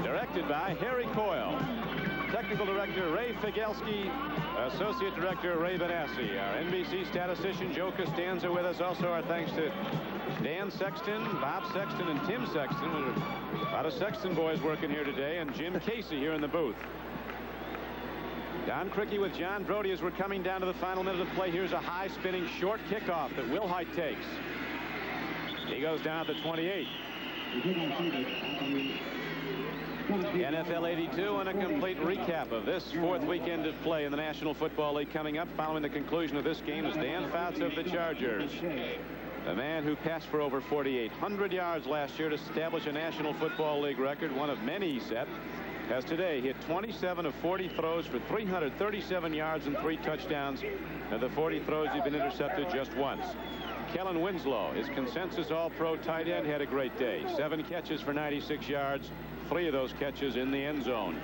directed by Harry Coyle, technical director Ray Figelski, associate director Ray Benassi. Our NBC statistician Joe Costanza with us. Also, our thanks to Dan Sexton, Bob Sexton, and Tim Sexton. A lot of Sexton boys working here today, and Jim Casey here in the booth. Don Criqui with John Brodie as we're coming down to the final minute of play. Here's a high-spinning short kickoff that Wilhite takes. He goes down at the 28. NFL 82 and a complete recap of this 4th weekend of play in the National Football League coming up. Following the conclusion of this game is Dan Fouts of the Chargers. The man who passed for over 4,800 yards last year to establish a National Football League record, one of many he set, has today hit 27 of 40 throws for 337 yards and 3 touchdowns. And the 40 throws he's been intercepted just once. Kellen Winslow, his consensus all-pro tight end, had a great day. 7 catches for 96 yards, 3 of those catches in the end zone.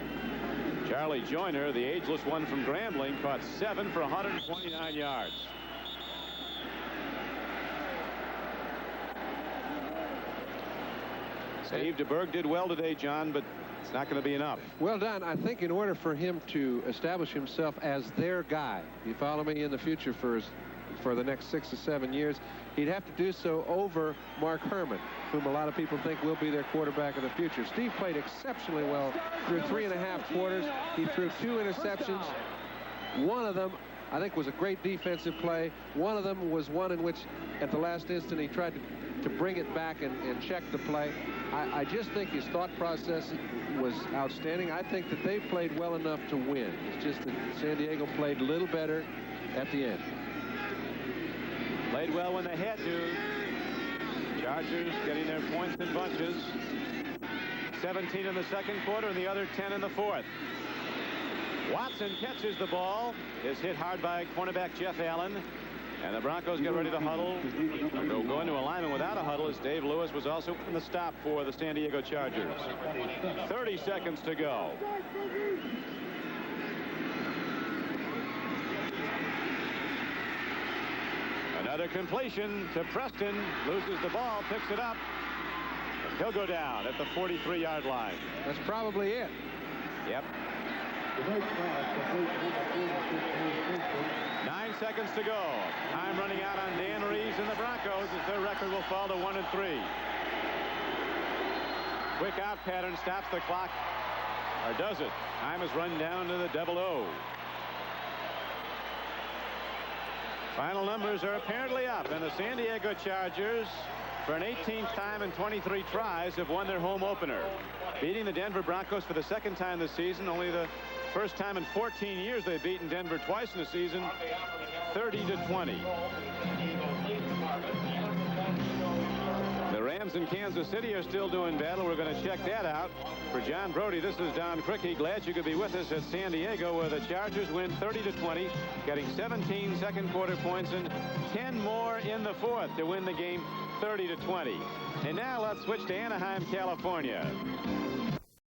Charlie Joyner, the ageless one from Grambling, caught 7 for 129 yards. Steve DeBerg did well today, John, but it's not going to be enough. Well, Don, I think in order for him to establish himself as their guy, you follow me, in the future for the next 6 or 7 years, he'd have to do so over Mark Herman, whom a lot of people think will be their quarterback of the future. Steve played exceptionally well through 3.5 quarters. He threw 2 interceptions. One of them, I think, was a great defensive play. One of them was one in which, at the last instant, he tried to bring it back and check the play. I just think his thought process was outstanding. I think that they played well enough to win. It's just that San Diego played a little better at the end. Played well when they had to. Chargers getting their points in bunches. 17 in the second quarter and the other 10 in the fourth. Watson catches the ball. Is hit hard by cornerback Jeff Allen. And the Broncos get ready to huddle. They'll go into alignment without a huddle as Dave Lewis was also in the stop for the San Diego Chargers. 30 seconds to go. Another completion to Preston. Loses the ball, picks it up. He'll go down at the 43-yard line. That's probably it. Yep. 9 seconds to go. Time running out on Dan Reeves and the Broncos as their record will fall to 1-3. Quick out pattern stops the clock. Or does it? Time is run down to the 00. Final numbers are apparently up, and the San Diego Chargers, for an 18th time in 23 tries, have won their home opener, beating the Denver Broncos for the second time this season. Only the first time in 14 years they've beaten Denver twice in the season, 30-20. The Rams in Kansas City are still doing battle. We're going to check that out. For John Brodie, this is Don Criqui. Glad you could be with us at San Diego, where the Chargers win 30-20, getting 17 second quarter points and 10 more in the fourth to win the game 30-20. And now let's switch to Anaheim, California.